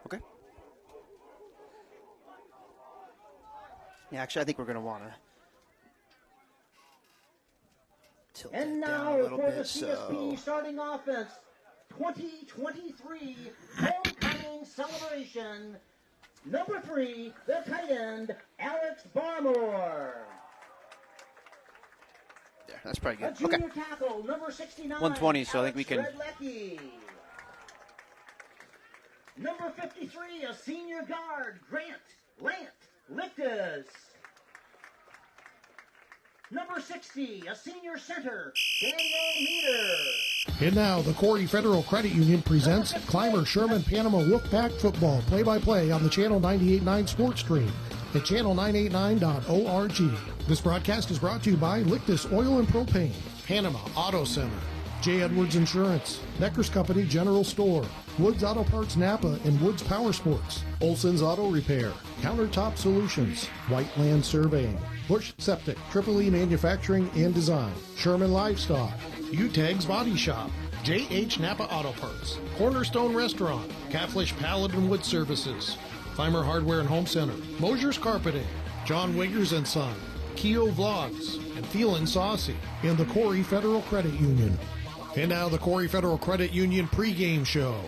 Okay. Yeah, actually, I think we're going to want to tilt and that down now a little for bit. the CSP starting offense, 2023 homecoming celebration. Number 3, the tight end, Alex Barmore. There, that's probably good. A junior tackle, number 69, 120, so I think we can. Redlecki. Number 53, a senior guard, Lant Lictus. Number 60, a senior center, Daniel Meter. And now the Corry Federal Credit Union presents Clymer Sherman Panama Wolfpack football play-by-play on the Channel 98.9 sports stream at channel989.org. This broadcast is brought to you by Lictus Oil and Propane, Panama Auto Center, J. Edwards Insurance, Necker's Company General Store, Woods Auto Parts Napa and Woods Power Sports, Olson's Auto Repair, Countertop Solutions, White Land Surveying, Bush Septic, Triple E Manufacturing and Design, Sherman Livestock, Utegg's Body Shop, J.H. Napa Auto Parts, Cornerstone Restaurant, Caflisch Pallet and Wood Services, Clymer Hardware and Home Center, Mosier's Carpeting, John Wiggers and Son, Keo Vlogs, and Feelin Saucy, and the Corry Federal Credit Union. And now the Corry Federal Credit Union pregame show.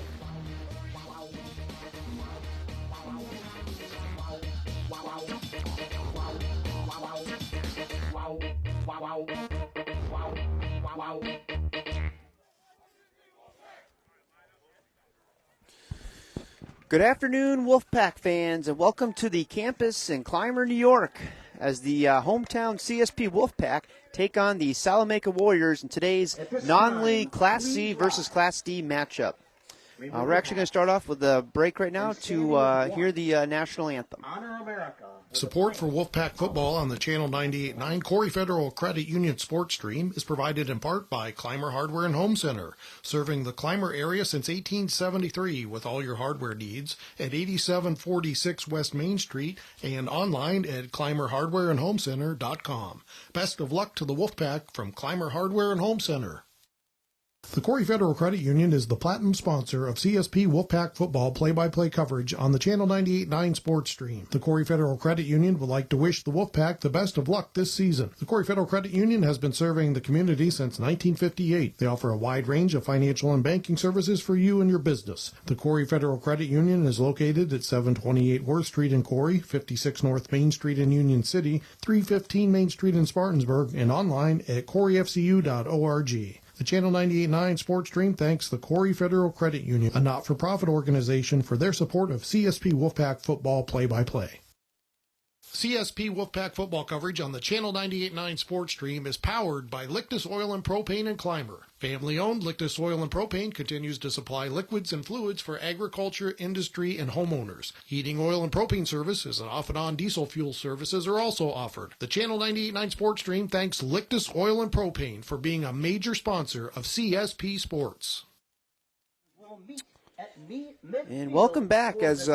Good afternoon, Wolfpack fans, and welcome to the campus in Clymer, New York, as the hometown CSP Wolfpack take on the Salamanca Warriors in today's non-league Class C versus Class D matchup. We're actually going to start off with a break right now to hear the national anthem. Honor America. Support for Wolfpack football on the Channel 98.9 Corry Federal Credit Union sports stream is provided in part by Clymer Hardware and Home Center, serving the Clymer area since 1873 with all your hardware needs at 8746 West Main Street and online at ClymerHardwareandHomeCenter.com. Best of luck to the Wolfpack from Clymer Hardware and Home Center. The Corry Federal Credit Union is the platinum sponsor of CSP Wolfpack football play-by-play coverage on the Channel 98.9 sports stream. The Corry Federal Credit Union would like to wish the Wolfpack the best of luck this season. The Corry Federal Credit Union has been serving the community since 1958. They offer a wide range of financial and banking services for you and your business. The Corry Federal Credit Union is located at 728 Worth Street in Corry, 56 North Main Street in Union City, 315 Main Street in Spartansburg, and online at corryfcu.org. The Channel 98.9 sports stream thanks the Corry Federal Credit Union, a not-for-profit organization, for their support of CSP Wolfpack football play-by-play. CSP Wolfpack football coverage on the Channel 98.9 sports stream is powered by Lictus Oil and Propane and Clymer. Family-owned Lictus Oil and Propane continues to supply liquids and fluids for agriculture, industry, and homeowners. Heating oil and propane services and off-and-on diesel fuel services are also offered. The Channel 98.9 sports stream thanks Lictus Oil and Propane for being a major sponsor of CSP Sports. And welcome back as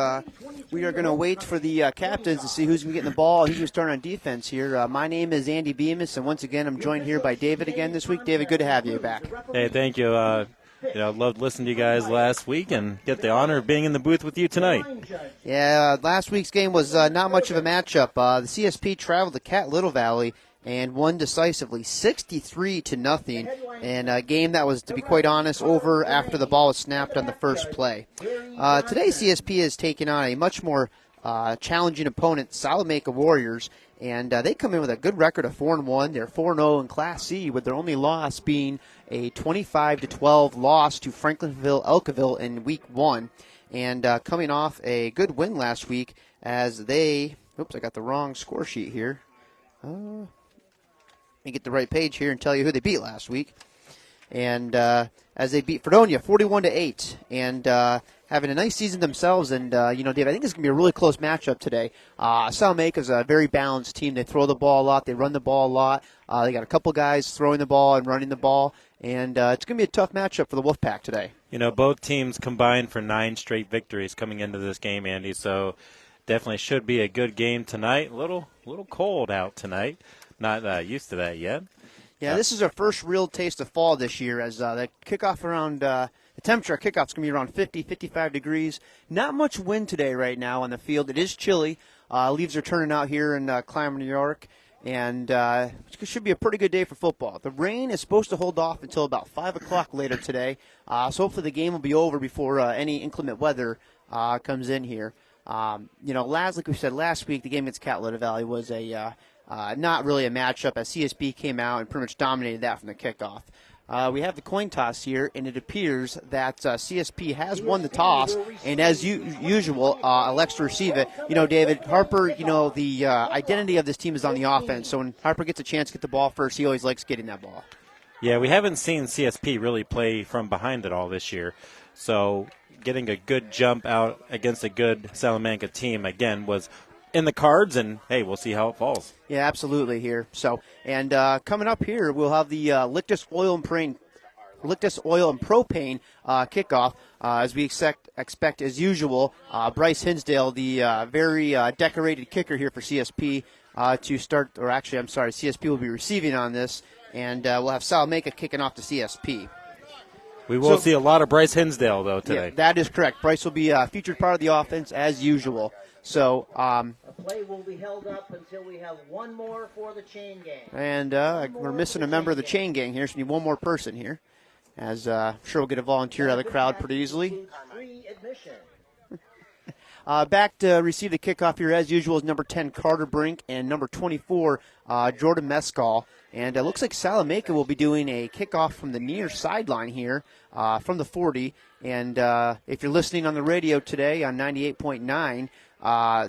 we are going to wait for the captains to see who's going to get in the ball, who's going to start on defense here. My name is Andy Bemis, and once again I'm joined here by David again this week. David, good to have you back. Hey, thank you. Loved listening to you guys last week and get the honor of being in the booth with you tonight. Yeah, last week's game was not much of a matchup. The CSP traveled to Cat Little Valley and won decisively 63-0 in a game that was, to be quite honest, over after the ball was snapped on the first play. Today, CSP has taken on a much more challenging opponent, Salamanca Warriors, and they come in with a good record of 4-1. They're 4-0 in Class C, with their only loss being a 25-12 loss to Franklinville-Elkville in Week 1, and coming off a good win last week as they, oops, I got the wrong score sheet here. Let me get the right page here and tell you who they beat last week. And as they beat Fredonia 41-8, and having a nice season themselves. And Dave, I think it's going to be a really close matchup today. Salamanca is a very balanced team. They throw the ball a lot. They run the ball a lot. They got a couple guys throwing the ball and running the ball. And it's going to be a tough matchup for the Wolfpack today. You know, both teams combined for 9 straight victories coming into this game, Andy. So definitely should be a good game tonight. A little cold out tonight. Not used to that yet. Yeah, this is our first real taste of fall this year as the kickoff around The temperature at kickoff is going to be around 50, 55 degrees. Not much wind today right now on the field. It is chilly. Leaves are turning out here in Clymer, New York. And it should be a pretty good day for football. The rain is supposed to hold off until about 5 o'clock later today. So hopefully the game will be over before any inclement weather comes in here. Like we said last week, the game against Cat Little Valley was not really a matchup, as CSP came out and pretty much dominated that from the kickoff. We have the coin toss here, and it appears that CSP has won the toss, and as usual, elects to receive it. David, Harper, the identity of this team is on the offense, so when Harper gets a chance to get the ball first, he always likes getting that ball. Yeah, we haven't seen CSP really play from behind at all this year, so getting a good jump out against a good Salamanca team, again, was in the cards, and hey, we'll see how it falls. Yeah, absolutely here. So, and coming up here, we'll have the Lictus Oil and Propane kickoff, as we expect as usual. Bryce Hinsdale, the very decorated kicker here for CSP, to start. Or actually, I'm sorry, CSP will be receiving on this, and we'll have Salamanca kicking off to CSP. We will see a lot of Bryce Hinsdale, though, today. Yeah, that is correct. Bryce will be a featured part of the offense as usual. So, the play will be held up until we have one more for the chain gang. And we're missing a member of the chain gang here, so we need one more person here. As sure we'll get a volunteer out of the crowd pretty easily. Free admission. Back to receive the kickoff here, as usual, is number 10, Carter Brink, and number 24, Jordan Mescal. And it looks like Salamanca will be doing a kickoff from the near sideline here, from the 40. And if you're listening on the radio today on 98.9,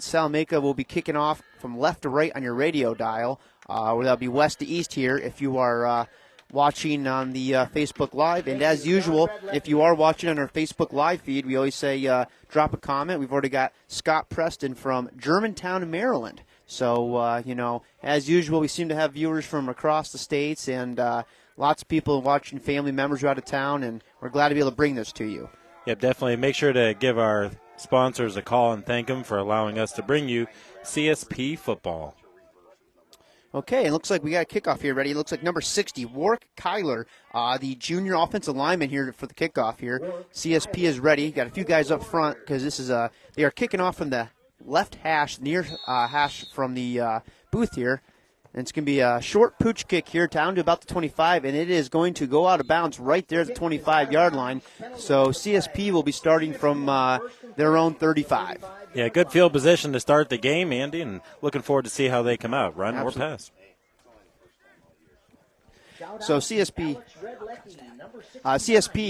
Salamanca will be kicking off from left to right on your radio dial, where that'll be west to east here if you are watching on the Facebook Live. And as usual, if you are watching on our Facebook Live feed, we always say drop a comment. We've already got Scott Preston from Germantown, Maryland. So, as usual, we seem to have viewers from across the states, and lots of people watching, family members who are out of town, and we're glad to be able to bring this to you. Yeah, definitely. Make sure to give our sponsors a call and thank them for allowing us to bring you CSP football. Okay, it looks like we got a kickoff here ready. It looks like number 60, Warwick Kyler, the junior offensive lineman here for the kickoff here. CSP is ready. Got a few guys up front because this is they are kicking off from the left hash, near hash from the booth here. And it's going to be a short pooch kick here down to about the 25, and it is going to go out of bounds right there at the 25-yard line. So CSP will be starting from their own 35. Yeah, good field position to start the game, Andy, and looking forward to see how they come out, run or pass. So CSP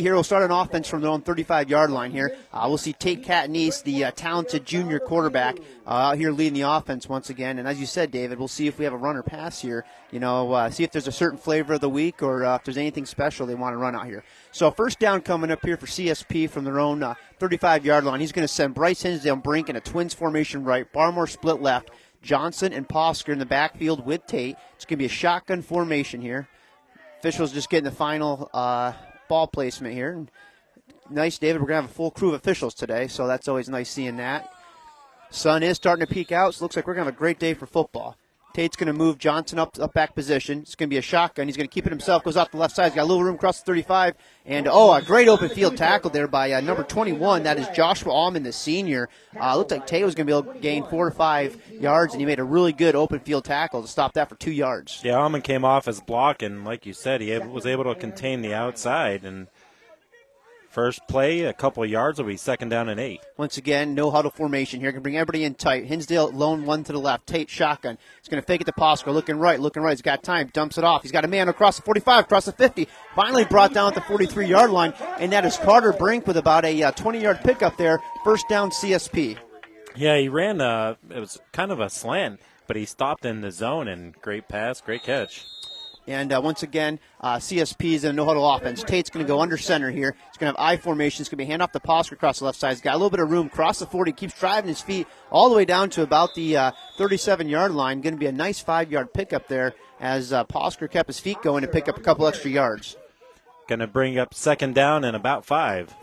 here will start an offense from their own 35-yard line here. We'll see Tate Catanese, the talented junior quarterback, out here leading the offense once again. And as you said, David, we'll see if we have a run or pass here. See if there's a certain flavor of the week or if there's anything special they want to run out here. So first down coming up here for CSP from their own 35-yard line. He's going to send Bryce Hinsdale Brink in a twins formation right, Barmore split left, Johnson and Posker in the backfield with Tate. It's going to be a shotgun formation here. Officials just getting the final ball placement here. Nice, David. We're going to have a full crew of officials today, so that's always nice seeing that. Sun is starting to peek out, so it looks like we're going to have a great day for football. Tate's going to move Johnson up back position. It's going to be a shotgun. He's going to keep it himself, goes off the left side. He's got a little room across the 35. And, a great open field tackle there by number 21. That is Joshua Allman, the senior. Looked like Tate was going to be able to gain 4 or 5 yards, and he made a really good open field tackle to stop that for 2 yards. Yeah, Allman came off as block, and like you said, he was able to contain the outside. And first play, a couple of yards, will be second down and 8. Once again, no huddle formation here. Can bring everybody in tight. Hinsdale lone one to the left. Tate shotgun. He's going to fake it to Posker. Looking right. He's got time. Dumps it off. He's got a man across the 45, across the 50. Finally brought down at the 43-yard line. And that is Carter Brink with about a 20-yard pickup there. First down CSP. Yeah, he ran, it was kind of a slant, but he stopped in the zone, and great pass, great catch. And once again, CSP is in a no-huddle offense. Tate's going to go under center here. He's going to have I formation. It's going to be hand off to Posker across the left side. He's got a little bit of room. Cross the 40. Keeps driving his feet all the way down to about the 37-yard line. Going to be a nice 5-yard pickup there as Posker kept his feet going to pick up a couple extra yards. Going to bring up second down and about 5.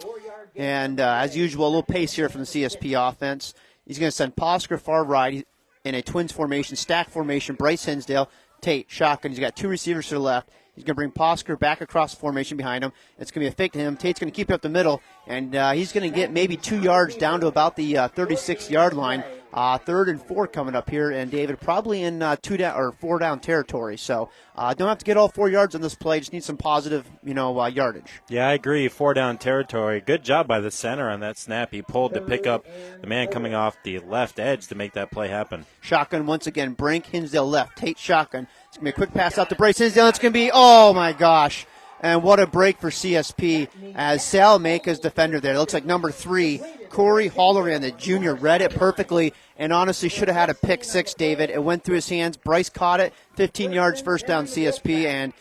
And as usual, a little pace here from the CSP offense. He's going to send Posker far right in a twins formation, stack formation. Bryce Hinsdale. Tate, shotgun. He's got 2 receivers to the left. He's going to bring Posker back across the formation behind him. It's going to be a fake to him. Tate's going to keep it up the middle, and he's going to get maybe 2 yards down to about the 36-yard line. 3rd and 4 coming up here, and David probably in 4 down territory. So don't have to get all 4 yards on this play. Just need some positive, yardage. Yeah, I agree. 4 down territory. Good job by the center on that snap. He pulled to pick up the man coming off the left edge to make that play happen. Shotgun once again. Brink, Hinsdale left. Tate shotgun. It's going to be a quick pass out to Bryce Hinsdale. It's going to be, oh my gosh. And what a break for CSP as Salamanca's defender there. It looks like number 3, Corry Halloran, the junior, read it perfectly and honestly should have had a pick 6, David. It went through his hands. Bryce caught it, 15 yards, first down CSP, and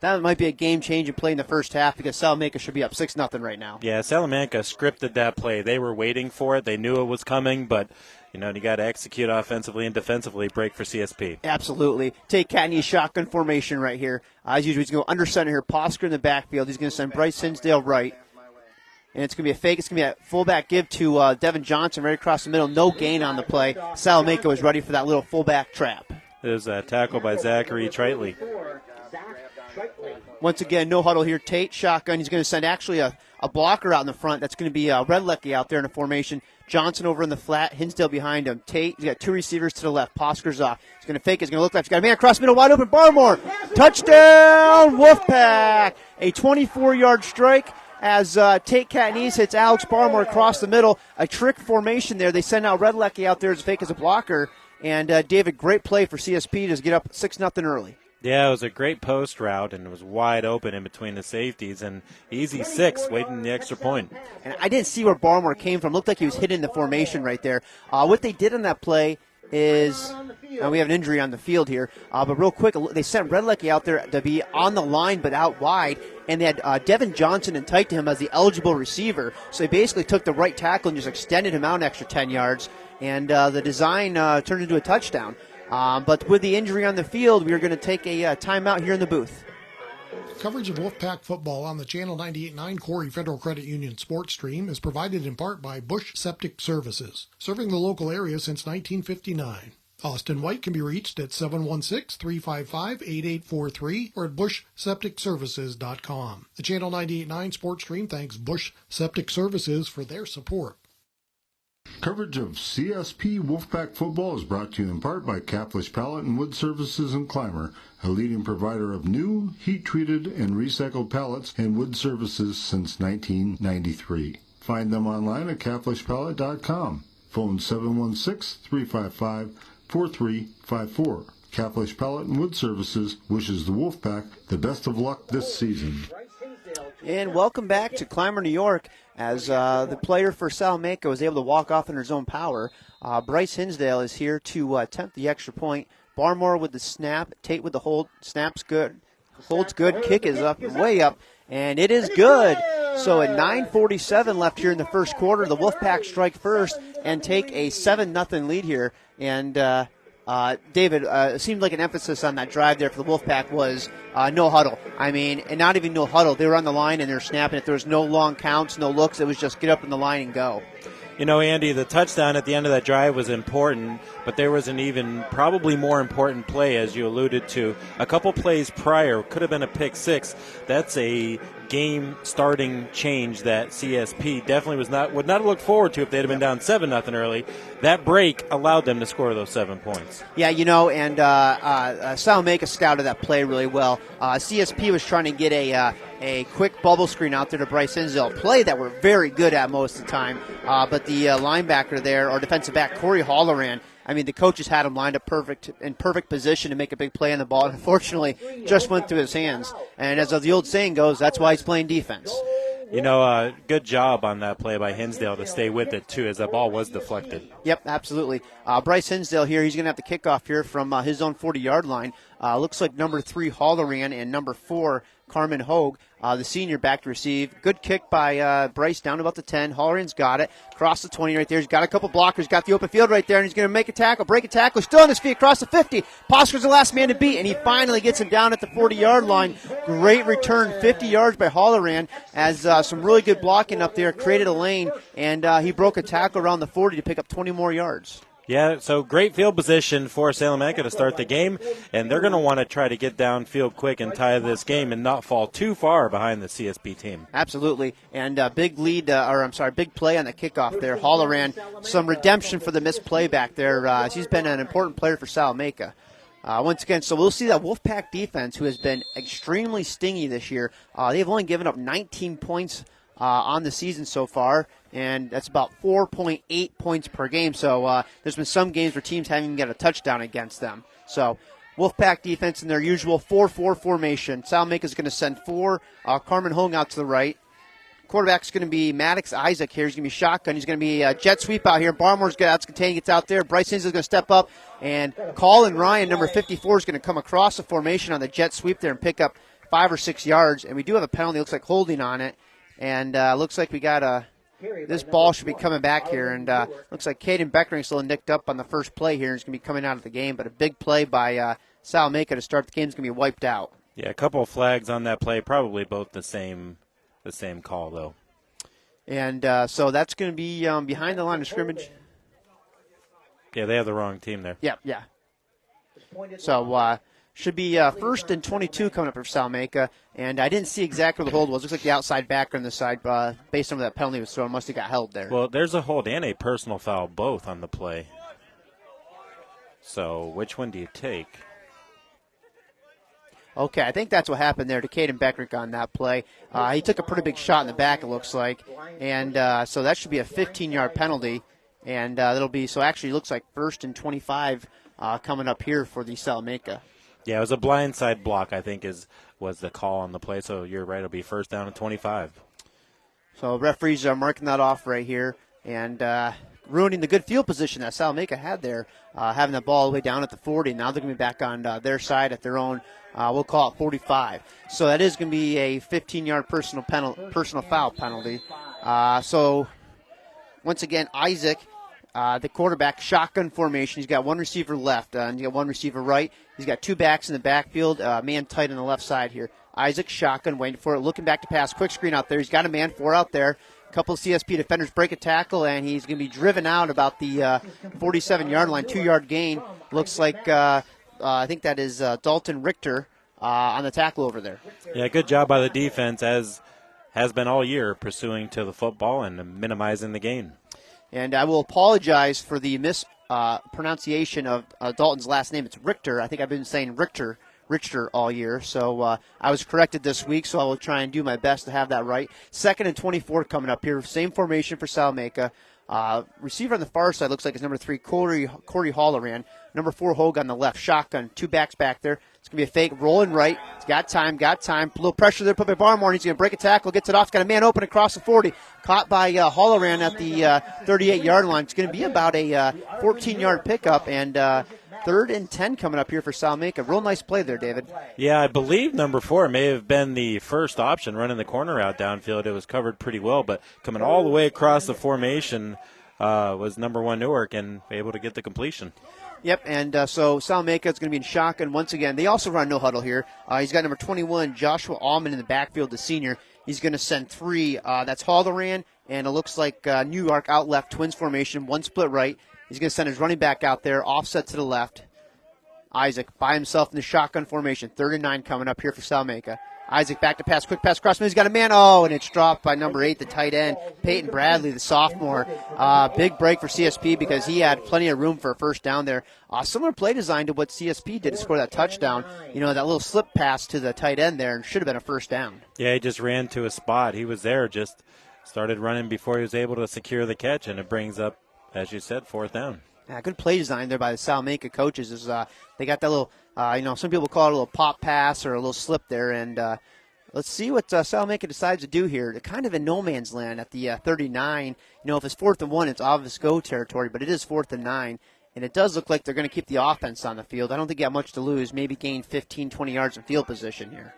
that might be a game-changing play in the first half because Salamanca should be up 6-0 right now. Yeah, Salamanca scripted that play. They were waiting for it. They knew it was coming, but you got to execute offensively and defensively, break for CSP. Absolutely. Take Catney's shotgun formation right here. As usual, he's going to go under center here. Posker in the backfield. He's going to send Bryce Hinsdale right. And it's going to be a fake. It's going to be a fullback give to Devin Johnson right across the middle. No gain on the play. Salamanca was ready for that little fullback trap. There's a tackle by Zachary Tritley. Once again, no huddle here. Tate, shotgun. He's going to send actually a blocker out in the front. That's going to be Redlecky out there in a formation. Johnson over in the flat. Hinsdale behind him. Tate, he's got 2 receivers to the left. Posker's off. He's going to fake it. He's going to look left. He's got a man across the middle, wide open. Barmore. Touchdown, Wolfpack. A 24-yard strike as Tate Catnese hits Alex Barmore across the middle. A trick formation there. They send out Redlecky out there as a fake as a blocker. And, David, great play for CSP to get up 6-0 early. Yeah, it was a great post route, and it was wide open in between the safeties, and easy 6, waiting the extra point. And I didn't see where Barmore came from. Looked like he was hitting the formation right there. What they did on that play is we have an injury on the field here, but real quick, they sent Redlecky out there to be on the line but out wide, and they had Devin Johnson and tight to him as the eligible receiver. So they basically took the right tackle and just extended him out an extra 10 yards, and the design turned into a touchdown. But with the injury on the field, we are going to take a timeout here in the booth. Coverage of Wolfpack football on the Channel 98.9 Corry Federal Credit Union sports stream is provided in part by Bush Septic Services, serving the local area since 1959. Austin White can be reached at 716-355-8843 or at bushsepticservices.com. The Channel 98.9 sports stream thanks Bush Septic Services for their support. Coverage of CSP Wolfpack football is brought to you in part by Caflisch Pallet and Wood Services in Clymer, a leading provider of new, heat-treated, and recycled pallets and wood services since 1993. Find them online at caflischpallet.com. Phone 716-355-4354. Caflisch Pallet and Wood Services wishes the Wolfpack the best of luck this season. And welcome back to Clymer, New York, as the player for Salamanca was able to walk off in his own power. Bryce Hinsdale is here to attempt the extra point. Barmore with the snap, Tate with the hold. Snap's good. Holds good. Kick is up, way up, and it is good. So at 9:47 left here in the first quarter, the Wolfpack strike first and take a 7-0 lead here. And David, it seemed like an emphasis on that drive there for the Wolfpack was no huddle. I mean, and not even no huddle. They were on the line and they're snapping it. There was no long counts, no looks. It was just get up in the line and go. You know, Andy, the touchdown at the end of that drive was important, but there was an even probably more important play, as you alluded to. A couple plays prior could have been a pick 6. That's a game-starting change that CSP definitely would not have looked forward to if they'd have been down 7-0 early. That break allowed them to score those 7 points. Yeah, and Salamanca scouted that play really well. CSP was trying to get a quick bubble screen out there to Bryce Hinsdale, play that we're very good at most of the time. But the linebacker there, or defensive back, Corry Halloran, I mean, the coaches had him lined up in perfect position to make a big play on the ball. And unfortunately, just went through his hands. And as the old saying goes, that's why he's playing defense. You know, good job on that play by Hinsdale to stay with it, too, as that ball was deflected. Yep, absolutely. Bryce Hinsdale here, he's going to have the kickoff here from his own 40-yard line. Looks like number 3, Halloran, and number 4, Carmen Hogue, the senior, back to receive. Good kick by Bryce down to about the 10. Halloran's got it. Across the 20 right there. He's got a couple blockers. Got the open field right there, and he's going to make a tackle, break a tackle. Still on his feet across the 50. Posker's the last man to beat, and he finally gets him down at the 40-yard line. Great return, 50 yards by Halloran, as some really good blocking up there created a lane, and he broke a tackle around the 40 to pick up 20 more yards. Yeah, so great field position for Salamanca to start the game, and they're going to want to try to get downfield quick and tie this game and not fall too far behind the CSP team. Absolutely, and big lead, big play on the kickoff there. Halloran, some redemption for the missed play back there. He's been an important player for Salamanca. Once again, so we'll see that Wolfpack defense, who has been extremely stingy this year. They've only given up 19 points on the season so far, and that's about 4.8 points per game. So there's been some games where teams haven't even got a touchdown against them. So Wolfpack defense in their usual 4-4 formation. Salamanca's going to send 4. Carmen Hong out to the right. Quarterback's going to be Maddox Isaac here. He's going to be shotgun. He's going to be jet sweep out here. Barmore's gets out there. Bryce Hins is going to step up. And Colin Ryan, number 54, is going to come across the formation on the jet sweep there and pick up 5 or 6 yards. And we do have a penalty. Looks like holding on it. And looks like we got this ball should be coming back here. And looks like Caden Beckering's still nicked up on the first play here. He's going to be coming out of the game. But a big play by Salamanca to start the game is going to be wiped out. Yeah, a couple of flags on that play. Probably both the same call, though. And so that's going to be behind the line of scrimmage. Yeah, they have the wrong team there. Yeah. So should be first and 22 coming up for Salamanca. And I didn't see exactly what the hold was. Looks like the outside backer on the side, based on where that penalty was thrown, must have got held there. Well, there's a hold and a personal foul both on the play. So which one do you take? Okay, I think that's what happened there to Caden Beckerick on that play. He took a pretty big shot in the back, it looks like. And so that should be a 15-yard penalty. And that'll be, so actually it looks like first and 25 coming up here for the Salamanca. Yeah, it was a blindside block, I think, was the call on the play. So you're right, it'll be first down and 25. So referees are marking that off right here. And ruining the good field position that Salamanca had there, having the ball all the way down at the 40. Now they're going to be back on their side at their own, we'll call it 45. So that is going to be a 15-yard personal foul penalty. So once again, Isaac, the quarterback, shotgun formation. He's got one receiver left, and he's got one receiver right. He's got 2 backs in the backfield, man tight on the left side here. Isaac, shotgun, waiting for it, looking back to pass. Quick screen out there. He's got a man 4 out there. A couple of CSP defenders break a tackle, and he's going to be driven out about the 47-yard line, 2-yard gain. Looks like, I think that is Dalton Richter on the tackle over there. Yeah, good job by the defense, as has been all year, pursuing to the football and minimizing the gain. And I will apologize for the mispronunciation of Dalton's last name. It's Richter. I think I've been saying Richter all year. So I was corrected this week, so I will try and do my best to have that right. 2nd and 24 coming up here. Same formation for Salamanca. Receiver on the far side looks like it's number 3, Corry Halloran. Number 4, Hogue on the left. Shotgun, 2 backs back there. It's going to be a fake, rolling right. He's got time. A little pressure there put by Barmore. He's going to break a tackle, gets it off. He's got a man open across the 40. Caught by Halloran at the 38-yard line. It's going to be about a 14-yard pickup, and 3rd and 10 coming up here for Salamanca. Real nice play there, David. Yeah, I believe number 4 may have been the first option, running the corner out downfield. It was covered pretty well, but coming all the way across the formation was number 1 Newark and able to get the completion. Yep, and so Salamanca is going to be in shotgun once again. They also run no huddle here. He's got number 21, Joshua Allman, in the backfield, the senior. He's going to send 3. That's Halloran, and it looks like New York out left, twins formation, 1 split right. He's going to send his running back out there, offset to the left. Isaac by himself in the shotgun formation, 3rd and 9 coming up here for Salamanca. Isaac back to pass, quick pass across. He's got a man. Oh, and it's dropped by number 8, the tight end, Peyton Bradley, the sophomore. Big break for CSP because he had plenty of room for a first down there. Similar play design to what CSP did to score that touchdown. You know, that little slip pass to the tight end there, and should have been a first down. Yeah, he just ran to a spot. He was there, just started running before he was able to secure the catch, and it brings up, as you said, 4th down. Yeah, good play design there by the Salamanca coaches. Is they got that little, some people call it a little pop pass or a little slip there. And let's see what Salamanca decides to do here. They're kind of in no man's land at the 39. If it's 4th and 1, it's obvious go territory, but it is 4th and 9. And it does look like they're going to keep the offense on the field. I don't think they have much to lose, maybe gain 15, 20 yards in field position here.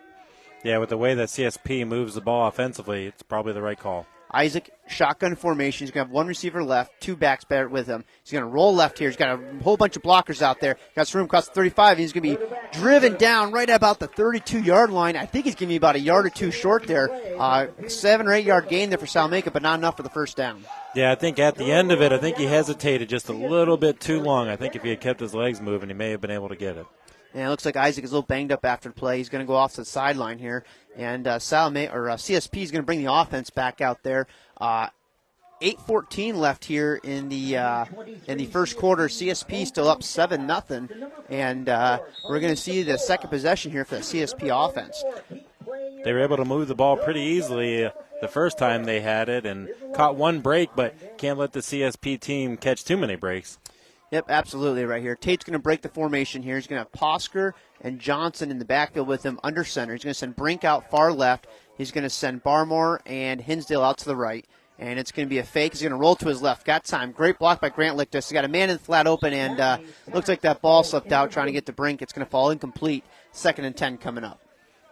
Yeah, with the way that CSP moves the ball offensively, it's probably the right call. Isaac, shotgun formation. He's going to have 1 receiver left, 2 backs back with him. He's going to roll left here. He's got a whole bunch of blockers out there. Got some room across the 35. He's going to be driven down right about the 32-yard line. I think he's going to be about a yard or 2 short there. 7 or 8 yard gain there for Salamanca, but not enough for the first down. Yeah, I think at the end of it, I think he hesitated just a little bit too long. I think if he had kept his legs moving, he may have been able to get it. And it looks like Isaac is a little banged up after the play. He's going to go off to the sideline here. And CSP is going to bring the offense back out there. 8:14 left here in the first quarter. CSP still up 7-0. And we're going to see the second possession here for the CSP offense. They were able to move the ball pretty easily the first time they had it and caught one break, but can't let the CSP team catch too many breaks. Yep, absolutely right here. Tate's going to break the formation here. He's going to have Posker and Johnson in the backfield with him under center. He's going to send Brink out far left. He's going to send Barmore and Hinsdale out to the right. And it's going to be a fake. He's going to roll to his left. Got time. Great block by Grant Lictus. He got a man in the flat open, and looks like that ball slipped out trying to get to Brink. It's going to fall incomplete. 2nd and 10 coming up.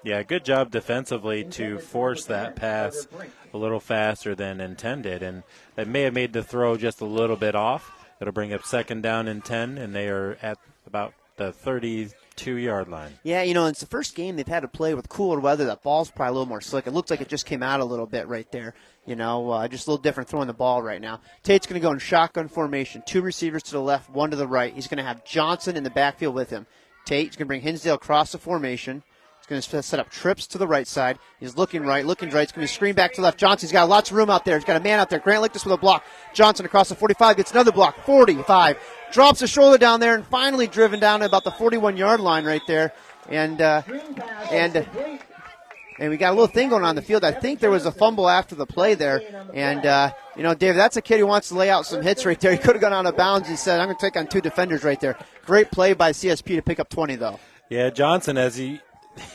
Yeah, good job defensively to force that pass a little faster than intended. And that may have made the throw just a little bit off. It'll bring up 2nd down and 10, and they are at about the 32-yard line. Yeah, it's the first game they've had to play with cooler weather. That ball's probably a little more slick. It looks like it just came out a little bit right there. Just a little different throwing the ball right now. Tate's going to go in shotgun formation. 2 receivers to the left, 1 to the right. He's going to have Johnson in the backfield with him. Tate's going to bring Hinsdale across the formation. Going to set up trips to the right side. He's looking right. It's going to be screen back to left. Johnson's got lots of room out there. He's got a man out there. Grant Lictus with a block. Johnson across the 45 gets another block. 45. Drops the shoulder down there and finally driven down to about the 41-yard line right there. And we got a little thing going on the field. I think there was a fumble after the play there. And, Dave, that's a kid who wants to lay out some hits right there. He could have gone out of bounds. He said, I'm going to take on 2 defenders right there. Great play by CSP to pick up 20, though. Yeah, Johnson, as he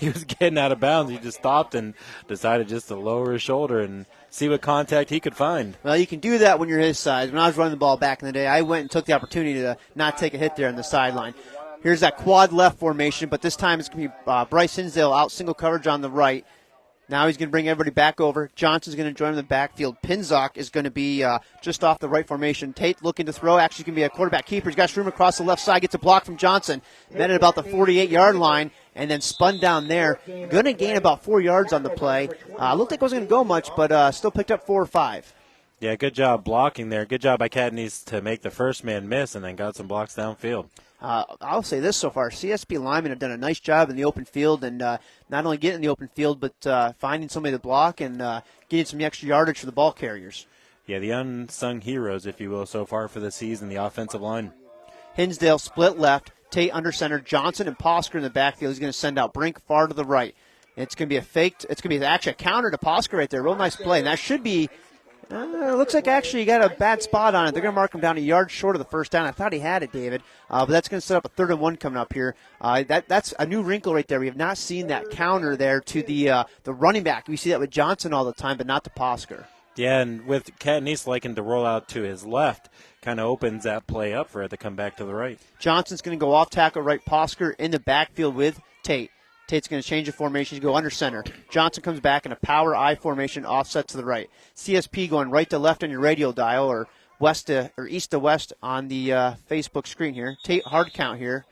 was getting out of bounds, he just stopped and decided just to lower his shoulder and see what contact he could find. Well, you can do that when you're his size. When I was running the ball back in the day, I went and took the opportunity to not take a hit there on the sideline. Here's that quad left formation, but this time it's going to be Bryce Hinsdale out single coverage on the right. Now he's going to bring everybody back over. Johnson's going to join him in the backfield. Pinzock is going to be just off the right formation. Tate looking to throw. Actually going to be a quarterback keeper. He's got room across the left side. Gets a block from Johnson. Met at about the 48-yard line and then spun down there. Going to gain about 4 yards on the play. Looked like it wasn't going to go much, but still picked up 4 or 5. Yeah, good job blocking there. Good job by Catnese to make the first man miss and then got some blocks downfield. I'll say this so far. CSP linemen have done a nice job in the open field, and not only getting in the open field, but finding somebody to block and getting some extra yardage for the ball carriers. Yeah, the unsung heroes, if you will, so far for the season, the offensive line. Hinsdale split left, Tate under center, Johnson and Posker in the backfield. He's going to send out Brink far to the right. And it's going to be it's going to be actually a counter to Posker right there. Real nice play. And that should be, looks like actually you got a bad spot on it. They're going to mark him down a yard short of the first down. I thought he had it, David. But that's going to set up a 3rd and 1 coming up here. That's a new wrinkle right there. We have not seen that counter there to the running back. We see that with Johnson all the time, but not to Posker. Yeah, and with Catnese liking to roll out to his left, kind of opens that play up for it to come back to the right. Johnson's going to go off tackle right, Posker in the backfield with Tate. Tate's going to change the formation. He's going to go under center. Johnson comes back in a power I formation, offset to the right. CSP going right to left on your radio dial, or east to west on the Facebook screen here. Tate hard count here.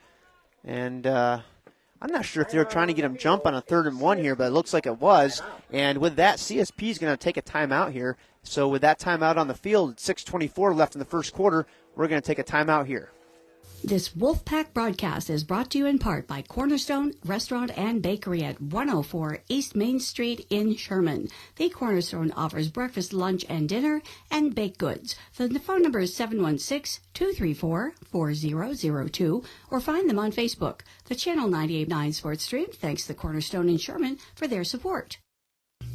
And I'm not sure if they were trying to get him jump on a 3rd and 1 here, but it looks like it was. And with that, CSP is going to take a timeout here. So with that timeout on the field, 6:24 left in the first quarter, we're going to take a timeout here. This Wolfpack broadcast is brought to you in part by Cornerstone Restaurant and Bakery at 104 East Main Street in Sherman. The Cornerstone offers breakfast, lunch, and dinner, and baked goods. The phone number is 716-234-4002, or find them on Facebook. The Channel 98.9 Sports Stream thanks the Cornerstone in Sherman for their support.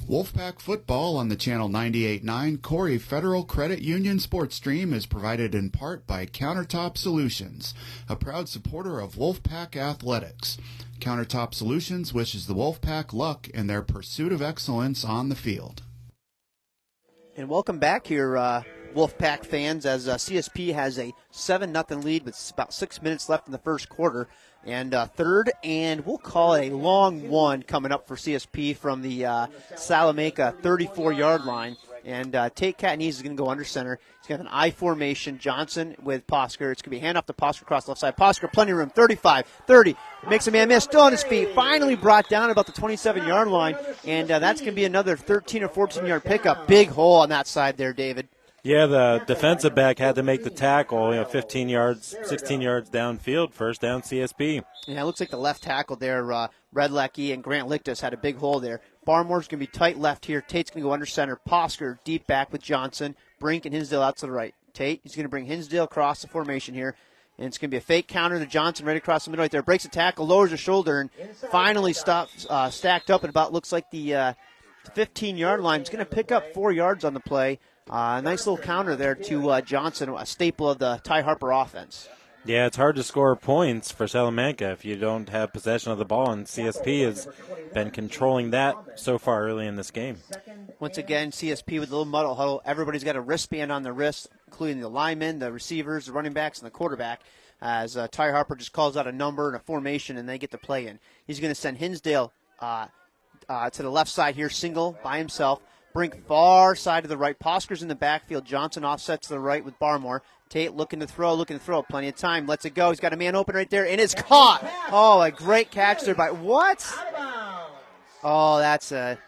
Wolfpack football on the Channel 98.9 Corry Federal Credit Union Sports Stream is provided in part by Countertop Solutions, a proud supporter of Wolfpack athletics. Countertop Solutions wishes the Wolfpack luck in their pursuit of excellence on the field. And welcome back here, Wolfpack fans, as CSP has a 7-0 lead with about 6 minutes left in the first quarter. And 3rd, and we'll call it a long one coming up for CSP from the Salamanca 34-yard line. And Tate Catnese is going to go under center. He's got an I formation. Johnson with Posker. It's going to be handoff to Posker across the left side. Posker, plenty of room. 35, 30. Makes a man miss. Still on his feet. Finally brought down about the 27-yard line. And that's going to be another 13 or 14-yard pickup. Big hole on that side there, David. Yeah, the defensive back had to make the tackle, 15 yards, 16 yards downfield, first down CSP. Yeah, it looks like the left tackle there, Redlecky and Grant Lictus had a big hole there. Barmore's going to be tight left here. Tate's going to go under center. Posker deep back with Johnson. Brink and Hinsdale out to the right. Tate, he's going to bring Hinsdale across the formation here. And it's going to be a fake counter to Johnson right across the middle right there. Breaks a tackle, lowers his shoulder, and finally stops stacked up at about looks like the 15-yard line. He's going to pick up 4 yards on the play. Nice little counter there to Johnson, a staple of the Ty Harper offense. Yeah, it's hard to score points for Salamanca if you don't have possession of the ball, and CSP has been controlling that so far early in this game. Once again, CSP with a little muddle huddle. Everybody's got a wristband on their wrist, including the linemen, the receivers, the running backs, and the quarterback, as Ty Harper just calls out a number and a formation, and they get to play in. He's going to send Hinsdale to the left side here, single by himself. Brink far side to the right. Posker's in the backfield. Johnson offsets to the right with Barmore. Tate looking to throw. Plenty of time. Lets it go. He's got a man open right there, and it's caught. Oh, a great catch there by what? Oh, that's a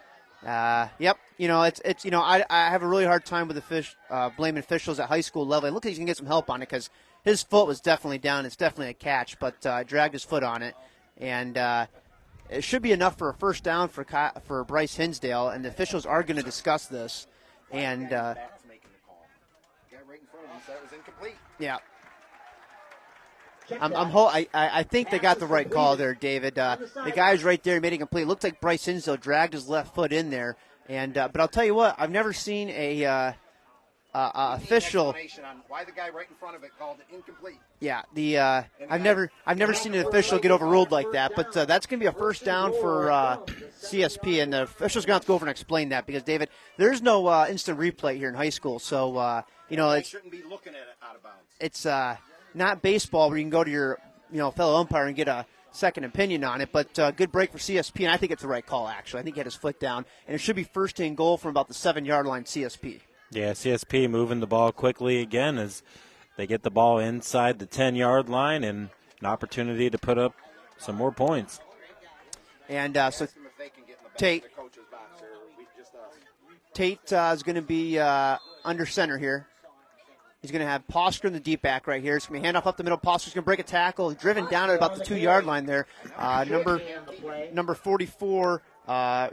yep. I have a really hard time with blaming officials at high school level. It looks like he's gonna get some help on it because his foot was definitely down. It's definitely a catch, but dragged his foot on it, and it should be enough for a first down for Bryce Hinsdale, and the officials are going to discuss this. And yeah, I think they got the right call there, David. The guy's right there, made it complete. It looked like Bryce Hinsdale dragged his left foot in there, and but I'll tell you what, I've never seen a official. On why the guy right in front of it called it incomplete. Yeah, I've never seen an official get overruled like that, but that's going to be a first down for CSP, and the official's going to have to go over and explain that because, David, there's no instant replay here in high school, so they shouldn't be looking at it out of bounds. It's not baseball where you can go to your fellow umpire and get a second opinion on it, but good break for CSP, and I think it's the right call, actually. I think he had his foot down, and it should be first and goal from about the 7-yard line CSP. Yeah, CSP moving the ball quickly again as they get the ball inside the 10-yard line and an opportunity to put up some more points. And so Tate is going to be under center here. He's going to have Posker in the deep back right here. It's going to be handoff up the middle. Posker's going to break a tackle, driven down at about the 2-yard line there. Number 44.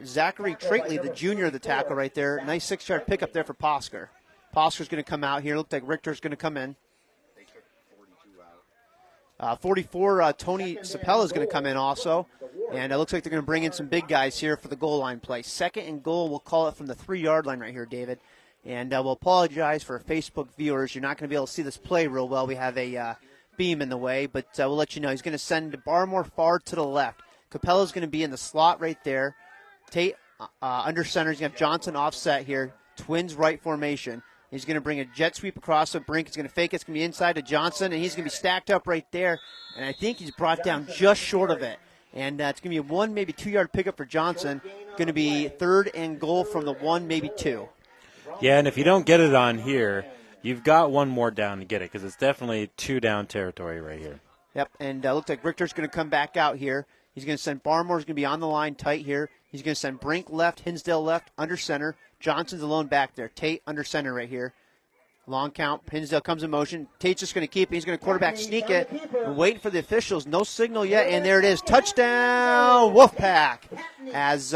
Zachary Traitley, the junior, the tackle right there. Nice 6-yard pickup there for Posker. Posker's going to come out here. Looks like Richter's going to come in. 44, Tony Sapella is going to come in also. And it looks like they're going to bring in some big guys here for the goal line play. Second and goal, we'll call it from the 3-yard line right here, David. And we'll apologize for Facebook viewers. You're not going to be able to see this play real well. We have a beam in the way, but we'll let you know. He's going to send Barmore far to the left. Capella's going to be in the slot right there. Tate under center. He's going to have Johnson offset here. Twins right formation. He's going to bring a jet sweep across the Brink. He's going to fake it. It's going to be inside to Johnson, and he's going to be stacked up right there. And I think he's brought down just short of it. And it's going to be a 1, maybe 2-yard pickup for Johnson. Going to be third and goal from the 1, maybe 2. Yeah, and if you don't get it on here, you've got one more down to get it because it's definitely 2-down territory right here. Yep, and looks like Richter's going to come back out here. He's going to send Barmore's going to be on the line tight here. He's going to send Brink left, Hinsdale left, under center. Johnson's alone back there. Tate under center right here. Long count. Hinsdale comes in motion. Tate's just going to keep it. He's going to quarterback sneak it. Wait for the officials. No signal yet, and there it is. Touchdown, Wolfpack. As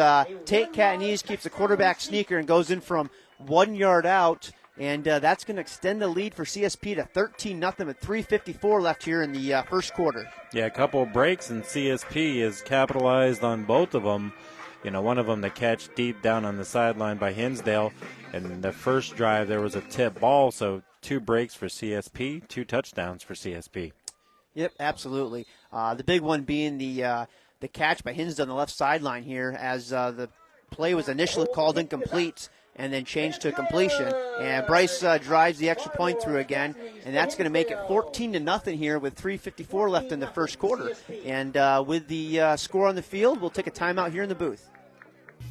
Tate Catanese keeps the quarterback sneaker and goes in from 1 yard out. And that's going to extend the lead for CSP to 13-0 with 3:54 left here in the first quarter. Yeah, a couple of breaks, and CSP has capitalized on both of them. One of them the catch deep down on the sideline by Hinsdale. And the first drive, there was a tip ball, so 2 breaks for CSP, 2 touchdowns for CSP. Yep, absolutely. The big one being the catch by Hinsdale on the left sideline here as the play was initially called incomplete and then changed to completion. And Bryce drives the extra point through again, and that's going to make it 14-0 here with 3:54 left in the first quarter. And with the score on the field, we'll take a timeout here in the booth.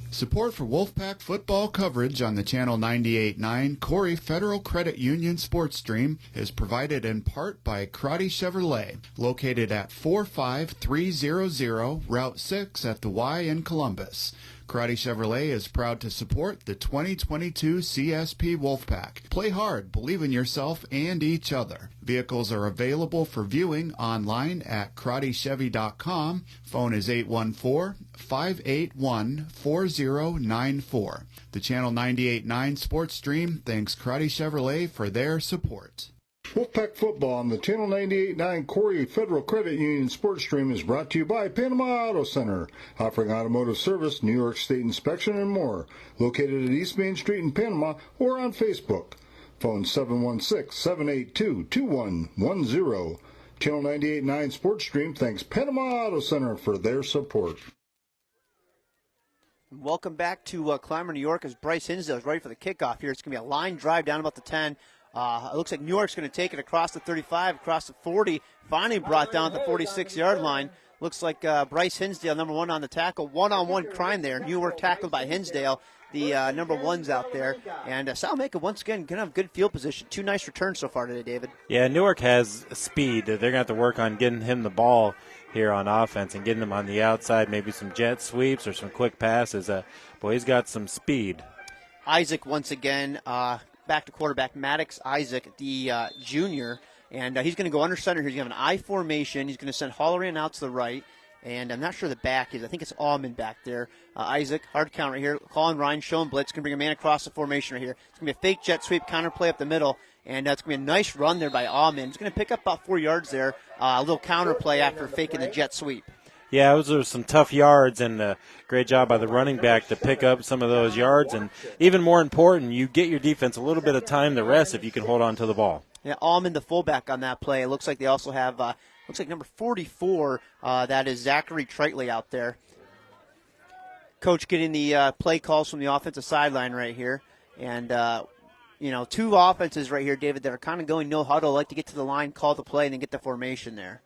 Support for Wolfpack football coverage on the Channel 98.9 Corry Federal Credit Union Sports Stream is provided in part by Crotty Chevrolet, located at 45300 Route 6 at the Y in Columbus. Karate Chevrolet is proud to support the 2022 CSP Wolfpack. Play hard, believe in yourself and each other. Vehicles are available for viewing online at karatechevy.com. Phone is 814-581-4094. The Channel 98.9 Sports Stream thanks Karate Chevrolet for their support. Wolfpack football on the Channel 98.9 Corry Federal Credit Union Sports Stream is brought to you by Panama Auto Center, offering automotive service, New York State inspection, and more. Located at East Main Street in Panama or on Facebook. Phone 716-782-2110. Channel 98.9 Sports Stream thanks Panama Auto Center for their support. Welcome back to Clymer, New York, as Bryce Hinsdale is ready for the kickoff here. It's going to be a line drive down about the 10. It looks like New York's going to take it across the 35, across the 40, finally brought down at the 46-yard line. Looks like Bryce Hinsdale, number one on the tackle. One-on-one crime there. New York tackled by Hinsdale, the number one's out there. And Salamanca, once again, going to have good field position. Two nice returns so far today, David. Yeah, Newark has speed. They're going to have to work on getting him the ball here on offense and getting him on the outside, maybe some jet sweeps or some quick passes. Boy, he's got some speed. Isaac, once again, back to quarterback, Maddox Isaac, the junior, and he's going to go under center here. He's going to have an I formation. He's going to send Halloran out to the right, and I'm not sure the back is. I think it's Allman back there. Isaac, hard count right here. Colin Ryan showing blitz. Going to bring a man across the formation right here. It's going to be a fake jet sweep, counter play up the middle, and it's going to be a nice run there by Allman. He's going to pick up about 4 yards there. A little counter play after faking the jet sweep. Yeah, those are some tough yards, and a great job by the running back to pick up some of those yards. And even more important, you get your defense a little bit of time to rest if you can hold on to the ball. Yeah, Allman, the fullback on that play. It looks like they also have, looks like number 44, that is Zachary Tritley out there. Coach getting the play calls from the offensive sideline right here. And, two offenses right here, David, that are kind of going no huddle, like to get to the line, call the play, and then get the formation there.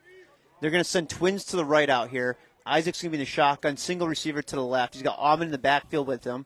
They're going to send twins to the right out here. Isaac's going to be in the shotgun, single receiver to the left. He's got Allman in the backfield with him.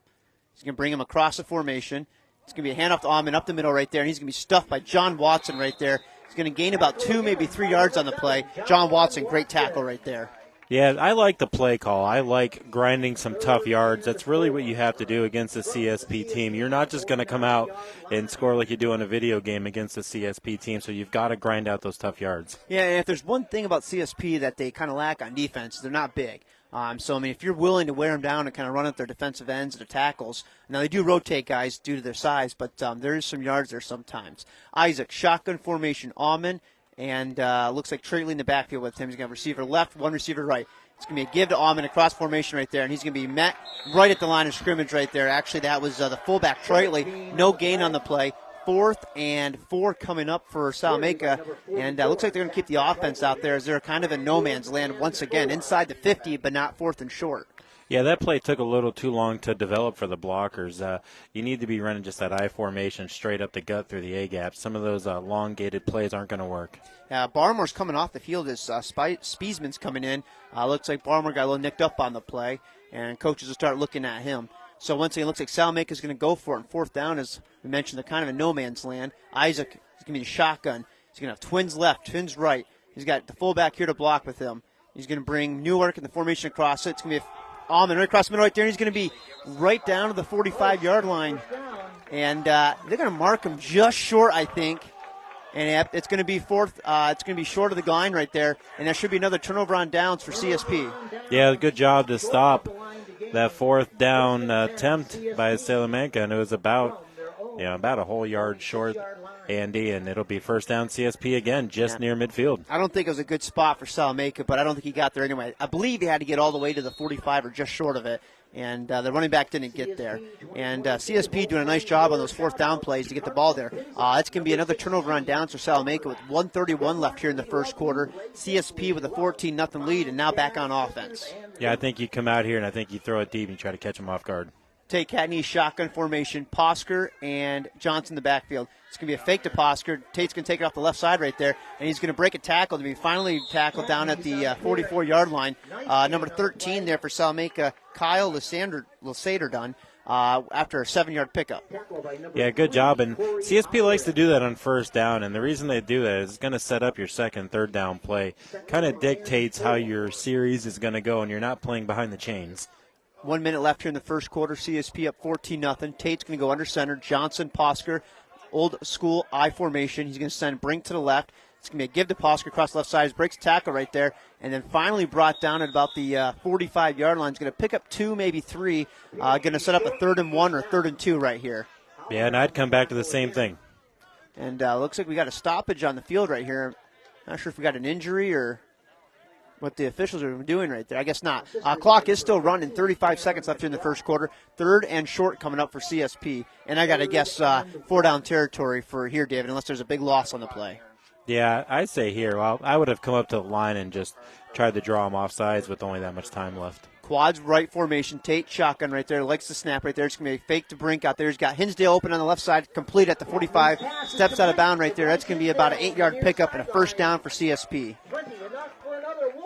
He's going to bring him across the formation. It's going to be a handoff to Allman up the middle right there, and he's going to be stuffed by John Watson right there. He's going to gain about 2, maybe 3 yards on the play. John Watson, great tackle right there. Yeah, I like the play call. I like grinding some tough yards. That's really what you have to do against a CSP team. You're not just going to come out and score like you do in a video game against a CSP team, so you've got to grind out those tough yards. Yeah, and if there's one thing about CSP that they kind of lack on defense, they're not big. If you're willing to wear them down and kind of run at their defensive ends, their tackles, now they do rotate guys due to their size, but there is some yards there sometimes. Isaac, shotgun formation, Allman, and looks like Tritley in the backfield with him. He's going to have receiver left, one receiver right. It's going to be a give to Allman, across formation right there, and he's going to be met right at the line of scrimmage right there. Actually, that was the fullback, Tritley. No gain on the play. 4th and 4 coming up for Salamanca, and looks like they're going to keep the offense out there as they're kind of in no man's land once again, inside the 50, but not 4th and short. Yeah, that play took a little too long to develop for the blockers. You need to be running just that I formation straight up the gut through the A-gap. Some of those elongated plays aren't going to work. Barmore's coming off the field as Spiesman's coming in. Looks like Barmore got a little nicked up on the play, and coaches will start looking at him. So once again, it looks like Salamanca is going to go for it. And 4th down, as we mentioned, they're kind of in no man's land. Isaac is going to be the shotgun. He's going to have twins left, twins right. He's got the fullback here to block with him. He's going to bring Newark in the formation across it. It's going to be Allman right across the middle right there. And he's going to be right down to the 45-yard line. And they're going to mark him just short, I think. And it's going to be 4th. It's going to be short of the line right there. And there should be another turnover on downs for CSP. Yeah, good job to stop that 4th down attempt by Salamanca, and it was about a whole yard short, Andy, and it'll be 1st down CSP again, just near midfield. I don't think it was a good spot for Salamanca, but I don't think he got there anyway. I believe he had to get all the way to the 45 or just short of it, and the running back didn't get there. And CSP doing a nice job on those 4th down plays to get the ball there. It's going to be another turnover on downs for Salamanca with 1:31 left here in the first quarter. CSP with a 14-0 lead, and now back on offense. Yeah, I think you come out here, and I think you throw it deep and try to catch them off guard. Tate Catney, shotgun formation, Posker and Johnson in the backfield. It's going to be a fake to Posker. Tate's going to take it off the left side right there, and he's going to break a tackle to be finally tackled down at the 44-yard line. Number 13 there for Salamanca, Kyle Lasader done after a 7-yard pickup. Yeah, good job. And CSP likes to do that on 1st down, and the reason they do that is it's going to set up your 2nd, 3rd down play. Kind of dictates how your series is going to go, and you're not playing behind the chains. 1 minute left here in the first quarter. CSP up 14-0. Tate's going to go under center. Johnson, Posker, old school I formation. He's going to send Brink to the left. It's going to be a give to Posker across the left side. He breaks tackle right there. And then finally brought down at about the 45-yard line. He's going to pick up 2, maybe 3. Going to set up a 3rd and 1 or 3rd and 2 right here. Yeah, and I'd come back to the same thing. And looks like we got a stoppage on the field right here. Not sure if we got an injury or what the officials are doing right there. I guess not. Clock is still running. 35 seconds left here in the first quarter. 3rd and short coming up for CSP. And I got to guess 4-down territory for here, David, unless there's a big loss on the play. Yeah, I'd say here. Well, I would have come up to the line and just tried to draw him off sides with only that much time left. Quads right formation. Tate shotgun right there. Likes the snap right there. It's going to be a fake to Brink out there. He's got Hinsdale open on the left side. Complete at the 45. Steps out of bound right there. That's going to be about an 8-yard pickup and a 1st down for CSP.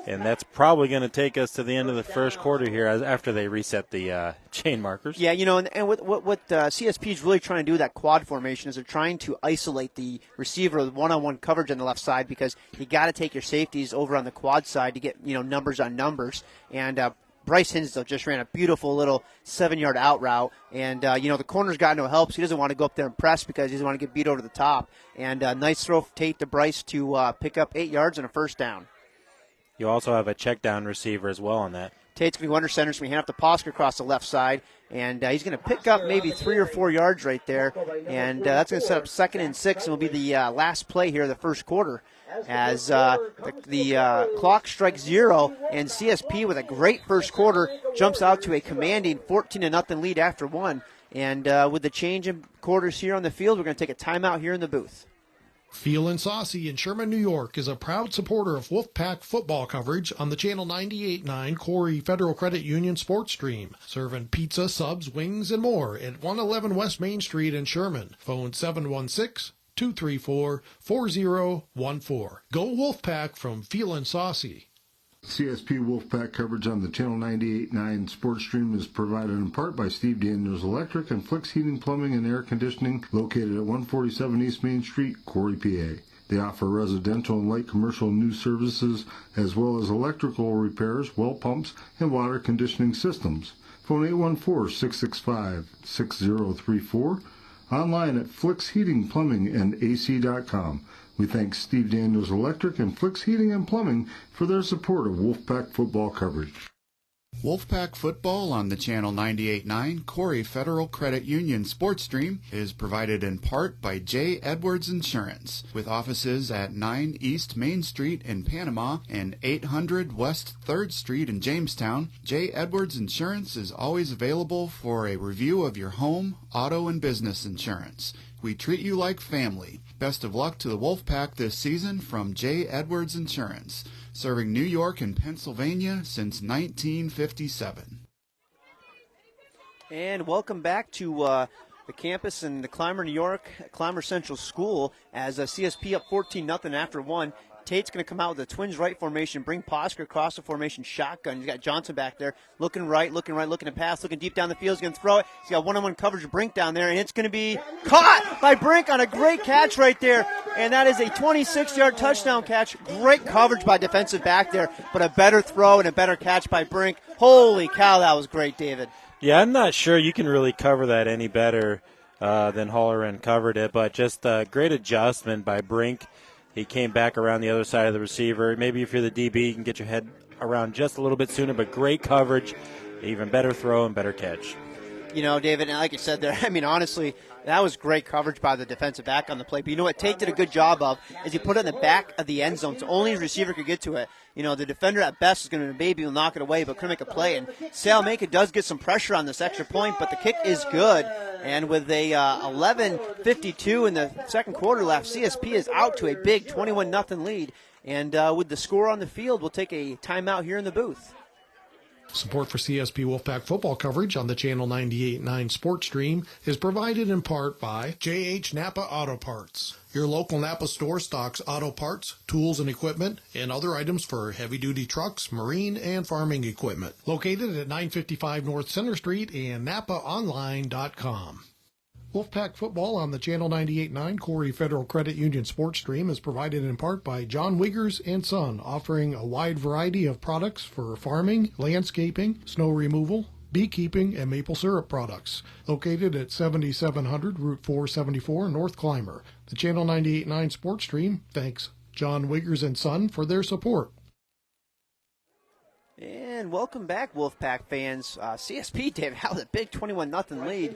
And that's probably going to take us to the end of the first quarter here after they reset the chain markers. Yeah, and what CSP is really trying to do with that quad formation is they're trying to isolate the receiver with one-on-one coverage on the left side because you got to take your safeties over on the quad side to get numbers on numbers. And Bryce Hinsdale just ran a beautiful little 7-yard out route. And, the corner's got no help, so he doesn't want to go up there and press because he doesn't want to get beat over the top. And nice throw for Tate to Bryce to pick up 8 yards and a 1st down. You also have a check down receiver as well on that. Tate's going to go under center, so we hand off to Posker across the left side. And he's going to pick up maybe 3 or 4 yards right there. And that's going to set up 2nd and 6 and will be the last play here of the first quarter. As the clock strikes 0, and CSP with a great first quarter jumps out to a commanding 14-0 lead after 1. And with the change in quarters here on the field, we're going to take a timeout here in the booth. Feelin Saucy in Sherman, New York is a proud supporter of Wolfpack football coverage on the Channel 98.9 Corry Federal Credit Union Sports Stream. Serving pizza, subs, wings, and more at 111 West Main Street in Sherman. Phone 716-234-4014. Go Wolfpack from Feelin Saucy. CSP Wolfpack coverage on the Channel 98.9 Sports Stream is provided in part by Steve Daniels Electric and Flex Heating, Plumbing, and Air Conditioning, located at 147 East Main Street, Corry, PA. They offer residential and light commercial new services, as well as electrical repairs, well pumps, and water conditioning systems. Phone 814-665-6034. Online at FlixHeatingPlumbingandAC.com. We thank Steve Daniels Electric and Flex Heating and Plumbing for their support of Wolfpack football coverage. Wolfpack football on the Channel 98.9 Corry Federal Credit Union Sports Stream is provided in part by J. Edwards Insurance, with offices at 9 East Main Street in Panama and 800 West 3rd Street in Jamestown. J. Edwards Insurance is always available for a review of your home, auto, and business insurance. We treat you like family. Best of luck to the Wolfpack this season from J. Edwards Insurance, serving New York and Pennsylvania since 1957. And welcome back to the campus in the Clymer, New York, Clymer Central School, as CSP up 14-0 after 1. Tate's going to come out with a twins right formation, bring Posker across the formation shotgun. He's got Johnson back there, looking right, looking to pass, looking deep down the field. He's going to throw it. He's got one-on-one coverage of Brink down there, and it's going to be caught by Brink on a great catch right there. And that is a 26-yard touchdown catch. Great coverage by defensive back there, but a better throw and a better catch by Brink. Holy cow, that was great, David. Yeah, I'm not sure you can really cover that any better than Halloran covered it, but just a great adjustment by Brink. He came back around the other side of the receiver. Maybe if you're the DB, you can get your head around just a little bit sooner, but great coverage, even better throw and better catch. David, and like you said there, honestly, that was great coverage by the defensive back on the play. But you know what Tate did a good job of is he put it in the back of the end zone, so only his receiver could get to it. The defender at best is going to maybe knock it away, but couldn't make a play. And Salamanca does get some pressure on this extra point, but the kick is good. And with a 11:52 in the second quarter left, CSP is out to a big 21-0 lead. And with the score on the field, we'll take a timeout here in the booth. Support for CSP Wolfpack football coverage on the Channel 98.9 Sports Stream is provided in part by J.H. Napa Auto Parts. Your local Napa store stocks auto parts, tools and equipment, and other items for heavy-duty trucks, marine, and farming equipment. Located at 955 North Center Street and NapaOnline.com. Wolfpack football on the Channel 98.9 Corry Federal Credit Union Sports Stream is provided in part by John Wiggers and Son, offering a wide variety of products for farming, landscaping, snow removal, beekeeping, and maple syrup products. Located at 7700 Route 474 North Clymer. The Channel 98.9 Sports Stream thanks John Wiggers and Son for their support. And welcome back, Wolfpack fans. CSP, David, how the big 21-0 lead.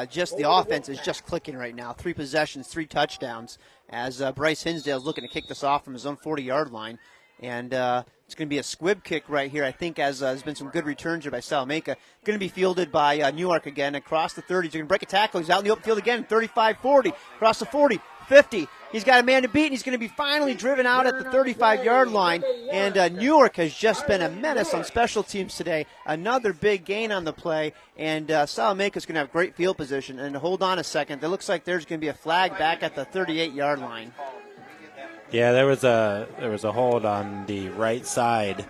Just the offense is just clicking right now. 3 possessions, 3 touchdowns, as Bryce Hinsdale is looking to kick this off from his own 40-yard line. And it's going to be a squib kick right here, I think, as there's been some good returns here by Salamanca. Going to be fielded by Newark again across the 30. He's going to break a tackle. He's out in the open field again, 35-40, across the 40, 50. He's got a man to beat, and he's going to be finally driven out at the 35-yard line. And Newark has just been a menace on special teams today. Another big gain on the play, and Salamanca's going to have great field position. And hold on a second. It looks like there's going to be a flag back at the 38-yard line. Yeah, there was a hold on the right side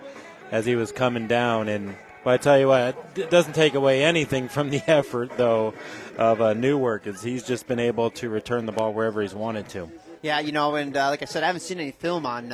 as he was coming down, and but I tell you what, it doesn't take away anything from the effort, though, of Newark, as he's just been able to return the ball wherever he's wanted to. Yeah, and like I said, I haven't seen any film on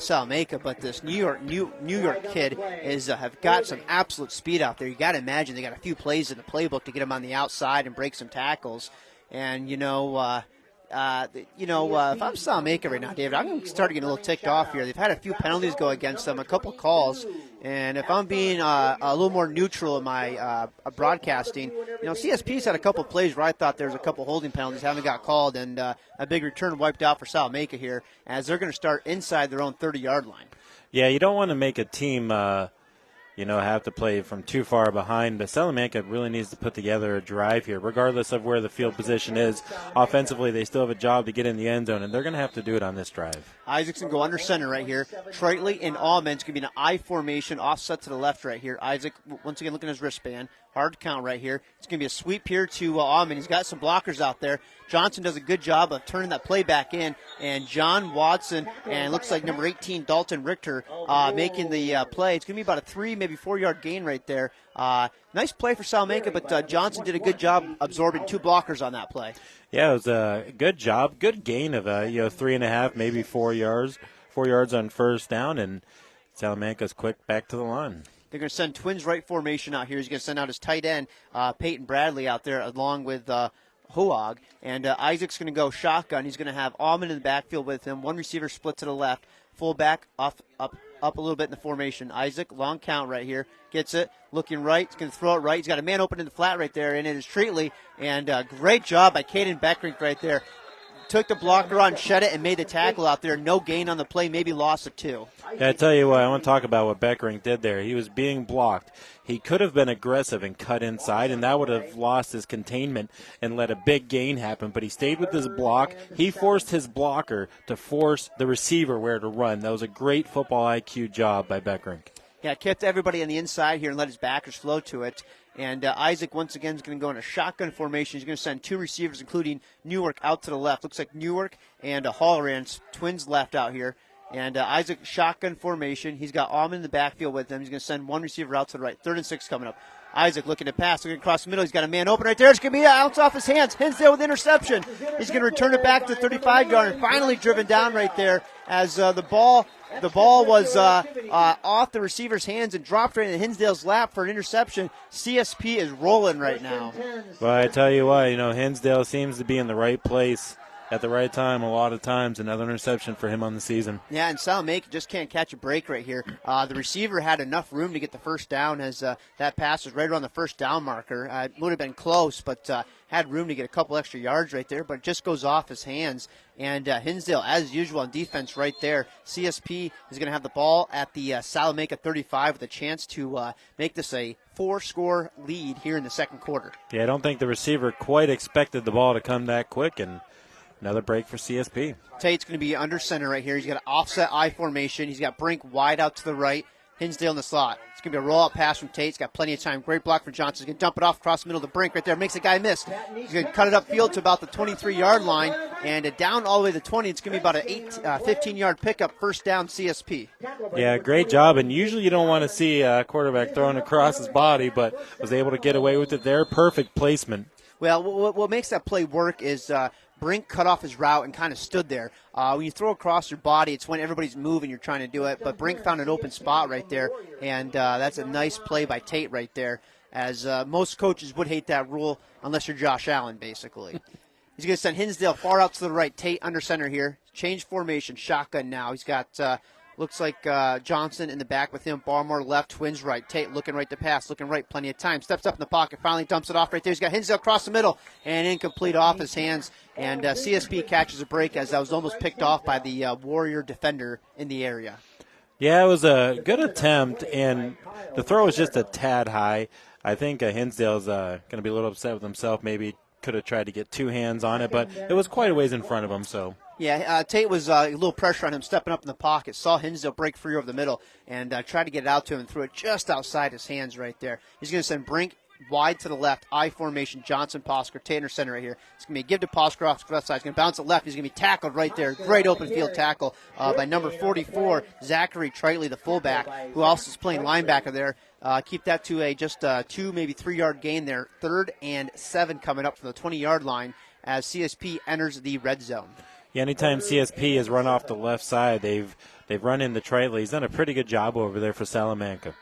Salamanca, but this New York kid have got some absolute speed out there. You got to imagine they got a few plays in the playbook to get him on the outside and break some tackles. And if I'm Salamanca right now, David, I'm going to start getting a little ticked off here. They've had a few penalties go against them, a couple calls, and if I'm being a little more neutral in my broadcasting, CSP's had a couple plays where I thought there was a couple holding penalties haven't got called, and a big return wiped out for Salamanca here, as they're going to start inside their own 30-yard line. Yeah, you don't want to make a team have to play from too far behind. But Salamanca really needs to put together a drive here, regardless of where the field position is. Offensively, they still have a job to get in the end zone, and they're going to have to do it on this drive. Isaac's going to go under center right here. Tritley and Allman's going to be in an I formation, offset to the left right here. Isaac, once again, looking at his wristband. Hard count right here. It's going to be a sweep here to Allman. He's got some blockers out there. Johnson does a good job of turning that play back in. And John Watson and looks like number 18, Dalton Richter, making the play. It's going to be about a 3, maybe 4-yard gain right there. Nice play for Salamanca, but Johnson did a good job absorbing 2 blockers on that play. Yeah, it was a good job. Good gain of 3.5, maybe 4 yards. 4 yards on first down, and Salamanca's quick back to the line. They're going to send twins right formation out here. He's going to send out his tight end, Peyton Bradley, out there along with Hoag. And Isaac's going to go shotgun. He's going to have Allman in the backfield with him. One receiver split to the left. Fullback up a little bit in the formation. Isaac, long count right here. Gets it. Looking right. He's going to throw it right. He's got a man open in the flat right there, and it is Treatley. And great job by Caden Beckrink right there. Took the blocker on, shed it, and made the tackle out there. No gain on the play, maybe loss of 2. Yeah, I tell you what, I want to talk about what Beckrink did there. He was being blocked. He could have been aggressive and cut inside, and that would have lost his containment and let a big gain happen. But he stayed with his block. He forced his blocker to force the receiver where to run. That was a great football IQ job by Beckrink. Yeah, kept everybody on the inside here and let his backers flow to it. And Isaac, once again, is going to go in a shotgun formation. He's going to send 2 receivers, including Newark, out to the left. Looks like Newark and Halloran, twins left out here. And Isaac, shotgun formation. He's got Allman in the backfield with him. He's going to send 1 receiver out to the right. 3rd and 6 coming up. Isaac looking to pass, looking across the middle. He's got a man open right there. It's going to be an ounce off his hands. Hinsdale with interception. He's going to return it back to the 35-yard and finally driven down right there as the ball was off the receiver's hands and dropped right into Hinsdale's lap for an interception. CSP is rolling right now. Well, I tell you what, Hinsdale seems to be in the right place at the right time a lot of times. Another interception for him on the season. Yeah, and Salamanca just can't catch a break right here. The receiver had enough room to get the first down as that pass was right around the first down marker. It would have been close, but had room to get a couple extra yards right there, but it just goes off his hands. And Hinsdale, as usual, on defense right there. CSP is going to have the ball at the Salamanca 35 with a chance to make this a 4-score lead here in the second quarter. Yeah, I don't think the receiver quite expected the ball to come that quick, and another break for CSP. Tate's going to be under center right here. He's got an offset I formation. He's got Brink wide out to the right. Hinsdale in the slot. It's going to be a rollout pass from Tate. He's got plenty of time. Great block from Johnson. He's going to dump it off across the middle of the Brink right there. Makes the guy miss. He's going to cut it upfield to about the 23-yard line and down all the way to the 20. It's going to be about an 15-yard pickup, first down CSP. Yeah, great job. And usually you don't want to see a quarterback throwing across his body, but was able to get away with it there. Perfect placement. Well, what makes that play work is Brink cut off his route and kind of stood there. When you throw across your body, it's when everybody's moving, you're trying to do it. But Brink found an open spot right there, and that's a nice play by Tate right there, as most coaches would hate that rule unless you're Josh Allen, basically. He's going to send Hinsdale far out to the right. Tate under center here. Change formation, shotgun now. He's got, looks like Johnson in the back with him. Barmore left, Twins right. Tate looking right to pass, looking right, plenty of time. Steps up in the pocket, finally dumps it off right there. He's got Hinsdale across the middle and incomplete off his hands. And CSP catches a break as that was almost picked off by the Warrior defender in the area. Yeah, it was a good attempt, and the throw was just a tad high. I think Hinsdale's going to be a little upset with himself. Maybe could have tried to get two hands on it, but it was quite a ways in front of him. So yeah, Tate was a little pressure on him stepping up in the pocket, saw Hinsdale break free over the middle, and tried to get it out to him and threw it just outside his hands right there. He's going to send Brink wide to the left, I formation, Johnson, Posker, Tate under center right here. It's going to be a give to Posker off the left side. He's going to bounce it left. He's going to be tackled right there. Great open field tackle by number 44, Zachary Tritley, the fullback, who also is playing linebacker there. Keep that to a just 2, maybe 3-yard gain there. 3rd and 7 coming up from the 20-yard line as CSP enters the red zone. Yeah, anytime CSP has run off the left side, they've run into Tritley. He's done a pretty good job over there for Salamanca.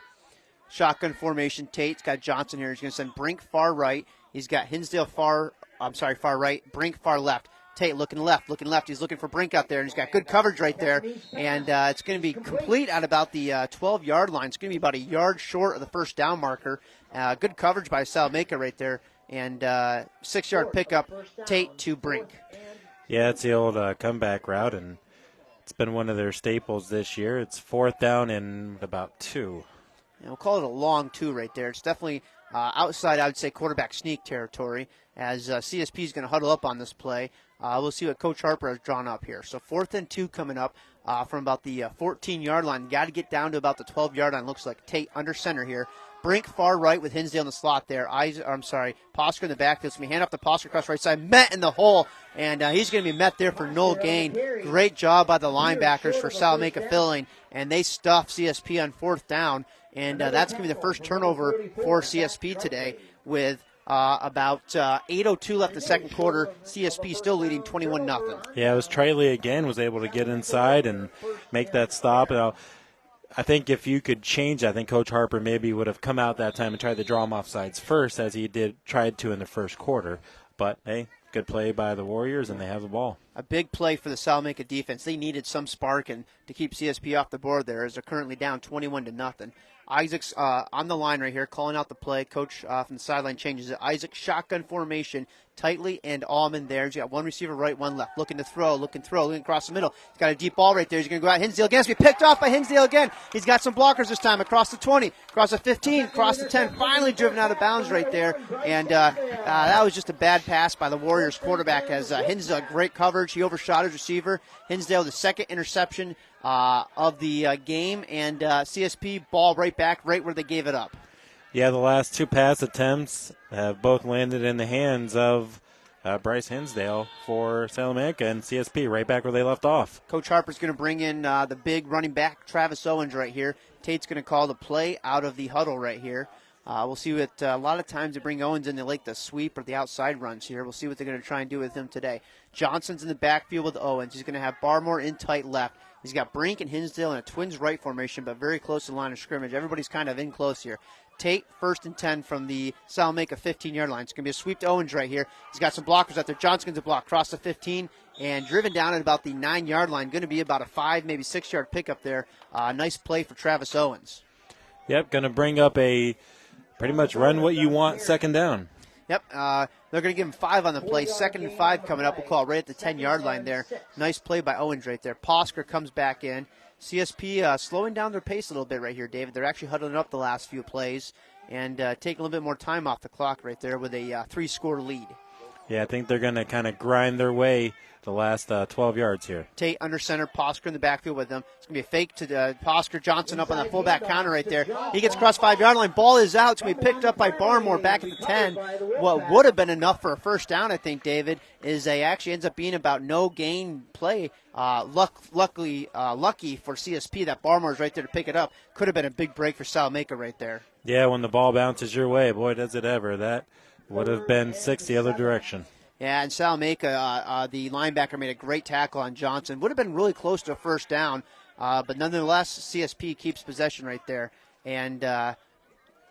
Shotgun formation. Tate's got Johnson here. He's going to send Brink far right. He's got Hinsdale far right. Brink far left. Tate looking left. He's looking for Brink out there, and he's got good coverage right there. And it's going to be complete at about the 12-yard line. It's going to be about a yard short of the first down marker. Good coverage by Salamanca right there. And 6-yard pickup, Tate to Brink. Yeah, it's the old comeback route, and it's been one of their staples this year. It's 4th down and about 2. And we'll call it a long 2 right there. It's definitely outside, I would say, quarterback sneak territory as CSP is going to huddle up on this play. We'll see what Coach Harper has drawn up here. So 4th and 2 coming up from about the 14-yard line. Got to get down to about the 12-yard line. Looks like Tate under center here. Brink far right with Hinsdale in the slot there. Posker in the backfield. So we hand off to Posker across right side. Met in the hole, and he's going to be met there for no gain. Great job by the linebackers for Salamanca filling, and they stuff CSP on 4th down. And that's going to be the first turnover for CSP today with about 8:02 left in the second quarter. CSP still leading 21-0. Yeah, it was Tritley again, was able to get inside and make that stop. I think if you could change, I think Coach Harper maybe would have come out that time and tried to draw him off sides first, as he tried to in the first quarter. But, hey, good play by the Warriors, and they have the ball. A big play for the Salamanca defense. They needed some spark and to keep CSP off the board there as they're currently down 21-0. Isaac's on the line right here, calling out the play. Coach from the sideline changes it. Isaac, shotgun formation, Tightly and Allman there. He's got one receiver right, one left. Looking to throw, looking across the middle. He's got a deep ball right there. He's going to go out. Hinsdale again. He's picked off by Hinsdale again. He's got some blockers this time across the 20, across the 15, across the 10. Finally driven out of bounds right there. And that was just a bad pass by the Warriors quarterback as Hinsdale, great coverage. He overshot his receiver. Hinsdale, the second interception of the game. And CSP ball right back, right where they gave it up. Yeah, the last 2 pass attempts have both landed in the hands of Bryce Hinsdale for Salamanca, and CSP right back where they left off. Coach Harper's going to bring in the big running back, Travis Owens, right here. Tate's going to call the play out of the huddle right here. We'll see what a lot of times they bring Owens in, they like the sweep or the outside runs here. We'll see what they're going to try and do with him today. Johnson's in the backfield with Owens. He's going to have Barmore in tight left. He's got Brink and Hinsdale in a Twins right formation, but very close to the line of scrimmage. Everybody's kind of in close here. Tate, 1st and 10 from the Salamanca 15-yard line. It's going to be a sweep to Owens right here. He's got some blockers out there. Johnson's a block, cross the 15, and driven down at about the 9-yard line. Going to be about a 5, maybe 6-yard pickup there. Nice play for Travis Owens. Yep, going to bring up a pretty much run what you want 2nd down. Yep, they're going to give him 5 on the play. 2nd and 5 coming up. We'll call it right at the 10-yard line there. Nice play by Owens right there. Posker comes back in. CSP slowing down their pace a little bit right here, David. They're actually huddling up the last few plays and taking a little bit more time off the clock right there with a 3-score lead. Yeah, I think they're going to kind of grind their way the last 12 yards here. Tate under center, Posker in the backfield with them. It's going to be a fake to Posker. Johnson up on that fullback counter right there. He gets across 5-yard line. Ball is out. It's going to be picked up by Barmore back at the 10. What would have been enough for a first down, I think, David, is a actually ends up being about no gain play. Lucky for CSP that Barmore's right there to pick it up. Could have been a big break for Salamanca right there. Yeah, when the ball bounces your way, boy, does it ever. That would have been 6 the other direction. Yeah, and Salamanca, the linebacker, made a great tackle on Johnson. Would have been really close to a first down, but nonetheless, CSP keeps possession right there. And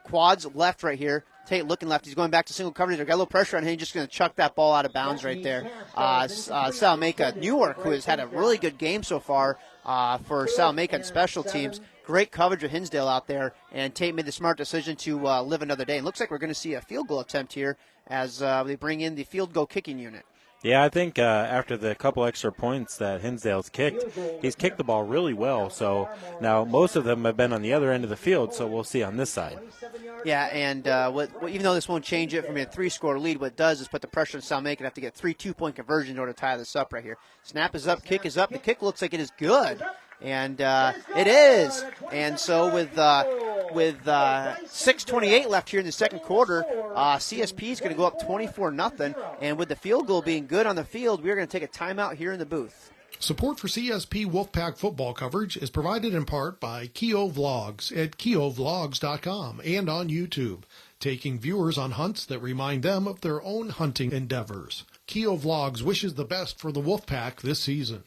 quads left right here. Tate looking left. He's going back to single coverage. They've got a little pressure on him. He's just going to chuck that ball out of bounds right there. Salamanca, Newark, who has had a really good game so far for Salamanca and special teams. Great coverage of Hinsdale out there, and Tate made the smart decision to live another day. It looks like we're going to see a field goal attempt here as they bring in the field goal kicking unit. Yeah, I think after the couple extra points that Hinsdale's kicked, he's kicked the ball really well. So now most of them have been on the other end of the field, so we'll see on this side. Yeah, and even though this won't change it from a 3-score lead, what it does is put the pressure on Salamanca and have to get 3 2-point conversions in order to tie this up right here. Snap is up, kick is up. The kick looks like it is good, and it is. And so with 6:28 left here in the second quarter, CSP is going to go up 24-0, and with the field goal being good on the field, we're going to take a timeout here in the booth. Support for CSP Wolfpack football coverage is provided in part by Keo Vlogs at keovlogs.com and on YouTube, taking viewers on hunts that remind them of their own hunting endeavors. Keo Vlogs wishes the best for the Wolfpack this season.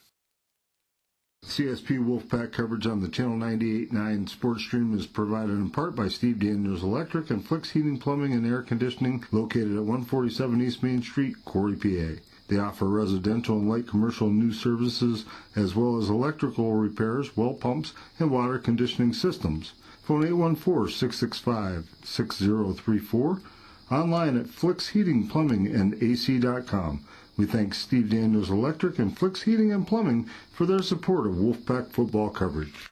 CSP Wolfpack coverage on the Channel 98.9 Sports Stream is provided in part by Steve Daniels Electric and Flex Heating, Plumbing, and Air Conditioning, located at 147 East Main Street, Corry, PA. They offer residential and light commercial new services, as well as electrical repairs, well pumps, and water conditioning systems. Phone 814-665-6034. Online at flixheatingplumbingandac.com. We thank Steve Daniels Electric and Flix Heating and Plumbing for their support of Wolfpack football coverage.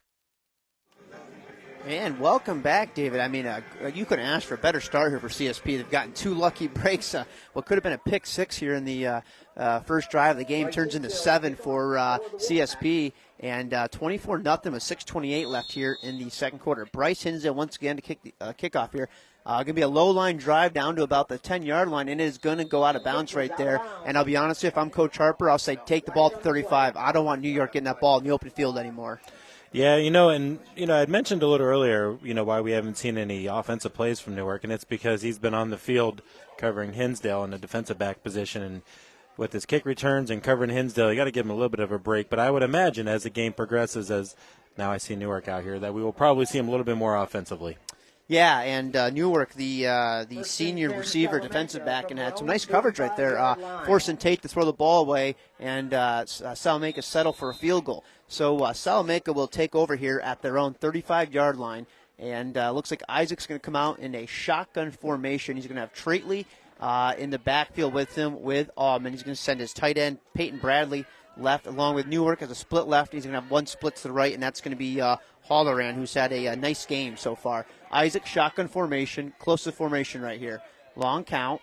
And welcome back, David. I mean, you couldn't ask for a better start here for CSP. They've gotten 2 lucky breaks. What could have been a pick 6 here in the first drive of the game turns into 7 for CSP. And 24-0 with 6:28 left here in the second quarter. Bryce Hinsdale once again to kick the kickoff here. Going to be a low-line drive down to about the 10-yard line, and it is going to go out of bounds right there. And I'll be honest with you, if I'm Coach Harper, I'll say take the ball to 35. I don't want New York getting that ball in the open field anymore. Yeah, I'd mentioned a little earlier, why we haven't seen any offensive plays from Newark, and it's because he's been on the field covering Hinsdale in the defensive back position, and with his kick returns and covering Hinsdale, you got to give him a little bit of a break. But I would imagine as the game progresses, as now I see Newark out here, that we will probably see him a little bit more offensively. Yeah, and Newark, the senior receiver, defensive back, and had some nice coverage right there, forcing Tate to throw the ball away, and Salamanca settle for a field goal. So Salamanca will take over here at their own 35-yard line, and looks like Isaac's going to come out in a shotgun formation. He's going to have Traitley in the backfield with him with Allman. He's going to send his tight end, Peyton Bradley, left, along with Newark as a split left. He's going to have one split to the right, and that's going to be Halloran, who's had a nice game so far. Isaac, shotgun formation, close to the formation right here. Long count.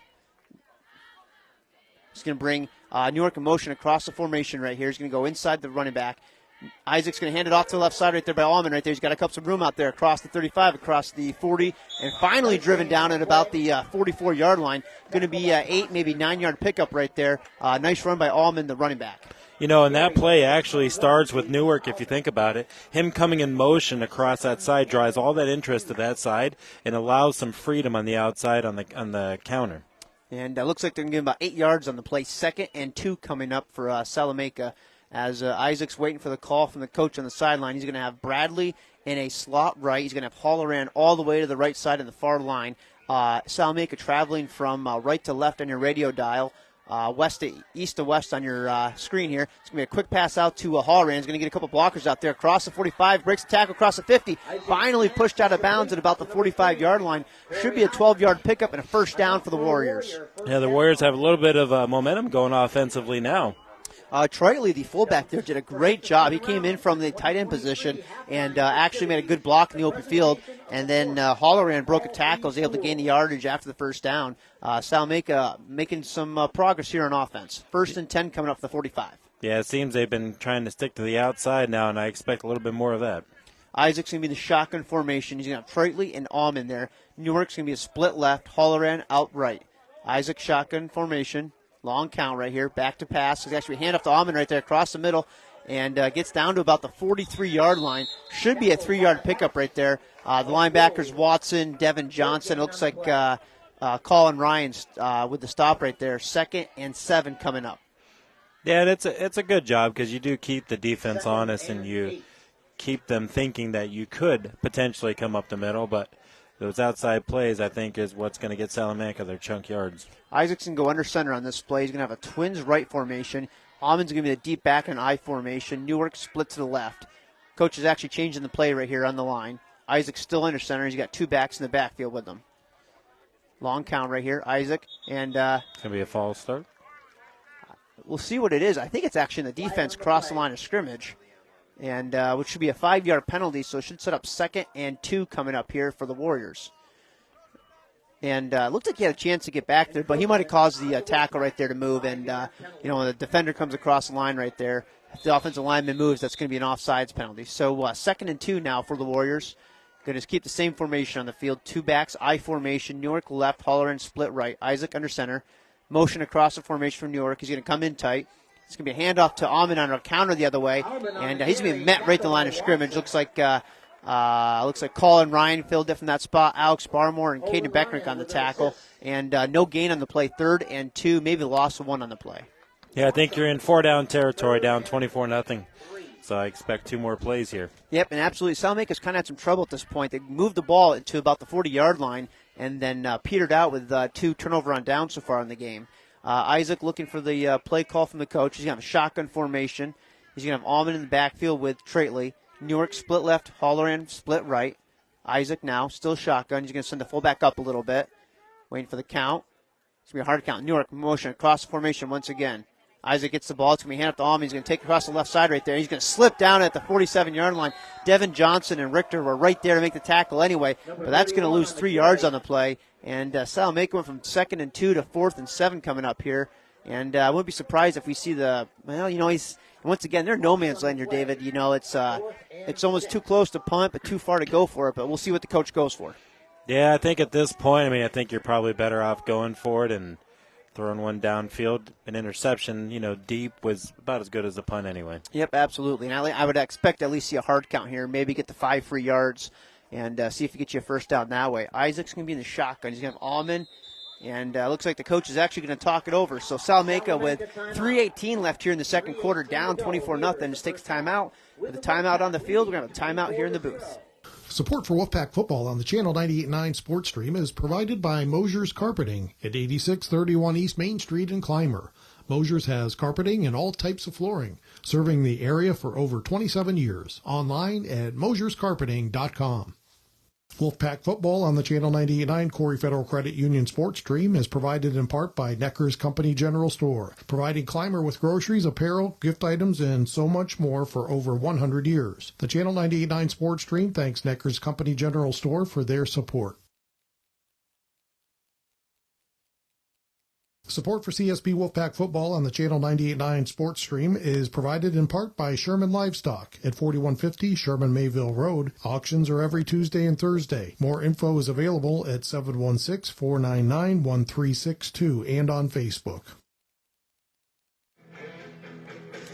He's going to bring Newark in motion across the formation right here. He's going to go inside the running back. Isaac's going to hand it off to the left side right there by Allman right there. He's got to cut some room out there across the 35, across the 40, and finally driven down at about the 44-yard line. Going to be 8, maybe 9-yard pickup right there. Nice run by Allman, the running back. And that play actually starts with Newark, if you think about it. Him coming in motion across that side draws all that interest to that side and allows some freedom on the outside on the counter. And looks like they're going to give him about 8 yards on the play. 2nd and 2 coming up for Salamanca as Isaac's waiting for the call from the coach on the sideline. He's going to have Bradley in a slot right. He's going to have Halloran all the way to the right side of the far line. Salamanca traveling from right to left on your radio dial. East to west on your screen here. It's going to be a quick pass out to Halloran. He's going to get a couple blockers out there. Across the 45, breaks the tackle across the 50. Finally pushed out of bounds at about the 45-yard line. Should be a 12-yard pickup and a first down for the Warriors. Yeah, the Warriors have a little bit of momentum going offensively now. Traitley, the fullback there, did a great job. He came in from the tight end position and actually made a good block in the open field. And then Halloran broke a tackle, was able to gain the yardage after the first down. Salamanca making some progress here on offense. 1st and 10 coming up for the 45. Yeah, it seems they've been trying to stick to the outside now, and I expect a little bit more of that. Isaac's going to be the shotgun formation. He's going to have Traitley and Allman there. Newark's going to be a split left, Halloran out right. Isaac shotgun formation. Long count right here, back to pass. He's actually hand off to Allman right there across the middle and gets down to about the 43-yard line. Should be a 3-yard pickup right there. The linebackers, Watson, Devin Johnson. It looks like Colin Ryan's with the stop right there. 2nd and 7 coming up. Yeah, and it's a good job because you do keep the defense honest and you keep them thinking that you could potentially come up the middle, but those outside plays, I think, is what's going to get Salamanca their chunk yards. Isaac's going to go under center on this play. He's going to have a twins right formation. Almond's going to be the deep back and I formation. Newark split to the left. Coach is actually changing the play right here on the line. Isaac's still under center. He's got 2 backs in the backfield with him. Long count right here, Isaac. And it's going to be a false start. We'll see what it is. I think it's actually in the defense across the line of scrimmage, and which should be a 5-yard penalty, so it should set up 2nd and 2 coming up here for the Warriors. And looks like he had a chance to get back there, but he might have caused the tackle right there to move. And, when the defender comes across the line right there, if the offensive lineman moves, that's going to be an offsides penalty. So 2nd and 2 now for the Warriors. Going to keep the same formation on the field. 2 backs, I formation. Newark left, Halloran split right. Isaac under center. Motion across the formation from Newark. He's going to come in tight. It's going to be a handoff to Almond on a counter the other way. And he's going to be met right at the line of scrimmage. Looks like Colin Ryan filled it from that spot. Alex Barmore and Caden Beckrick on the tackle. And no gain on the play. 3rd and 2, maybe loss of 1 on the play. Yeah, I think you're in 4-down territory, down 24-0. So I expect 2 more plays here. Yep, and absolutely. Salamanca's kind of had some trouble at this point. They moved the ball to about the 40-yard line and then petered out with 2 turnover on down so far in the game. Isaac looking for the play call from the coach. He's going to have a shotgun formation. He's going to have Almond in the backfield with Traitley. Newark split left, Halloran split right. Isaac now, still shotgun. He's going to send the fullback up a little bit. Waiting for the count. It's going to be a hard count. Newark motion across the formation once again. Isaac gets the ball. It's going to be handed up to Almond. He's going to take it across the left side right there. He's going to slip down at the 47-yard line. Devin Johnson and Richter were right there to make the tackle anyway, but that's going to lose 3 yards on the play. And Salamanca went from 2nd and 2 to 4th and 7 coming up here. And I wouldn't be surprised if we see he's once again, they're no man's land here, David. It's almost too close to punt, but too far to go for it. But we'll see what the coach goes for. Yeah, I think at this point, I think you're probably better off going for it and throwing one downfield. An interception, deep was about as good as a punt anyway. Yep, absolutely. And I would expect to at least see a hard count here, maybe get the 5 free yards and see if you get you a first down that way. Isaac's going to be in the shotgun. He's going to have Almond, and looks like the coach is actually going to talk it over. So Salamanca with 3:18 left here in the second quarter, down 24-0, just takes timeout. With a timeout on the field, we're going to have a timeout here in the booth. Support for Wolfpack football on the Channel 98.9 Sports Stream is provided by Mosier's Carpeting at 8631 East Main Street in Clymer. Mosier's has carpeting and all types of flooring, serving the area for over 27 years. Online at mosierscarpeting.com. Wolfpack football on the Channel 98.9 Corry Federal Credit Union Sports Stream is provided in part by Necker's Company General Store, providing Clymer with groceries, apparel, gift items, and so much more for over 100 years. The Channel 98.9 Sports Stream thanks Necker's Company General Store for their support. Support for CSP Wolfpack football on the Channel 98.9 Sports Stream is provided in part by Sherman Livestock at 4150 Sherman Mayville Road. Auctions are every Tuesday and Thursday. More info is available at 716-499-1362 and on Facebook.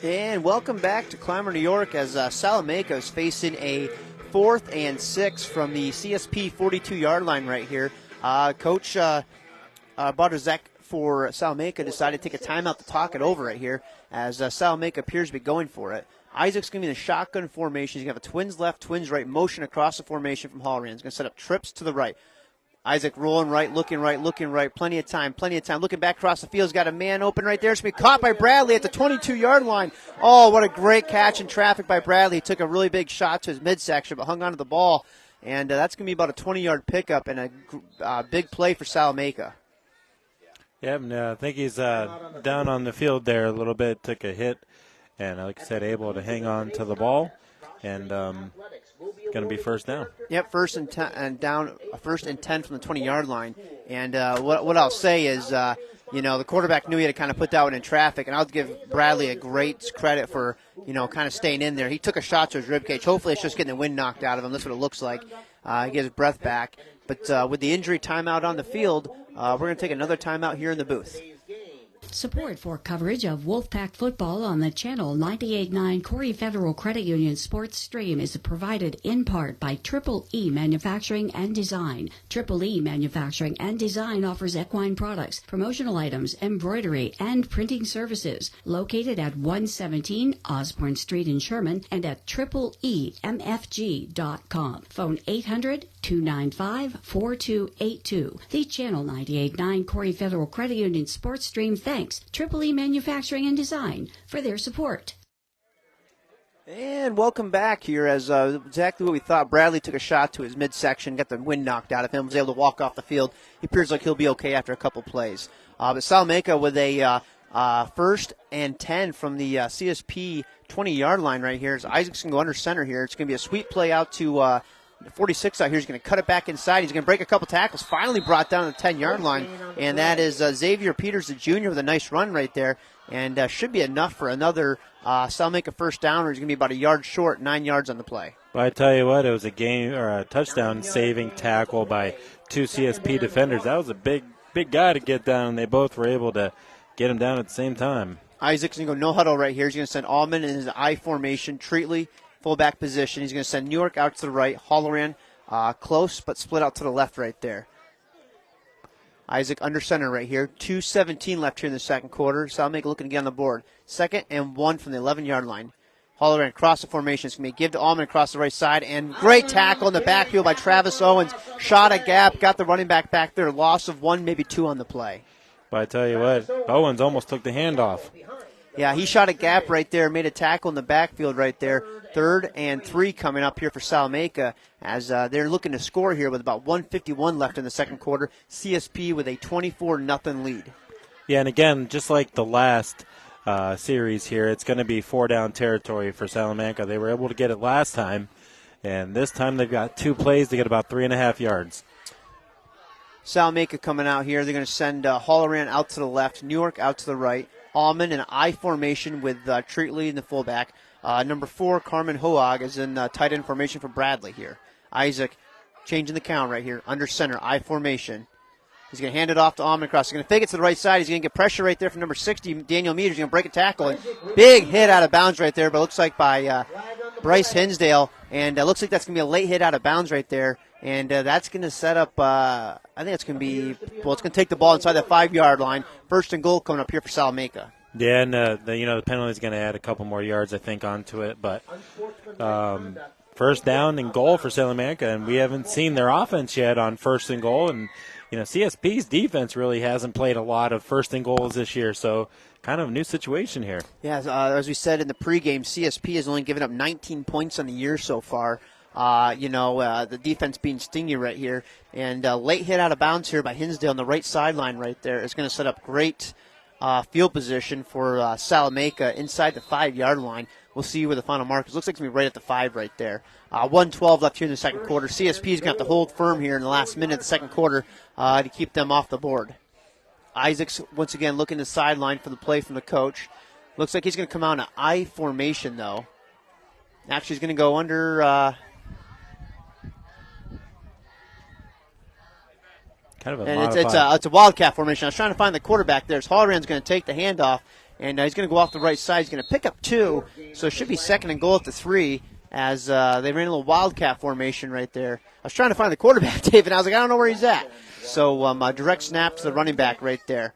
And welcome back to Clymer, New York, as Salamanca is facing a 4th and 6 from the CSP 42-yard line right here. Coach Bartozek for Salamanca decided to take a timeout to talk it over right here, as Salamanca appears to be going for it. Isaac's going to be in the shotgun formation. He's going to have a twins left, twins right motion across the formation from Halloran. He's going to set up trips to the right. Isaac rolling right, looking right. Plenty of time. Looking back across the field. He's got a man open right there. It's going to be caught by Bradley at the 22-yard line. Oh, what a great catch in traffic by Bradley. He took a really big shot to his midsection, but hung onto the ball. And that's going to be about a 20-yard pickup and a big play for Salamanca. Yep, I think he's down on the field there a little bit, took a hit, and like I said, able to hang on to the ball, and going to be first down. Yep, first and 10 from the 20-yard line. And what I'll say is, the quarterback knew he had to kind of put that one in traffic, and I'll give Bradley a great credit for, kind of staying in there. He took a shot to his ribcage. Hopefully it's just getting the wind knocked out of him. That's what it looks like. He gets his breath back. But with the injury timeout on the field, we're going to take another timeout here in the booth. Support for coverage of Wolfpack football on the Channel 98.9 Corry Federal Credit Union sports stream is provided in part by Triple E Manufacturing and Design. Triple E Manufacturing and Design offers equine products, promotional items, embroidery, and printing services. Located at 117 Osborne Street in Sherman and at tripleemfg.com. Phone 800-295-4282. The Channel 98.9 Corry Federal Credit Union sports stream thanks Triple E Manufacturing and Design for their support. And welcome back here as exactly what we thought. Bradley took a shot to his midsection, got the wind knocked out of him, was able to walk off the field. He appears like he'll be okay after a couple plays. But Salamanca with a first and 10 from the CSP 20-yard line right here. As Isaac's going to go under center here. It's going to be a sweep play out to 46 out here. He's going to cut it back inside. He's going to break a couple tackles. Finally brought down the 10-yard line. And that is Xavier Peters, the junior, with a nice run right there. And should be enough for another Salamanca first down, or he's going to be about a yard short, 9 yards on the play. Well, I tell you what, it was a touchdown saving tackle by two CSP defenders. That was a big guy to get down, and they both were able to get him down at the same time. Isaac's going to go no huddle right here. He's going to send Allman in his I formation. Treatley, fullback position. He's going to send New York out to the right. Halloran close, but split out to the left right there. Isaac under center right here. 2:17 left here in the second quarter. Salamanca looking to get on the board. 2nd and 1 from the 11-yard line. Halloran across the formation. It's going to be give to Allman across the right side. And great tackle in the backfield by Travis Owens. Shot a gap, got the running back there. Loss of 1, maybe 2 on the play. But I tell you what, Owens almost took the handoff. Yeah, he shot a gap right there, made a tackle in the backfield right there. 3rd and 3 coming up here for Salamanca as they're looking to score here with about 1:51 left in the second quarter. CSP with a 24-0 lead. Yeah, and again, just like the last series here, it's going to be 4-down territory for Salamanca. They were able to get it last time, and this time they've got 2 plays to get about 3.5 yards. Salamanca coming out here. They're going to send Halloran out to the left, New York out to the right. Allman in I formation with Treatley in the fullback. Number 4, Carmen Hoag is in tight end formation for Bradley here. Isaac changing the count right here. Under center, I formation. He's going to hand it off to Allman across. He's going to fake it to the right side. He's going to get pressure right there from number 60, Daniel Meters. He's going to break a tackle. And big hit out of bounds right there, but it looks like by Bryce Hinsdale. And it looks like that's going to be a late hit out of bounds right there. And that's going to set up, I think it's going to be, well, it's going to take the ball inside the 5-yard line. 1st and goal coming up here for Salamanca. Yeah, and the penalty is going to add a couple more yards, I think, onto it. But first down and goal for Salamanca, and we haven't seen their offense yet on 1st and goal. And CSP's defense really hasn't played a lot of 1st and goals this year, so kind of a new situation here. Yeah, as we said in the pregame, CSP has only given up 19 points on the year so far. The defense being stingy right here. And late hit out of bounds here by Hinsdale on the right sideline right there is going to set up great field position for Salamanca inside the 5-yard line. We'll see where the final mark is. Looks like it's going to be right at the 5 right there. 1:12 left here in the second quarter. CSP is going to have to hold firm here in the last minute of the second quarter to keep them off the board. Isaacs, once again, looking to the sideline for the play from the coach. Looks like he's going to come out in an I formation, though. Actually, he's going to go under... kind of a and it's a wildcat formation. I was trying to find the quarterback there. Halloran's going to take the handoff, and he's going to go off the right side. He's going to pick up 2, so it should be 2nd and goal at the 3 as they ran a little wildcat formation right there. I was trying to find the quarterback, Dave, and I was like, I don't know where he's at. So direct snap to the running back right there.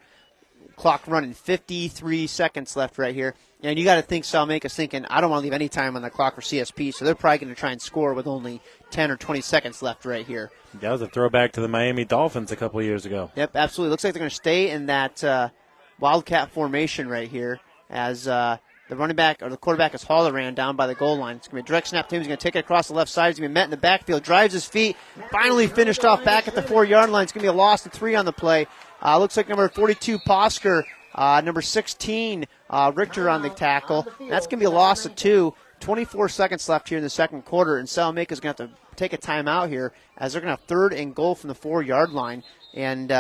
Clock running, 53 seconds left right here. And you got to think Salamanca's thinking, I don't want to leave any time on the clock for CSP, so they're probably going to try and score with only 10 or 20 seconds left right here. That was a throwback to the Miami Dolphins a couple of years ago. Yep, absolutely. Looks like they're going to stay in that wildcat formation right here as the running back or the quarterback is Halloran down by the goal line. It's going to be a direct snap to him. He's going to take it across the left side. He's going to be met in the backfield, drives his feet, finally finished off back at the 4-yard line. It's going to be a loss of 3 on the play. Looks like number 42, Posker, number 16, Richter on the tackle. That's going to be a loss of 2. 24 seconds left here in the second quarter, and Salamanca's going to have to take a timeout here as they're going to have 3rd and goal from the 4-yard line. And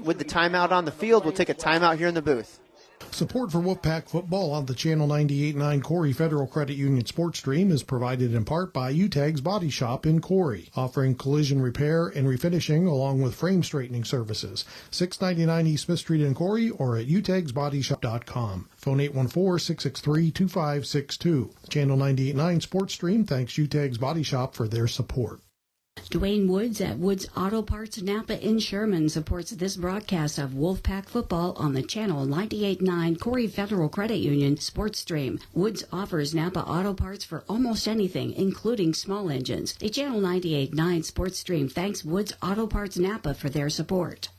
with the timeout on the field, we'll take a timeout here in the booth. Support for Wolfpack football on the Channel 98.9 Corry Federal Credit Union sports stream is provided in part by Utegg's Body Shop in Corry, offering collision repair and refinishing along with frame straightening services. 699 East Smith Street in Corry or at uteggsbodyshop.com. Phone 814-663-2562. Channel 98.9 sports stream thanks Utegg's Body Shop for their support. Dwayne Woods at Woods Auto Parts Napa in Sherman supports this broadcast of Wolfpack football on the Channel 98.9 Corry Federal Credit Union sports stream. Woods offers Napa auto parts for almost anything, including small engines. The Channel 98.9 sports stream thanks Woods Auto Parts Napa for their support.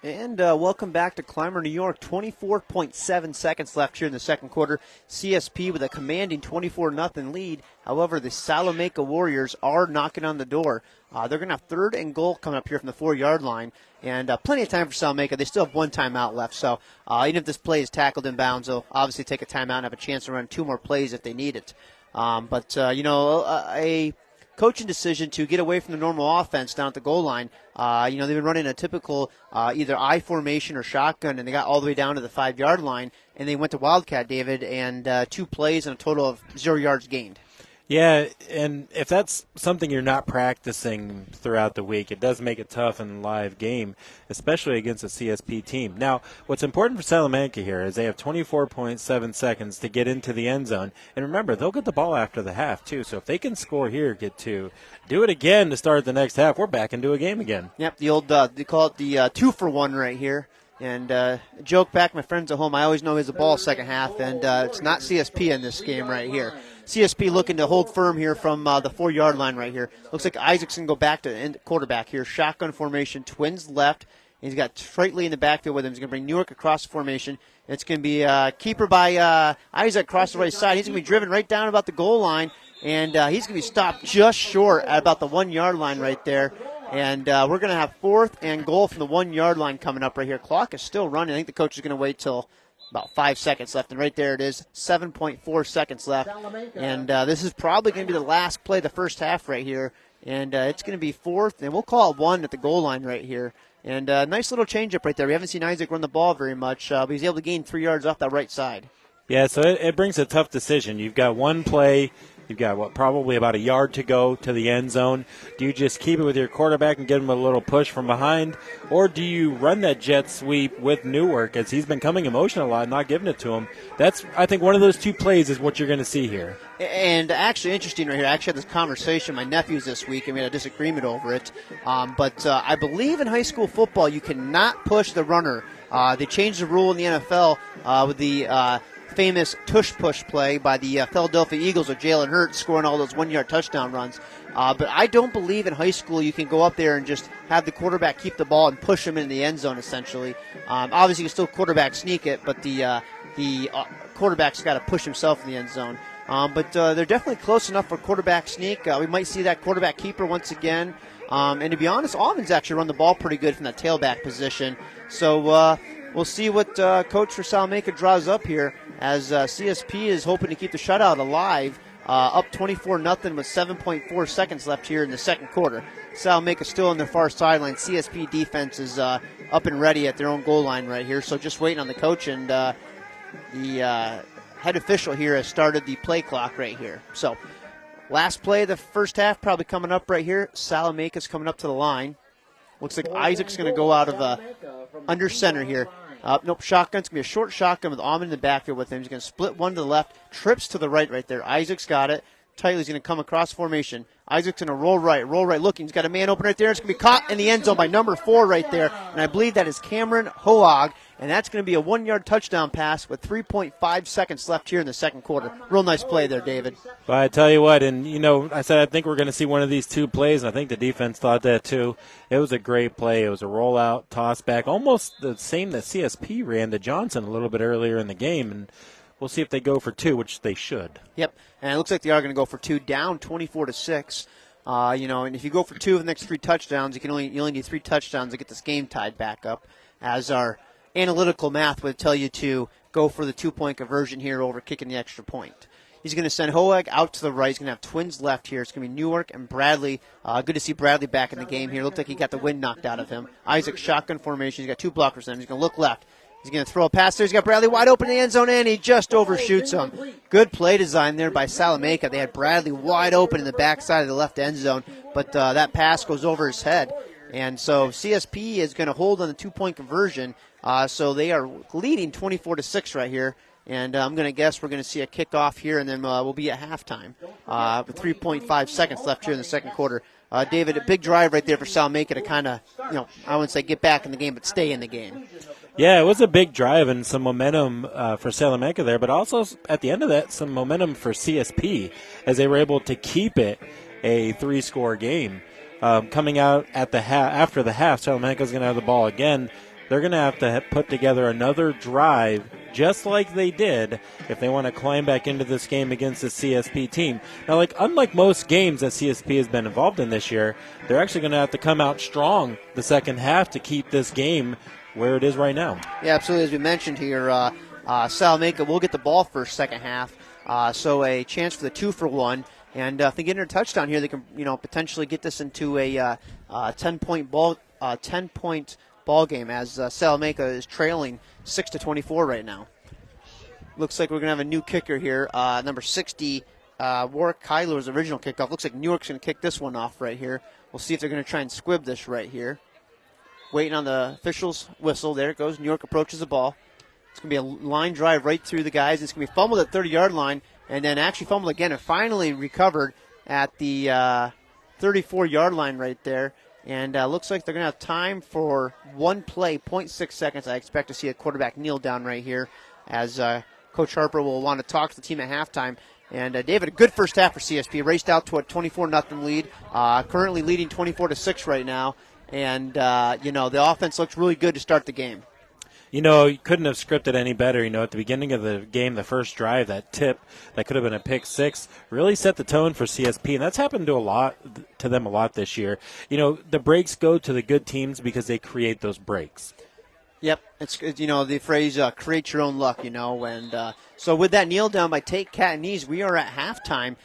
And welcome back to Clymer, New York. 24.7 seconds left here in the second quarter. CSP with a commanding 24-0 lead. However, the Salamanca Warriors are knocking on the door. They're going to have third and goal coming up here from the 4-yard line. And plenty of time for Salamanca. They still have one timeout left. So even if this play is tackled in bounds, they'll obviously take a timeout and have a chance to run two more plays if they need it. A coaching decision to get away from the normal offense down at the goal line. They've been running a typical either I formation or shotgun, and they got all the way down to the 5-yard line, and they went to Wildcat, David, and 2 plays and a total of 0 yards gained. Yeah, and if that's something you're not practicing throughout the week, it does make it tough in a live game, especially against a CSP team. Now, what's important for Salamanca here is they have 24.7 seconds to get into the end zone. And remember, they'll get the ball after the half, too. So if they can score here, get 2, do it again to start the next half, we're back into a game again. Yep, the old, they call it the 2-for-1 right here. And joke back, my friends at home, I always know he's the ball second half, and it's not CSP in this game right here. CSP looking to hold firm here from the 4-yard line right here. Looks like Isaac's going to go back to end quarterback here. Shotgun formation, twins left. He's got Traitley in the backfield with him. He's going to bring Newark across the formation. It's going to be keeper by Isaac across the right side. He's going to be driven right down about the goal line, and he's going to be stopped just short at about the 1-yard line right there. And we're going to have 4th and goal from the 1-yard line coming up right here. Clock is still running. I think the coach is going to wait till about 5 seconds left. And right there it is, 7.4 seconds left. And this is probably going to be the last play of the first half right here. And it's going to be 4th, and we'll call it 1 at the goal line right here. And nice little changeup right there. We haven't seen Isaac run the ball very much, but he's able to gain 3 yards off that right side. Yeah, so it brings a tough decision. You've got one play. You've got, probably about a yard to go to the end zone. Do you just keep it with your quarterback and give him a little push from behind? Or do you run that jet sweep with Newark, as he's been coming emotional a lot, not giving it to him? That's, I think, one of those 2 plays is what you're going to see here. And actually interesting right here, I actually had this conversation with my nephews this week, and we had a disagreement over it. But I believe in high school football you cannot push the runner. They changed the rule in the NFL with the famous tush-push play by the Philadelphia Eagles with Jalen Hurts scoring all those 1-yard touchdown runs. But I don't believe in high school you can go up there and just have the quarterback keep the ball and push him in the end zone, essentially. Obviously, you can still quarterback sneak it, but the quarterback's got to push himself in the end zone. But they're definitely close enough for quarterback sneak. We might see that quarterback keeper once again. And to be honest, Auburn's actually run the ball pretty good from that tailback position. So we'll see what Coach for Salamanca draws up here, as CSP is hoping to keep the shutout alive, up 24-0 with 7.4 seconds left here in the second quarter. Salamanca still on their far sideline. CSP defense is up and ready at their own goal line right here, so just waiting on the coach, and the head official here has started the play clock right here. So last play of the first half probably coming up right here. Salamanca's coming up to the line. Looks like Isaac's going to go out of under center here. Nope, shotgun. It's going to be a short shotgun with Almond in the backfield with him. He's going to split one to the left, trips to the right there. Isaac's got it. Tightly's going to come across formation. Isaac's going to roll right looking. He's got a man open right there. It's going to be caught in the end zone by number 4 right there. And I believe that is Cameron Hoag. And that's going to be a 1-yard touchdown pass with 3.5 seconds left here in the second quarter. Real nice play there, David. But I tell you what, and I said I think we're going to see one of these 2 plays, and I think the defense thought that too. It was a great play. It was a rollout, toss back, almost the same that CSP ran to Johnson a little bit earlier in the game, and we'll see if they go for 2, which they should. Yep, and it looks like they are going to go for 2, down 24-6. And if you go for 2 of the next 3 touchdowns, you only need 3 touchdowns to get this game tied back up, as our analytical math would tell you to go for the 2-point conversion here over kicking the extra point. He's going to send Hoag out to the right. He's going to have twins left here. It's going to be Newark and Bradley. Good to see Bradley back in the game here. Looked like he got the wind knocked out of him. Isaac shotgun formation. He's got 2 blockers on him. He's going to look left. He's going to throw a pass there. He's got Bradley wide open in the end zone, and he just overshoots him. Good play design there by Salamanca. They had Bradley wide open in the backside of the left end zone, but that pass goes over his head. And so CSP is going to hold on the 2-point conversion. So they are leading 24-6 right here. And I'm going to guess we're going to see a kickoff here, and then we'll be at halftime with 3.5 seconds left here in the second quarter. David, a big drive right there for Salamanca to kind of, I wouldn't say get back in the game, but stay in the game. Yeah, it was a big drive and some momentum for Salamanca there, but also at the end of that, some momentum for CSP as they were able to keep it a 3-score game. Coming out at the after the half, Salamanca's going to have the ball again. They're going to have to put together another drive just like they did if they want to climb back into this game against the CSP team. Now, unlike most games that CSP has been involved in this year, they're actually going to have to come out strong the second half to keep this game where it is right now. Yeah, absolutely. As we mentioned here, Salamanca will get the ball for second half, so a chance for the 2-for-1. And if they get a touchdown here, they can potentially get this into a 10-point ball game as Salamanca is trailing 6-24 right now. Looks like we're going to have a new kicker here. Number 60, Warwick Kyler's original kickoff. Looks like New York's going to kick this one off right here. We'll see if they're going to try and squib this right here. Waiting on the official's whistle. There it goes. New York approaches the ball. It's going to be a line drive right through the guys. It's going to be fumbled at 30-yard line and then actually fumbled again and finally recovered at the 34-yard line right there. And looks like they're going to have time for one play, 0.6 seconds. I expect to see a quarterback kneel down right here as Coach Harper will want to talk to the team at halftime. And David, a good first half for CSP. Raced out to a 24-0 lead. Currently leading 24-6 right now. And, the offense looks really good to start the game. You couldn't have scripted any better. At the beginning of the game, the first drive, that tip that could have been a pick six really set the tone for CSP, and that's happened to them a lot this year. The breaks go to the good teams because they create those breaks. Yep, it's the phrase "create your own luck." And so with that kneel down by Tate Catanese, we are at halftime.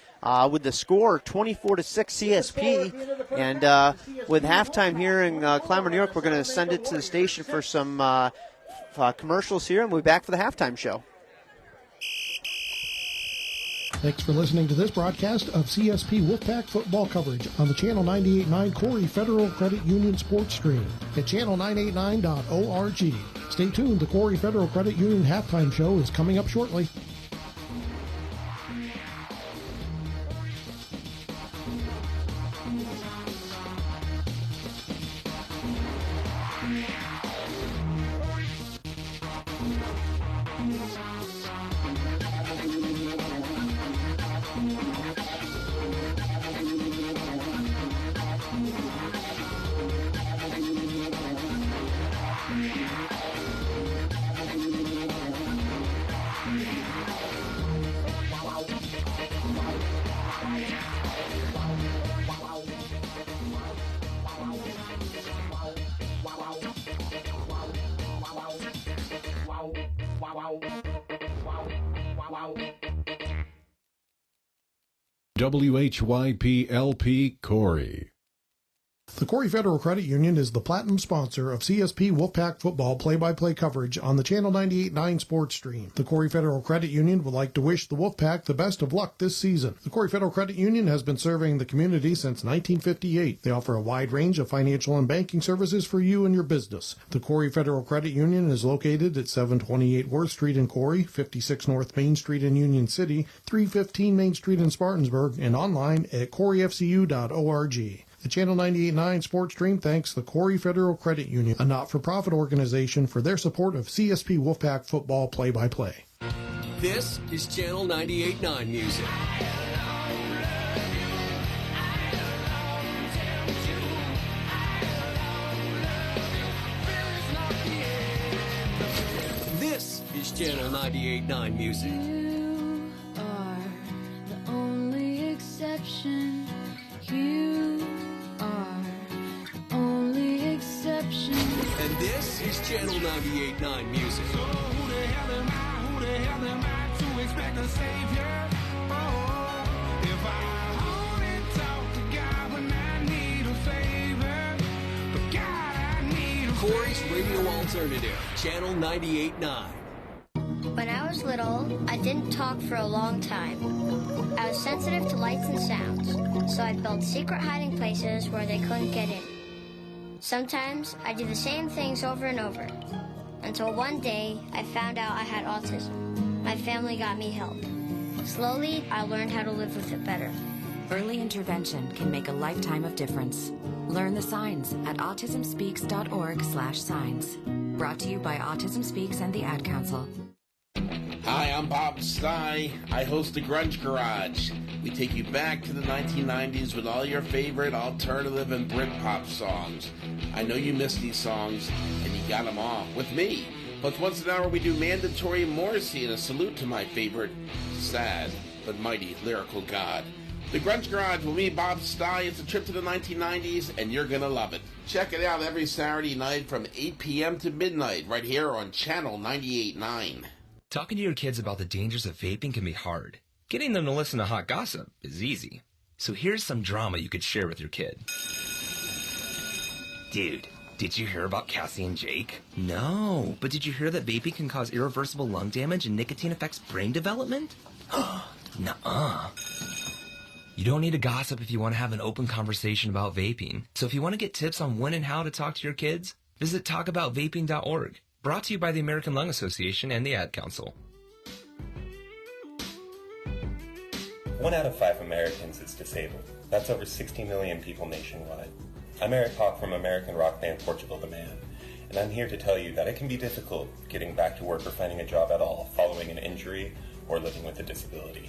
With the score 24-6 CSP, and with halftime here in Clymer, New York, we're going to send it to the station for some commercials here, and we'll be back for the halftime show. Thanks for listening to this broadcast of CSP Wolfpack football coverage on the Channel 98.9 Corry Federal Credit Union sports stream at channel989.org. Stay tuned. The Corry Federal Credit Union halftime show is coming up shortly. WHYP-LP Corry. The Corry Federal Credit Union is the platinum sponsor of CSP Wolfpack football play-by-play coverage on the Channel 98.9 sports stream. The Corry Federal Credit Union would like to wish the Wolfpack the best of luck this season. The Corry Federal Credit Union has been serving the community since 1958. They offer a wide range of financial and banking services for you and your business. The Corry Federal Credit Union is located at 728 Worth Street in Corry, 56 North Main Street in Union City, 315 Main Street in Spartanburg, and online at corryfcu.org. The Channel 98.9 sports stream thanks the Corry Federal Credit Union, a not-for-profit organization, for their support of CSP Wolfpack football play-by-play. This is Channel 98.9 music. This is Channel 98.9 music. You are the only exception. You are the only exception. And this is Channel 98.9 music. So who the hell am I to expect a savior? Oh, if I only talk to God when I need a favor. But God, I need a Corry's radio radio alternative, Channel 98.9. When I was little, I didn't talk for a long time. I was sensitive to lights and sounds, so I built secret hiding places where they couldn't get in. Sometimes I do the same things over and over, until one day I found out I had autism. My family got me help. Slowly, I learned how to live with it better. Early intervention can make a lifetime of difference. Learn the signs at autismspeaks.org/signs. Brought to you by Autism Speaks and the Ad Council. Hi, I'm Bob Stye. I host the Grunge Garage. We take you back to the 1990s with all your favorite alternative and Britpop songs. I know you missed these songs, and you got them all with me. Plus, once an hour, we do mandatory Morrissey and a salute to my favorite, sad but mighty lyrical god. The Grunge Garage with me, Bob Stye. It's a trip to the 1990s, and you're going to love it. Check it out every Saturday night from 8 p.m. to midnight right here on Channel 98.9. Talking to your kids about the dangers of vaping can be hard. Getting them to listen to hot gossip is easy. So here's some drama you could share with your kid. Dude, did you hear about Cassie and Jake? No, but did you hear that vaping can cause irreversible lung damage and nicotine affects brain development? Nuh-uh. You don't need to gossip if you want to have an open conversation about vaping. So if you want to get tips on when and how to talk to your kids, visit talkaboutvaping.org. Brought to you by the American Lung Association and the Ad Council. 1 out of 5 Americans is disabled. That's over 60 million people nationwide. I'm Eric Hawk from American rock band Portugal the Man, and I'm here to tell you that it can be difficult getting back to work or finding a job at all following an injury or living with a disability.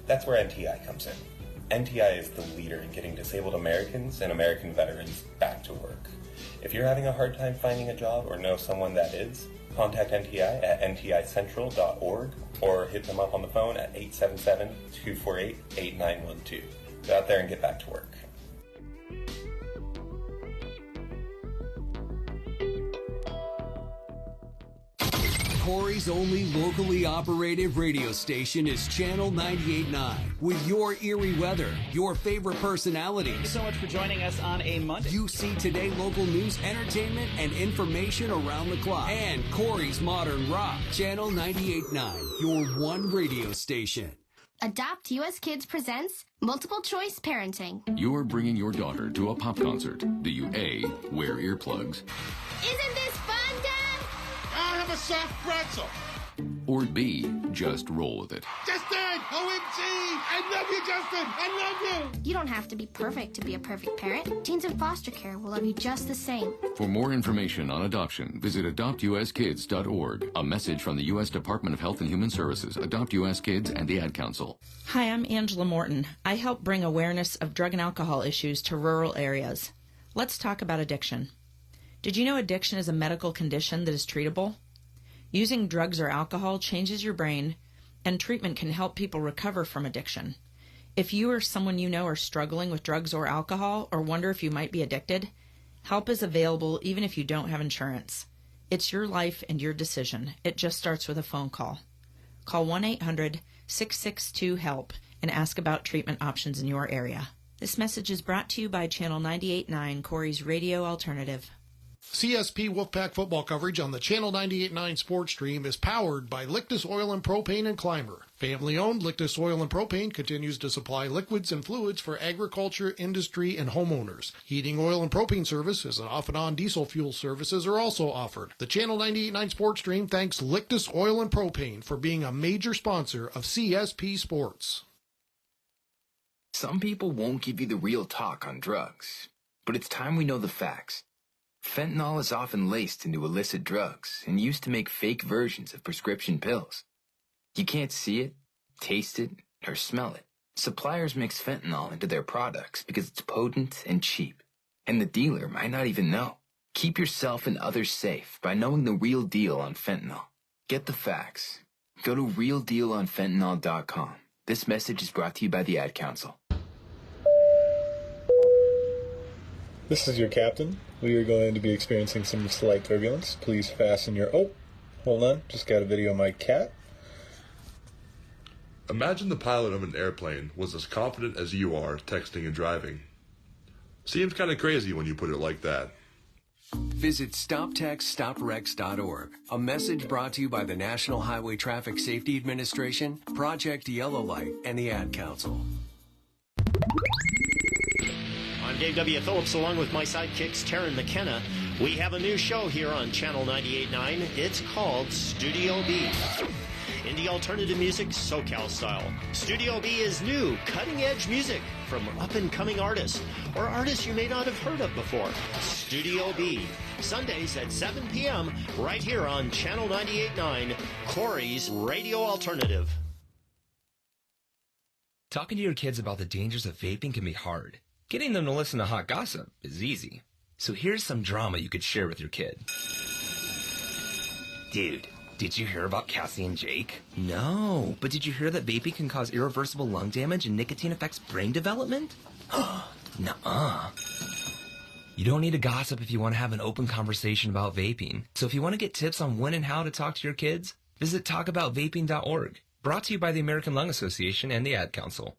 That's where NTI comes in. NTI is the leader in getting disabled Americans and American veterans back to work. If you're having a hard time finding a job or know someone that is, contact NTI at nticentral.org or hit them up on the phone at 877-248-8912. Go out there and get back to work. Corry's only locally operated radio station is Channel 98.9. With your eerie weather, your favorite personalities. Thank you so much for joining us on a Monday. You see today local news, entertainment, and information around the clock. And Corry's modern rock. Channel 98.9, your one radio station. Adopt US Kids presents Multiple Choice Parenting. You're bringing your daughter to a pop concert. Do you A, wear earplugs? Isn't this fun, Dad? I'll have a soft pretzel. Or B, just roll with it? Justin! OMG! I love you, Justin! I love you! You don't have to be perfect to be a perfect parent. Teens in foster care will love you just the same. For more information on adoption, visit adoptuskids.org. A message from the U.S. Department of Health and Human Services, Adopt U.S. Kids, and the Ad Council. Hi, I'm Angela Morton. I help bring awareness of drug and alcohol issues to rural areas. Let's talk about addiction. Did you know addiction is a medical condition that is treatable? Using drugs or alcohol changes your brain, and treatment can help people recover from addiction. If you or someone you know are struggling with drugs or alcohol or wonder if you might be addicted, help is available even if you don't have insurance. It's your life and your decision. It just starts with a phone call. Call 1-800-662-HELP and ask about treatment options in your area. This message is brought to you by Channel 98.9, Corry's radio alternative. CSP Wolfpack football coverage on the Channel 98.9 sports stream is powered by Lictus Oil and Propane and Clymer. Family-owned Lictus Oil and Propane continues to supply liquids and fluids for agriculture, industry, and homeowners. Heating oil and propane services and off-and-on diesel fuel services are also offered. The Channel 98.9 sports stream thanks Lictus Oil and Propane for being a major sponsor of CSP Sports. Some people won't give you the real talk on drugs, but it's time we know the facts. Fentanyl is often laced into illicit drugs and used to make fake versions of prescription pills. You can't see it, taste it, or smell it. Suppliers mix fentanyl into their products because it's potent and cheap, and the dealer might not even know. Keep yourself and others safe by knowing the real deal on fentanyl. Get the facts. Go to realdealonfentanyl.com. This message is brought to you by the Ad Council. This is your captain. We are going to be experiencing some slight turbulence. Please fasten your... Oh, hold on. Just got a video of my cat. Imagine the pilot of an airplane was as confident as you are texting and driving. Seems kind of crazy when you put it like that. Visit StopTextStopWrecks.org. A message brought to you by the National Highway Traffic Safety Administration, Project Yellow Light, and the Ad Council. I'm Dave W. Phillips, along with my sidekicks, Taryn McKenna. We have a new show here on Channel 98.9. It's called Studio B. Indie alternative music, SoCal style. Studio B is new, cutting-edge music from up-and-coming artists or artists you may not have heard of before. Studio B, Sundays at 7 p.m. right here on Channel 98.9, Corry's Radio Alternative. Talking to your kids about the dangers of vaping can be hard. Getting them to listen to hot gossip is easy. So here's some drama you could share with your kid. Dude, did you hear about Cassie and Jake? No, but did you hear that vaping can cause irreversible lung damage and nicotine affects brain development? Nuh-uh. You don't need to gossip if you want to have an open conversation about vaping. So if you want to get tips on when and how to talk to your kids, visit talkaboutvaping.org. Brought to you by the American Lung Association and the Ad Council.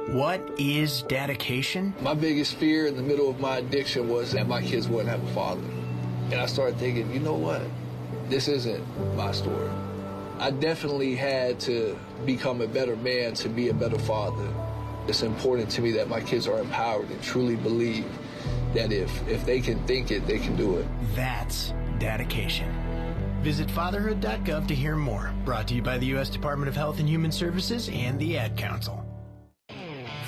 What is dedication? My biggest fear in the middle of my addiction was that my kids wouldn't have a father. And I started thinking, you know what? This isn't my story. I definitely had to become a better man to be a better father. It's important to me that my kids are empowered and truly believe that if they can think it, they can do it. That's dedication. Visit fatherhood.gov to hear more. Brought to you by the U.S. Department of Health and Human Services and the Ad Council.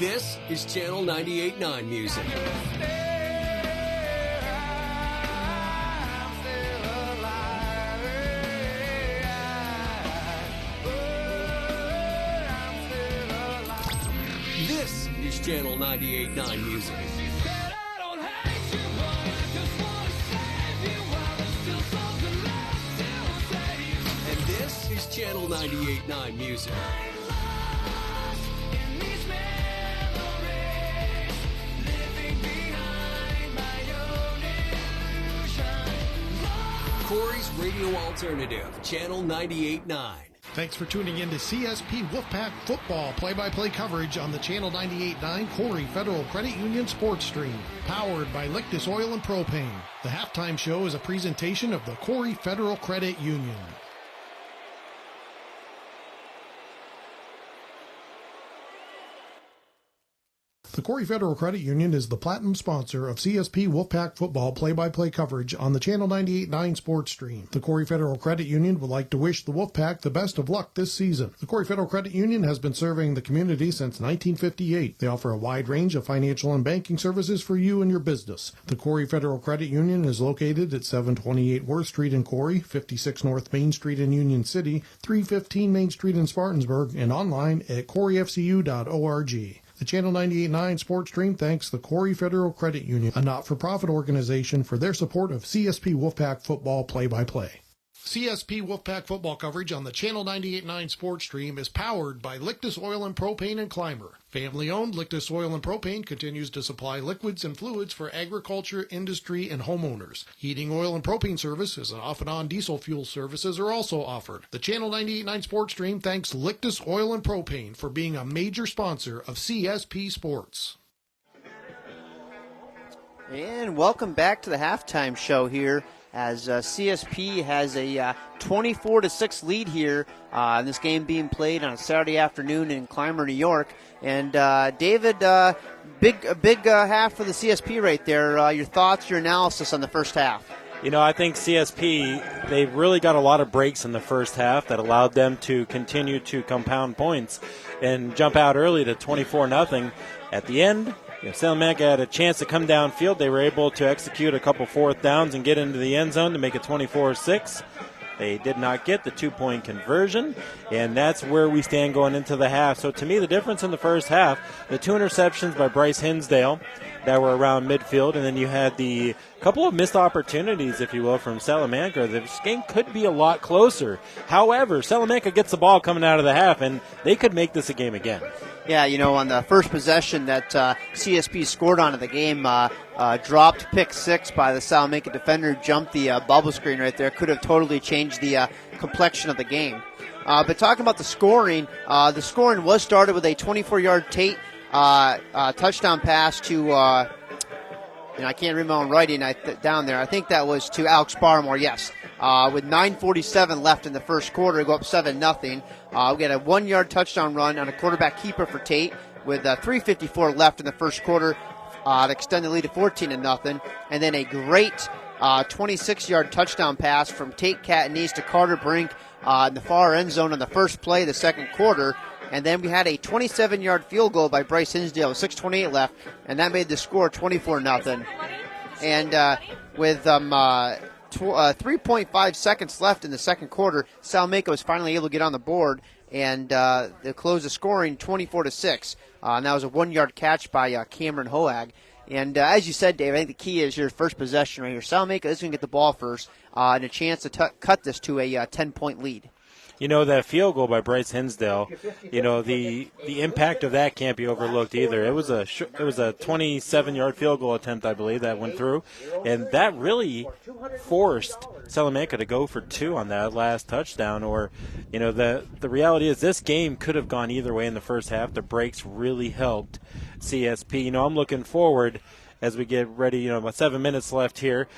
This is Channel 98.9 Music. This is Channel 98.9 Music. And this is Channel 98.9 Music. Corry's Radio Alternative, Channel 98.9. Thanks for tuning in to CSP Wolfpack football play-by-play coverage on the Channel 98.9 Corry Federal Credit Union Sports Stream, powered by Lictus Oil and Propane. The halftime show is a presentation of the Corry Federal Credit Union. The Corry Federal Credit Union is the platinum sponsor of CSP Wolfpack football play-by-play coverage on the Channel 98.9 Sports Stream. The Corry Federal Credit Union would like to wish the Wolfpack the best of luck this season. The Corry Federal Credit Union has been serving the community since 1958. They offer a wide range of financial and banking services for you and your business. The Corry Federal Credit Union is located at 728 Worth Street in Corry, 56 North Main Street in Union City, 315 Main Street in Spartansburg, and online at corryfcu.org. The Channel 98.9 Sports Stream thanks the Corry Federal Credit Union, a not-for-profit organization, for their support of CSP Wolfpack football play-by-play. CSP Wolfpack football coverage on the Channel 98.9 Sports Stream is powered by Lictus Oil and Propane and Clymer. Family-owned, Lictus Oil and Propane continues to supply liquids and fluids for agriculture, industry, and homeowners. Heating oil and propane services and off-and-on diesel fuel services are also offered. The Channel 98.9 Sports Stream thanks Lictus Oil and Propane for being a major sponsor of CSP Sports. And welcome back to the halftime show here, as CSP has a 24-6 lead here. This game being played on a Saturday afternoon in Clymer, New York. And David, big half for the CSP right there. Your thoughts, your analysis on the first half? You know, I think CSP, they really got a lot of breaks in the first half that allowed them to continue to compound points and jump out early to 24-0. At the end, Salamanca had a chance to come downfield. They were able to execute a couple fourth downs and get into the end zone to make it 24-6. They did not get the 2-point conversion, and that's where we stand going into the half. So to me, the difference in the first half, the 2 interceptions by Bryce Hinsdale that were around midfield, and then you had the couple of missed opportunities, if you will, from Salamanca. This game could be a lot closer. However, Salamanca gets the ball coming out of the half, and they could make this a game again. Yeah, on the first possession that CSP scored on in the game, dropped pick 6 by the Salamanca defender, jumped the bubble screen right there. Could have totally changed the complexion of the game. But talking about the scoring was started with a 24-yard Tate touchdown pass to and I can't read my own writing down there. I think that was to Alex Barmore, yes. With 9:47 left in the first quarter, go up 7-0. We had a 1-yard touchdown run on a quarterback keeper for Tate with 3:54 left in the first quarter to extend the lead to 14-0. And then a great 26-yard touchdown pass from Tate Catanese to Carter Brink in the far end zone on the first play of the second quarter. And then we had a 27-yard field goal by Bryce Hinsdale with 6:28 left, and that made the score 24-0. And with 3.5 seconds left in the second quarter, Salamanca was finally able to get on the board, and they closed the scoring 24-6. And that was a 1-yard catch by Cameron Hoag. And as you said, Dave, I think the key is your first possession right here. Salamanca is going to get the ball first and a chance to cut this to a 10-point lead. You know, that field goal by Bryce Hinsdale, you know, the impact of that can't be overlooked either. It was a 27-yard field goal attempt, I believe, that went through, and that really forced Salamanca to go for 2 on that last touchdown. Or, you know, the reality is this game could have gone either way in the first half. The breaks really helped CSP. You know, I'm looking forward as we get ready, you know, about 7 minutes left here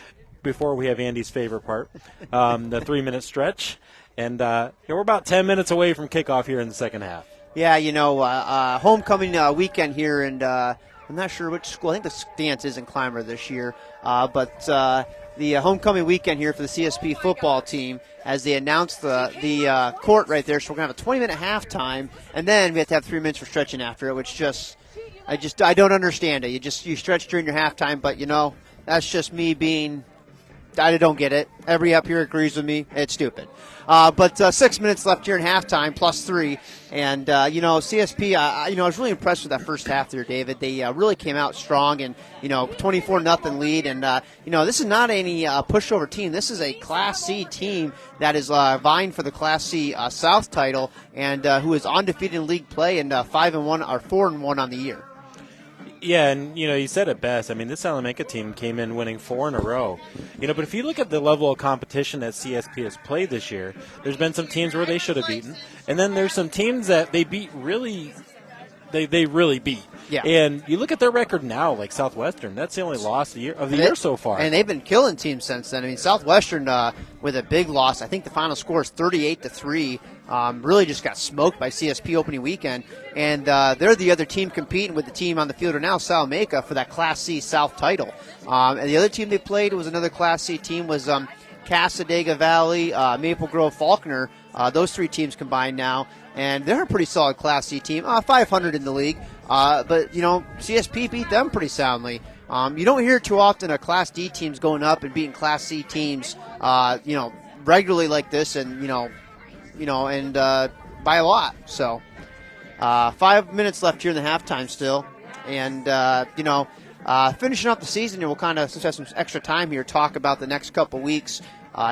before we have Andy's favorite part, the 3-minute stretch. And we're about 10 minutes away from kickoff here in the second half. Yeah, you know, homecoming weekend here, and I'm not sure which school. I think the stance is in Clymer this year. But the homecoming weekend here for the CSP football team, as they announced the court right there. So we're going to have a 20-minute halftime, and then we have to have 3 minutes for stretching after it, which I don't understand it. You stretch during your halftime, but, you know, that's just me being – I don't get it. Everybody up here agrees with me. It's stupid. But 6 minutes left here in halftime, plus 3. And, you know, CSP, I was really impressed with that first half there, David. They really came out strong and, you know, 24-0 lead. And, you know, this is not any pushover team. This is a Class C team that is vying for the Class C South title and who is undefeated in league play and 5-1 or 4-1 on the year. Yeah, and, you know, you said it best. I mean, this Salamanca team came in winning 4 in a row. You know, but if you look at the level of competition that CSP has played this year, there's been some teams where they should have beaten. And then there's some teams that they beat really – they really beat. Yeah. And you look at their record now, like Southwestern, that's the only loss of the year so far. And they've been killing teams since then. I mean, Southwestern with a big loss. I think the final score is 38-3. Really just got smoked by CSP opening weekend. And they're the other team competing with the team on the field right now, Salamanca, for that Class C South title. And the other team they played was another Class C team was Casadega Valley, Maple Grove, Faulkner. Those 3 teams combined now. And they're a pretty solid Class C team, 500 in the league. But, you know, CSP beat them pretty soundly. You don't hear too often a Class D teams going up and beating Class C teams, you know, regularly like this and, and by a lot. So 5 minutes left here in the halftime still. And, finishing up the season, and we'll kind of, since we have some extra time here, talk about the next couple weeks.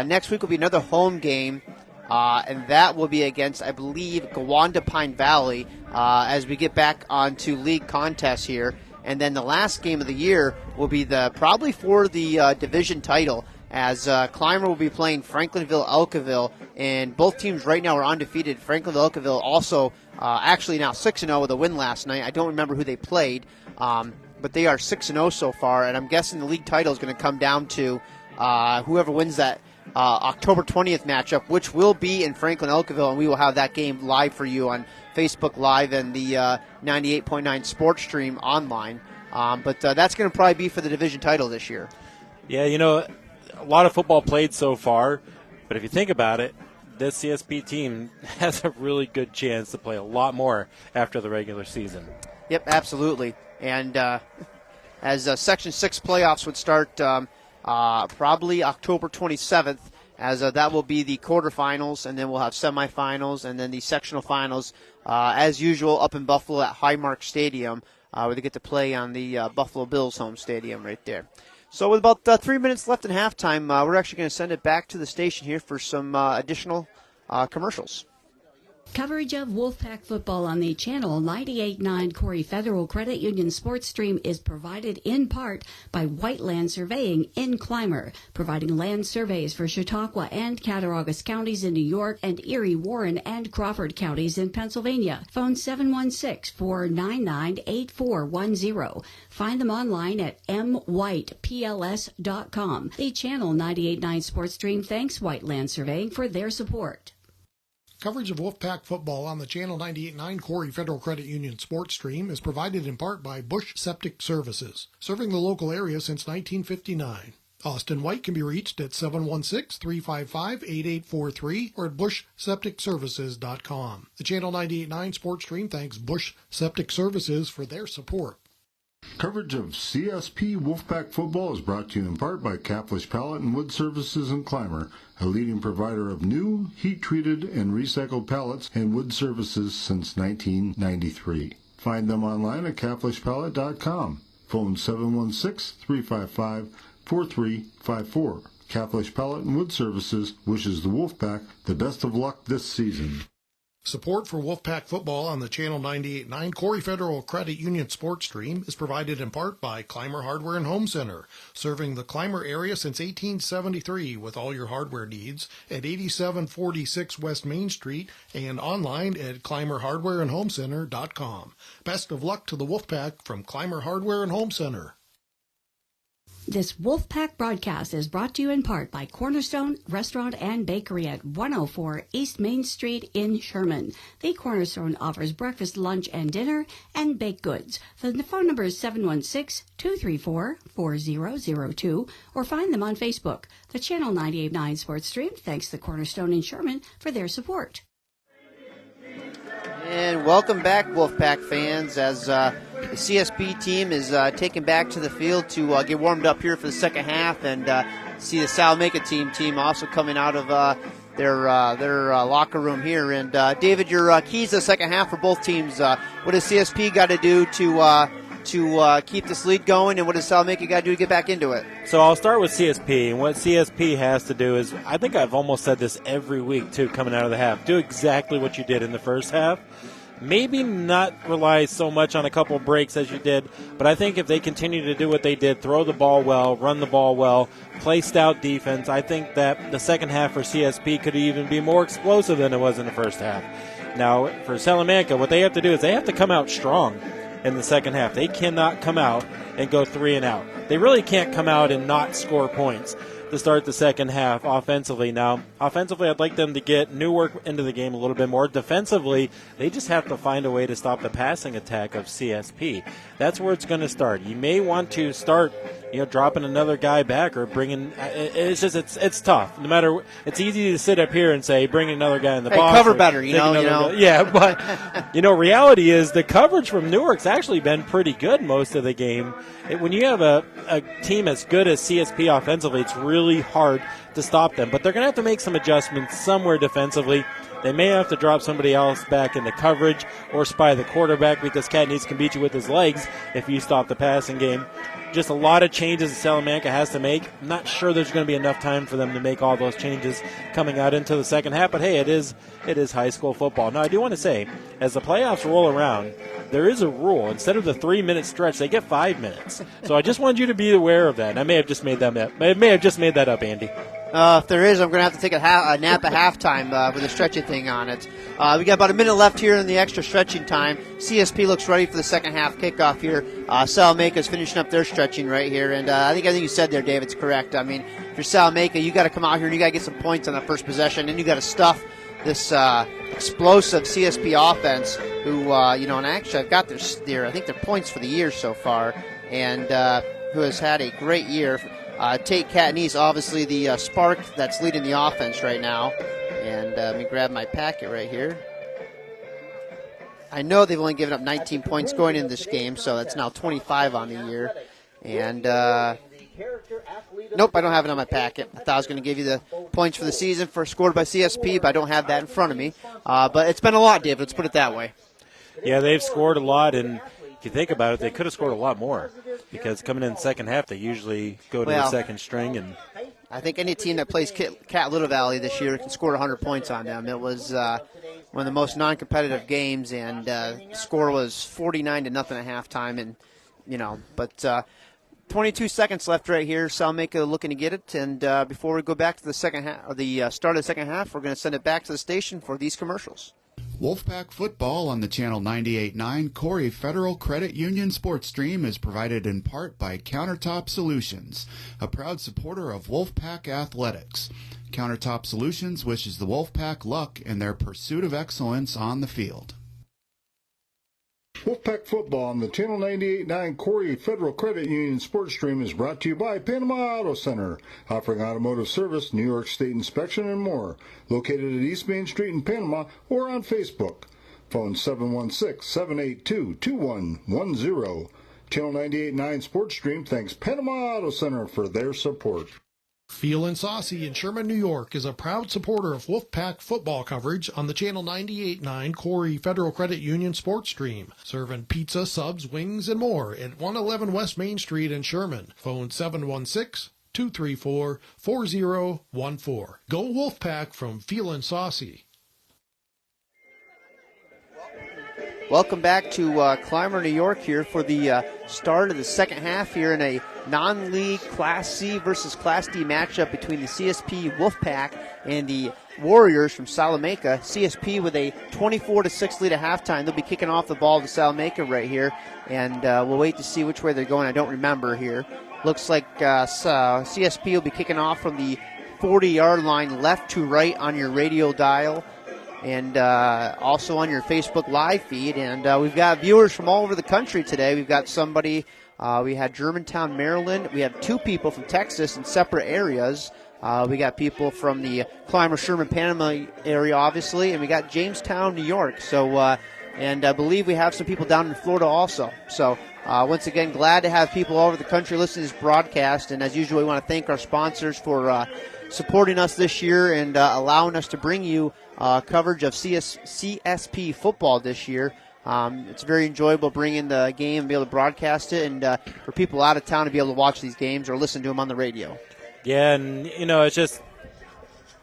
Next week will be another home game. And that will be against, I believe, Gowanda Pine Valley as we get back onto league contests here. And then the last game of the year will be probably for the division title, as Clymer will be playing Franklinville-Elkaville. And both teams right now are undefeated. Franklinville-Elkaville also actually now 6-0 with a win last night. I don't remember who they played, but they are 6-0 so far. And I'm guessing the league title is going to come down to whoever wins that October 20th matchup, which will be in Franklin-Elkaville, and we will have that game live for you on Facebook Live and the 98.9 Sports Stream online. But that's going to probably be for the division title this year. Yeah, you know, a lot of football played so far, but if you think about it, this CSP team has a really good chance to play a lot more after the regular season. Yep, absolutely. And as Section 6 playoffs would start probably October 27th, as that will be the quarterfinals, and then we'll have semifinals, and then the sectional finals, as usual, up in Buffalo at Highmark Stadium, where they get to play on the Buffalo Bills home stadium right there. So with about 3 minutes left in halftime, we're actually going to send it back to the station here for some additional commercials. Coverage of Wolfpack football on the Channel 98.9 Corry Federal Credit Union sports stream is provided in part by Whiteland Surveying in Clymer, providing land surveys for Chautauqua and Cattaraugus counties in New York and Erie, Warren, and Crawford counties in Pennsylvania. Phone 716-499-8410. Find them online at mwhitepls.com. The Channel 98.9 sports stream thanks Whiteland Surveying for their support. Coverage of Wolfpack football on the Channel 98.9 Corry Federal Credit Union sports stream is provided in part by Bush Septic Services, serving the local area since 1959. Austin White can be reached at 716-355-8843 or at bushsepticservices.com. The Channel 98.9 sports stream thanks Bush Septic Services for their support. Coverage of CSP Wolfpack football is brought to you in part by Caflisch Pallet and Wood Services in Clymer, a leading provider of new, heat-treated, and recycled pallets and wood services since 1993. Find them online at caflischpallet.com. Phone 716-355-4354. Caflisch Pallet and Wood Services wishes the Wolfpack the best of luck this season. Support for Wolfpack football on the Channel 98.9 Corry Federal Credit Union sports stream is provided in part by Clymer Hardware and Home Center, serving the Clymer area since 1873 with all your hardware needs at 8746 West Main Street and online at clymerhardwareandhomecenter.com. Best of luck to the Wolfpack from Clymer Hardware and Home Center. This Wolfpack broadcast is brought to you in part by Cornerstone Restaurant and Bakery at 104 East Main Street in Sherman. The Cornerstone offers breakfast, lunch, and dinner, and baked goods. The phone number is 716-234-4002, or find them on Facebook. The Channel 98.9 sports stream thanks the Cornerstone in Sherman for their support. And welcome back, Wolfpack fans, as the CSP team is taken back to the field to get warmed up here for the second half, and see the Salamanca team also coming out of their locker room here. And David, your keys to the second half for both teams. What does CSP got to do to keep this lead going, and what does Salamanca got to do to get back into it? So I'll start with CSP, and what CSP has to do is, I think I've almost said this every week too, coming out of the half, do exactly what you did in the first half. Maybe not rely so much on a couple of breaks as you did, but I think if they continue to do what they did, throw the ball well, run the ball well, play stout defense, I think that the second half for CSP could even be more explosive than it was in the first half. Now, for Salamanca, what they have to do is they have to come out strong in the second half. They cannot come out and go 3 and out. They really can't come out and not score points to start the second half offensively. Now, offensively, I'd like them to get Newark into the game a little bit more. Defensively, they just have to find a way to stop the passing attack of CSP. That's where it's going to start. You may want to start, dropping another guy back or bringing. It's tough. No matter, it's easy to sit up here and say bring another guy in the box. Cover better, Yeah, but reality is the coverage from Newark's actually been pretty good most of the game. When you have a team as good as CSP offensively, it's really hard to stop them. But they're going to have to make some adjustments somewhere defensively. They may have to drop somebody else back into coverage or spy the quarterback, because Cat needs to beat you with his legs if you stop the passing game. Just a lot of changes that Salamanca has to make. I'm not sure there's going to be enough time for them to make all those changes coming out into the second half, but hey, it is high school football. Now, I do want to say, as the playoffs roll around, there is a rule. Instead of the 3-minute stretch, they get 5 minutes. So I just wanted you to be aware of that. And I may have just made that up, Andy. If there is, I'm going to have to take a Napa halftime with a stretching thing on it. We got about a minute left here in the extra stretching time. CSP looks ready for the second half kickoff here. Salamanca is finishing up their stretching right here, and I think everything you said there, David's correct. I mean, if you're Salamanca, you got to come out here and you got to get some points on that first possession, and you got to stuff this explosive CSP offense, who and actually I've got their I think their points for the year so far, and who has had a great year. Tate Catney's obviously the spark that's leading the offense right now. And let me grab my packet right here. I know they've only given up 19 points going into this game, so that's now 25 on the year. And nope, I don't have it on my packet. I thought I was going to give you the points for the season scored by CSP, but I don't have that in front of me. But it's been a lot, David. Let's put it that way. Yeah, they've scored a lot, and if you think about it, they could have scored a lot more, because coming in the second half, they usually go to the second string. And I think any team that plays Cat Little Valley this year can score 100 points on them. It was one of the most non-competitive games, and score was 49-0 at halftime, and but 22 seconds left right here. Salamanca looking to get it, and before we go back to the second half, or the start of the second half, we're going to send it back to the station for these commercials. Wolfpack football on the Channel 98.9 Corry Federal Credit Union sports stream is provided in part by Countertop Solutions, a proud supporter of Wolfpack athletics. Countertop Solutions wishes the Wolfpack luck in their pursuit of excellence on the field. Wolfpack football on the Channel 98.9 Corry Federal Credit Union sports stream is brought to you by Panama Auto Center, offering automotive service, New York State inspection, and more. Located at East Main Street in Panama or on Facebook. Phone 716-782-2110. Channel 98.9 sports stream thanks Panama Auto Center for their support. Feelin Saucy in Sherman, New York is a proud supporter of Wolfpack football coverage on the Channel 98.9 Corry Federal Credit Union sports stream. Serving pizza, subs, wings, and more at 111 West Main Street in Sherman. Phone 716-234-4014. Go Wolfpack from Feelin Saucy. Welcome back to Clymer, New York here for the start of the second half here in a non-league Class C versus Class D matchup between the CSP Wolfpack and the Warriors from Salamanca. CSP with a 24-6 lead at halftime. They'll be kicking off the ball to Salamanca right here, and we'll wait to see which way they're going. I don't remember here. Looks like CSP will be kicking off from the 40-yard line left to right on your radio dial, and also on your Facebook Live feed. And we've got viewers from all over the country today. We've got somebody, we had Germantown, Maryland. We have two people from Texas in separate areas. We got people from the Clymer, Sherman, Panama area, obviously, and we got Jamestown, New York. So, and I believe we have some people down in Florida also. So, once again, glad to have people all over the country listening to this broadcast. And as usual, we want to thank our sponsors for supporting us this year and allowing us to bring you coverage of CSP football this year. It's very enjoyable bringing the game and be able to broadcast it, and for people out of town to be able to watch these games or listen to them on the radio. Yeah, and, it's just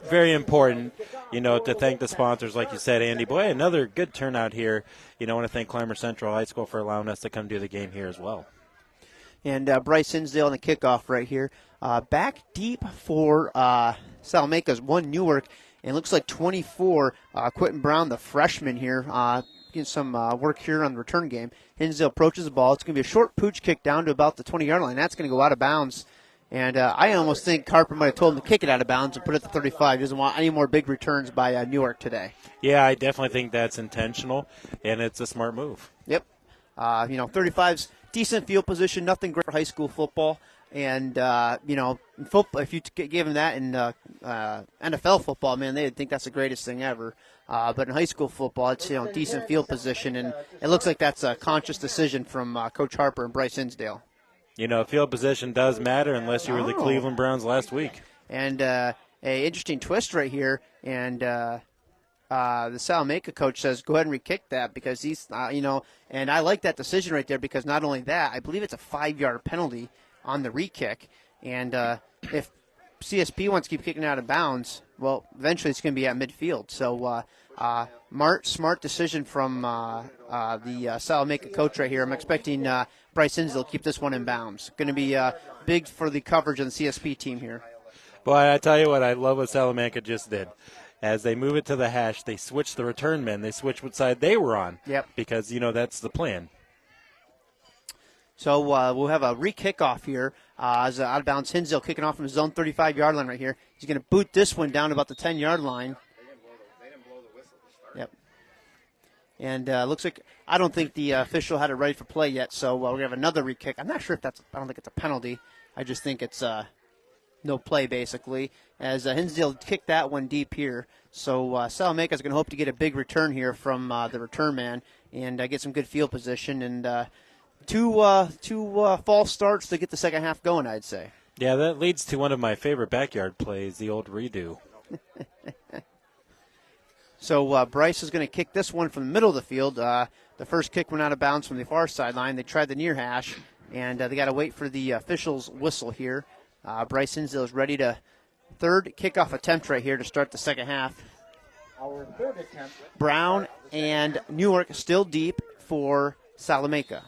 very important, to thank the sponsors, like you said, Andy. Boy, another good turnout here. I want to thank Clymer Central High School for allowing us to come do the game here as well. And Bryce Hinsdale on the kickoff right here. Back deep for Salamanca's one Newark. And it looks like 24, Quentin Brown, the freshman here, getting some work here on the return game. Hinsdale approaches the ball. It's going to be a short pooch kick down to about the 20-yard line. That's going to go out of bounds. And I almost think Carper might have told him to kick it out of bounds and put it at the 35. He doesn't want any more big returns by Newark today. Yeah, I definitely think that's intentional, and it's a smart move. Yep. 35's decent field position, nothing great for high school football. And, in football, if you gave them that in NFL football, man, they'd think that's the greatest thing ever. But in high school football, it's, decent field position. And it looks like that's a conscious decision from Coach Harper and Bryce Hinsdale. Field position does matter unless you were the Cleveland Browns last week. And a interesting twist right here. And the Salamanca coach says, go ahead and re-kick that because he's, and I like that decision right there because not only that, I believe it's a 5-yard penalty on the re-kick, and if CSP wants to keep kicking out of bounds, well, eventually it's going to be at midfield. So smart decision from the Salamanca coach right here. I'm expecting Bryce Hinsdale to keep this one in bounds. Going to be big for the coverage on the CSP team here. Boy, I tell you what, I love what Salamanca just did. As they move it to the hash, they switch the return men. They switch what side they were on. Yep. Because, that's the plan. So we'll have a re-kickoff here as out of bounds. Hinsdale kicking off from his own 35-yard line right here. He's going to boot this one down to about the 10-yard line. Yep. And looks like I don't think the official had it ready for play yet, so we're going to have another re-kick. I'm not sure if I don't think it's a penalty. I just think it's no play, basically, as Hinsdale kicked that one deep here. So Salamanca's going to hope to get a big return here from the return man and get some good field position and two false starts to get the second half going, I'd say. Yeah, that leads to one of my favorite backyard plays, the old redo. So Bryce is going to kick this one from the middle of the field. The first kick went out of bounds from the far sideline. They tried the near hash, and they got to wait for the official's whistle here. Bryce Hinsdale is ready to third kickoff attempt right here to start the second half. Brown and Newark still deep for Salamanca.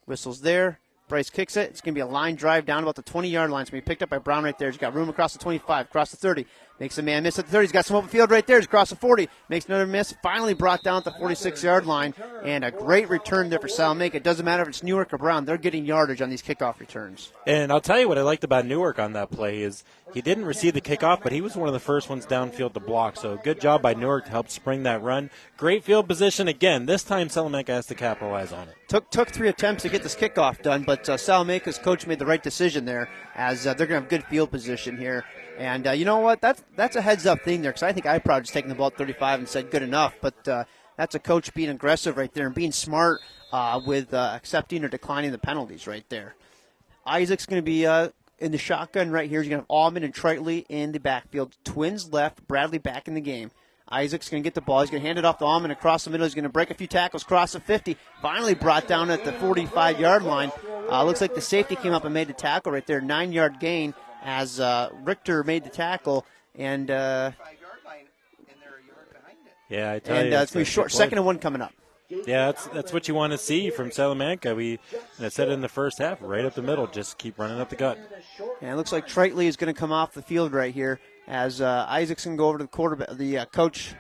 Whistle's there. Bryce kicks it. It's going to be a line drive down about the 20-yard line. It's going to be picked up by Brown right there. He's got room across the 25, across the 30. Makes a man miss at the 30. He's got some open field right there. He's across the 40. Makes another miss. Finally brought down at the 46-yard line. And a great return there for Salamanca. It doesn't matter if it's Newark or Brown. They're getting yardage on these kickoff returns. And I'll tell you what I liked about Newark on that play is he didn't receive the kickoff, but he was one of the first ones downfield to block. So good job by Newark to help spring that run. Great field position again. This time Salamanca has to capitalize on it. Took 3 attempts to get this kickoff done, but Salamanca's coach made the right decision there as they're going to have good field position here. And you know what? That's a heads-up thing there because I think I probably just taken the ball at 35 and said good enough. But that's a coach being aggressive right there and being smart with accepting or declining the penalties right there. Isaac's going to be in the shotgun right here. He's going to have Allman and Tritley in the backfield. Twins left, Bradley back in the game. Isaac's going to get the ball. He's going to hand it off to Allman across the middle. He's going to break a few tackles, cross the 50. Finally brought down at the 45-yard line. Looks like the safety came up and made the tackle right there. 9-yard gain as Richter made the tackle. And yeah, I tell you. And it's going to be short. 2nd and 1 coming up. Yeah, that's what you want to see from Salamanca. We said it in the first half, right up the middle, just keep running up the gut. And it looks like Tritley is going to come off the field right here as Isaac's going to go over to the quarterback, the coach.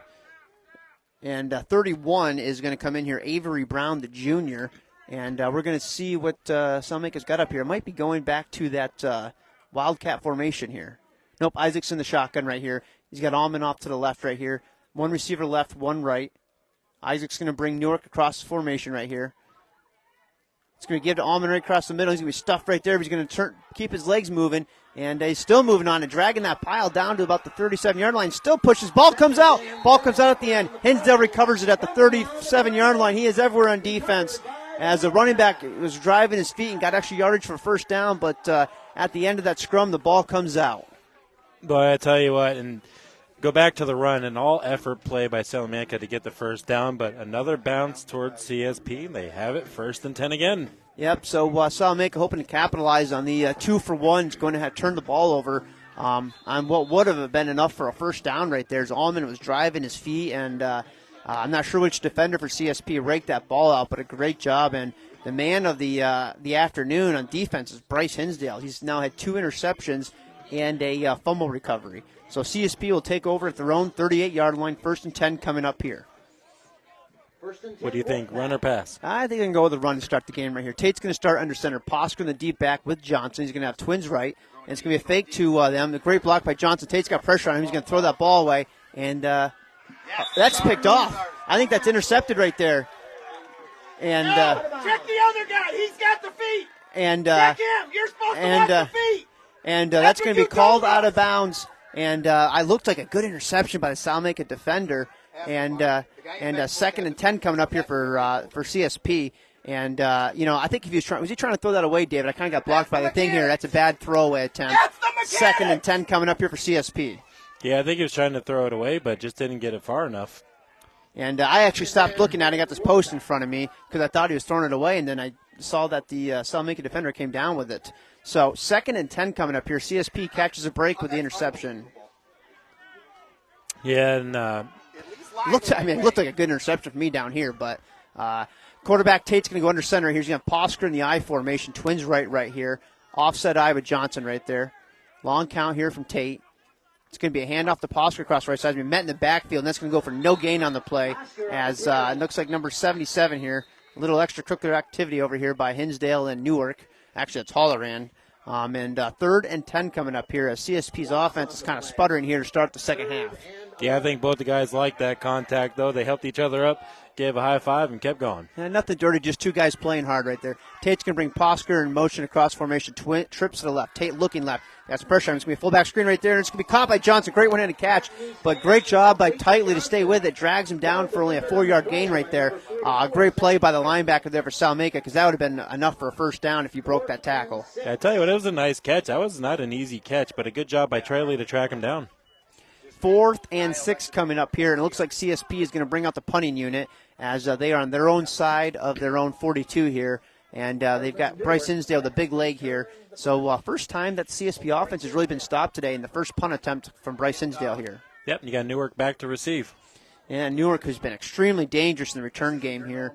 And 31 is going to come in here, Avery Brown, the junior. And we're going to see what Salamanca's got up here. It might be going back to that Wildcat formation here. Nope, Isaac's in the shotgun right here. He's got Allman off to the left right here. 1 receiver left, 1 right. Isaac's going to bring Newark across the formation right here. It's going to give to Allman right across the middle. He's going to be stuffed right there. But he's going to keep his legs moving. And he's still moving on and dragging that pile down to about the 37-yard line. Still pushes. Ball comes out. Ball comes out at the end. Hinsdale recovers it at the 37-yard line. He is everywhere on defense. As the running back was driving his feet and got extra yardage for first down. But at the end of that scrum, the ball comes out. Boy, I tell you what, and go back to the run, an all-effort play by Salamanca to get the first down, but another bounce towards CSP. They have it 1st and 10 again. Yep, so Salamanca hoping to capitalize on the 2-for-1. Is going to have turned the ball over on what would have been enough for a first down right there. As Allman was driving his feet, and I'm not sure which defender for CSP raked that ball out, but a great job. And the man of the afternoon on defense is Bryce Hinsdale. He's now had 2 interceptions and a fumble recovery. So CSP will take over at their own 38-yard line, 1st and 10 coming up here. What do you think, run or pass? I think I can go with the run to start the game right here. Tate's going to start under center. Posker in the deep back with Johnson. He's going to have twins right. And it's going to be a fake to them. A great block by Johnson. Tate's got pressure on him. He's going to throw that ball away. And that's picked off. I think that's intercepted right there. And check the other guy. He's got the feet. And check him. You're supposed to watch the feet. And that's going to be called out of bounds. And I looked like a good interception by the Salamanca defender. And 2nd and 10 coming up here for CSP. And I think if was he trying to throw that away, David? I kind of got blocked by the thing here. That's a bad throwaway attempt. 2nd and 10 coming up here for CSP. Yeah, I think he was trying to throw it away, but just didn't get it far enough. And I actually stopped looking at it. I got this post in front of me because I thought he was throwing it away, and then I saw that the Salamanca defender came down with it. So 2nd and 10 coming up here. CSP catches a break with the interception. Yeah, and it looked like a good interception for me down here, but quarterback Tate's going to go under center. Here's going to have Posker in the I formation. Twins right here. Offset I with Johnson right there. Long count here from Tate. It's going to be a handoff to Posker across the right side. It's going to be met in the backfield, and that's going to go for no gain on the play as it looks like number 77 here. A little extracurricular activity over here by Hinsdale and Newark. Actually, it's Holleran. And 3rd and 10 coming up here as CSP's offense is kind of sputtering here to start the second half. Yeah, I think both the guys liked that contact, though. They helped each other up, gave a high five, and kept going. Nothing dirty, just 2 guys playing hard right there. Tate's going to bring Posker in motion across formation, trips to the left. Tate looking left. Got some pressure on him. It's going to be a fullback screen right there, and it's going to be caught by Johnson. Great one-handed catch, but great job by Tightly to stay with it. Drags him down for only a 4-yard gain right there. Great play by the linebacker there for Salamanca because that would have been enough for a first down if you broke that tackle. Yeah, I tell you what, it was a nice catch. That was not an easy catch, but a good job by Tightly to track him down. 4th and 6 coming up here, and it looks like CSP is going to bring out the punting unit as they are on their own side of their own 42 here, and they've got Bryce Hinsdale, the big leg here. So first time that the CSP offense has really been stopped today in the first punt attempt from Bryce Hinsdale here. Yep, you got Newark back to receive. And Newark has been extremely dangerous in the return game here.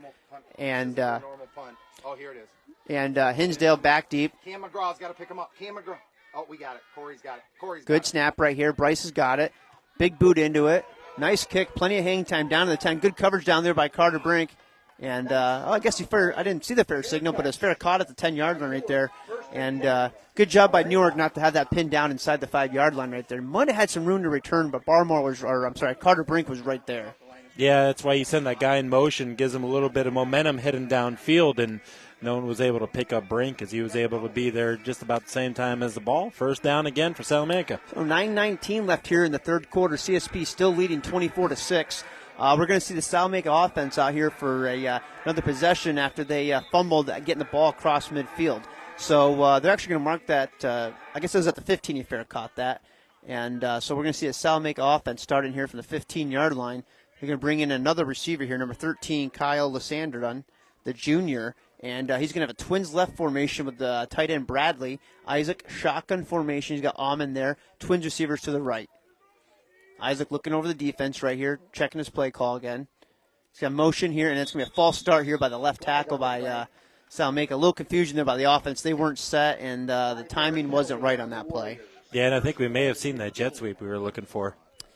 And Oh, here it is. and Hinsdale back deep. Cam McGraw's got to pick him up. Cam McGraw. Oh, we got it. Corey's got it. Good snap right here. Bryce has got it. Big boot into it. Nice kick. Plenty of hang time down to the 10. Good coverage down there by Carter Brink. And I guess I didn't see the fair signal, but it's fair caught at the 10-yard line right there. And good job by Newark not to have that pinned down inside the 5-yard line right there. Might have had some room to return, but Carter Brink was right there. Yeah, that's why you send that guy in motion, gives him a little bit of momentum heading downfield, and no one was able to pick up Brink as he was able to be there just about the same time as the ball. First down again for Salamanca. So 9:19 left here in the third quarter. CSP still leading 24-6. We're going to see the Salamanca offense out here for another possession after they fumbled getting the ball across midfield. So they're actually going to mark that. I guess it was at the 15 you fair caught that. And so we're going to see a Salamanca offense starting here from the 15-yard line. They're going to bring in another receiver here, number 13, Kyle Lysandron, the junior. And he's going to have a twins left formation with the tight end Bradley. Isaac, shotgun formation. He's got Amon there. Twins receivers to the right. Isaac looking over the defense right here, checking his play call again. He's got motion here, and it's going to be a false start here by the left tackle by Salamanca. A little confusion there by the offense. They weren't set, and the timing wasn't right on that play. Yeah, and I think we may have seen that jet sweep we were looking for.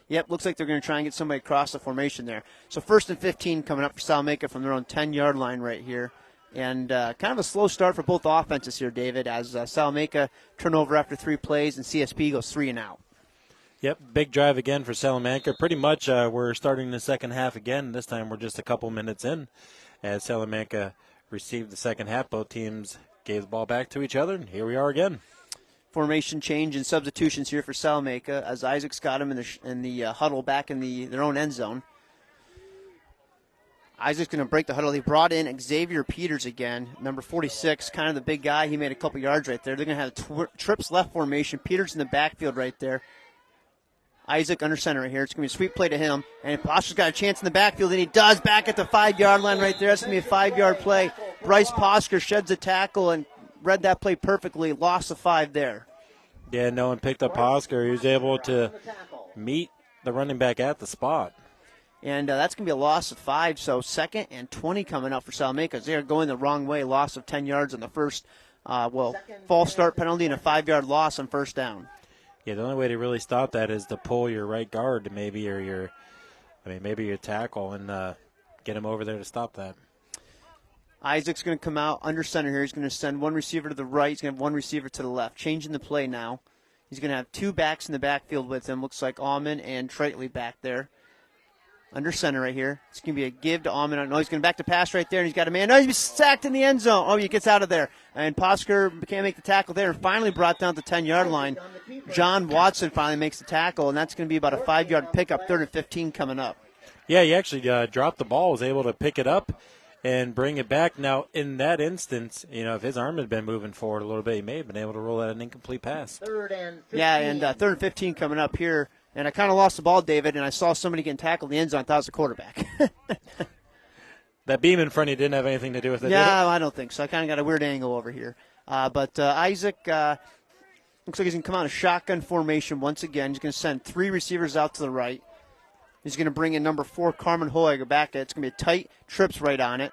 Yep, looks like they're going to try and get somebody across the formation there. So 1st and 15 coming up for Salamanca from their own 10-yard line right here. And kind of a slow start for both offenses here, David, as Salamanca turnover after 3 plays and CSP goes 3 and out. Yep, big drive again for Salamanca. Pretty much we're starting the second half again. This time we're just a couple minutes in as Salamanca received the second half. Both teams gave the ball back to each other, and here we are again. Formation change and substitutions here for Salamanca as Isaac's got him in the huddle back in their own end zone. Isaac's going to break the huddle. They brought in Xavier Peters again, number 46, kind of the big guy. He made a couple yards right there. They're going to have trips left formation. Peters in the backfield right there. Isaac under center right here. It's going to be a sweep play to him. And Posker's got a chance in the backfield, and he does back at the 5-yard line right there. That's going to be a 5-yard play. Bryce Posker sheds a tackle and read that play perfectly. Loss of 5 there. Yeah, no one picked up Posker. He was able to meet the running back at the spot. And that's going to be a loss of 5. So 2nd and 20 coming up for Salamanca. They are going the wrong way. Loss of 10 yards on the first, false start penalty and a 5-yard loss on first down. Yeah, the only way to really stop that is to pull your right guard maybe your tackle and get him over there to stop that. Isaac's going to come out under center here. He's going to send one receiver to the right. He's going to have one receiver to the left. Changing the play now. He's going to have 2 backs in the backfield with him. Looks like Alman and Traitley back there. Under center right here. It's going to be a give to Alman. No, he's going to back to pass right there, and he's got a man. No, he's sacked in the end zone. Oh, he gets out of there. And Posker can't make the tackle there and finally brought down the 10-yard line. John Watson finally makes the tackle, and that's going to be about a 5-yard pickup, 3rd and 15 coming up. Yeah, he actually dropped the ball, was able to pick it up and bring it back. Now, in that instance, if his arm had been moving forward a little bit, he may have been able to roll out an incomplete pass. 3rd and 15 coming up here. And I kind of lost the ball, David, and I saw somebody getting tackled in the end zone. I thought it was a quarterback. That beam in front of you didn't have anything to do with it, Yeah, I don't think so. I kind of got a weird angle over here. But Isaac looks like he's going to come out of shotgun formation once again. He's going to send 3 receivers out to the right. He's going to bring in number 4, Carmen Hoyger, back. It's going to be a tight trips right on it.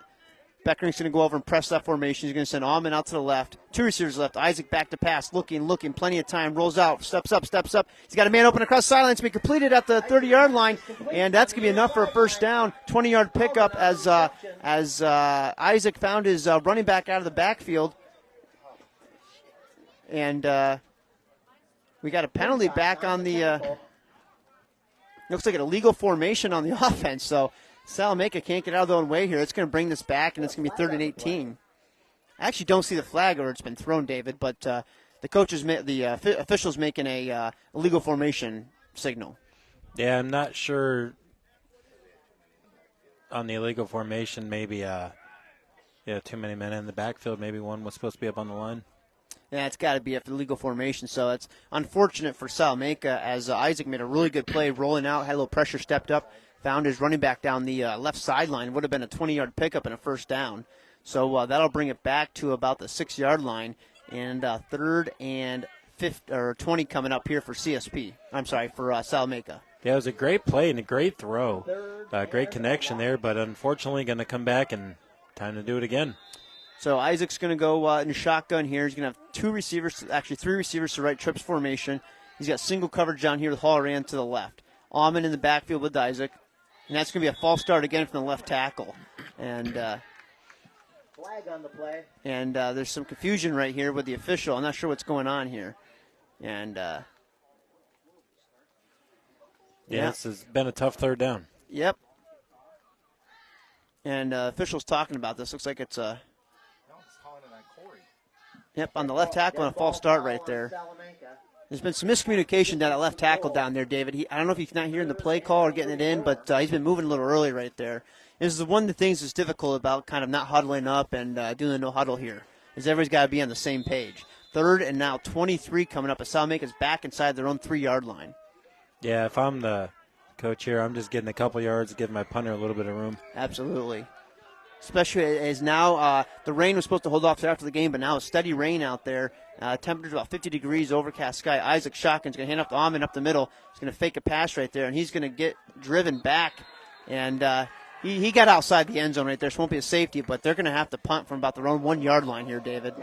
Beckering's going to go over and press that formation. He's going to send Alman out to the left. 2 receivers left. Isaac back to pass. Looking. Plenty of time. Rolls out. Steps up. He's got a man open across the sideline to be completed at the 30-yard line. And that's going to be enough for a first down. 20-yard pickup as Isaac found his running back out of the backfield. And we got a penalty back on the looks like an illegal formation on the offense. So Salamanca can't get out of their own way here. It's going to bring this back, and it's going to be 3rd and 18. I actually don't see the flag or it's been thrown, David, but the officials making a illegal formation signal. Yeah, I'm not sure on the illegal formation. Maybe too many men in the backfield. Maybe one was supposed to be up on the line. Yeah, it's got to be after the legal formation. So it's unfortunate for Salamanca as Isaac made a really good play rolling out, had a little pressure, stepped up. Found his running back down the left sideline. Would have been a 20-yard pickup and a first down. So that'll bring it back to about the 6-yard line. And 3rd and 20 coming up here for CSP. I'm sorry, for Salamanca. Yeah, it was a great play and a great throw. Great connection there, but unfortunately going to come back and time to do it again. So Isaac's going to go in shotgun here. He's going to have three receivers to right, trips formation. He's got single coverage down here with Halloran to the left. Almond in the backfield with Isaac. And that's going to be a false start again from the left tackle. And flag on the play. And there's some confusion right here with the official. I'm not sure what's going on here. And this has been a tough third down. Yep. And officials talking about this. Looks like it's a. Yep, on the left tackle and a false start right there. There's been some miscommunication down at left tackle down there, David. I don't know if he's not hearing the play call or getting it in, but he's been moving a little early right there. This is one of the things that's difficult about kind of not huddling up and doing the no huddle here, is everybody's got to be on the same page. 3rd and now 23 coming up as Salamanca's back inside their own 3-yard line. Yeah, if I'm the coach here, I'm just getting a couple yards to give my punter a little bit of room. Absolutely. Especially as now the rain was supposed to hold off after the game, but now a steady rain out there. Temperature's about 50 degrees, overcast sky. Isaac Shotgun's going to hand off to Almond up the middle. He's going to fake a pass right there, and he's going to get driven back. And he got outside the end zone right there, so it won't be a safety, but they're going to have to punt from about their own 1-yard line here, David.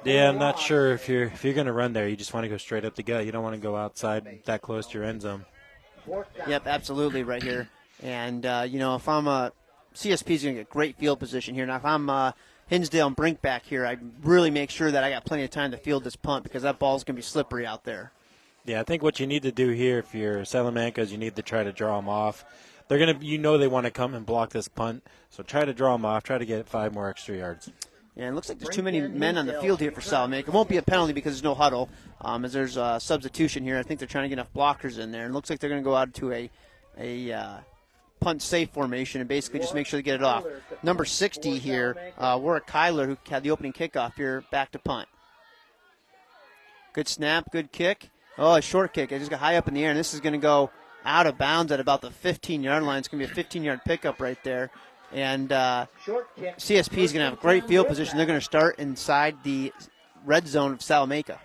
Yeah, I'm not sure if you're going to run there. You just want to go straight up the gut. You don't want to go outside that close to your end zone. Yep, absolutely right here. And, if I'm CSP's going to get great field position here. Now, if I'm Hinsdale and Brink back here, I really make sure that I got plenty of time to field this punt because that ball's going to be slippery out there. Yeah, I think what you need to do here if you're Salamanca is you need to try to draw them off. They're going to, they want to come and block this punt, so try to draw them off. Try to get 5 more extra yards. Yeah, it looks like there's too many men on the field here for Salamanca. It won't be a penalty because there's no huddle, as there's a substitution here. I think they're trying to get enough blockers in there. And it looks like they're going to go out to a punt safe formation and basically just make sure they get it off. Number 60 here, Warwick Kyler, who had the opening kickoff here, back to punt. Good snap, good kick. Oh, a short kick. It just got high up in the air, and this is going to go out of bounds at about the 15-yard line. It's going to be a 15-yard pickup right there. And CSP is going to have a great field position. They're going to start inside the red zone of Salamanca.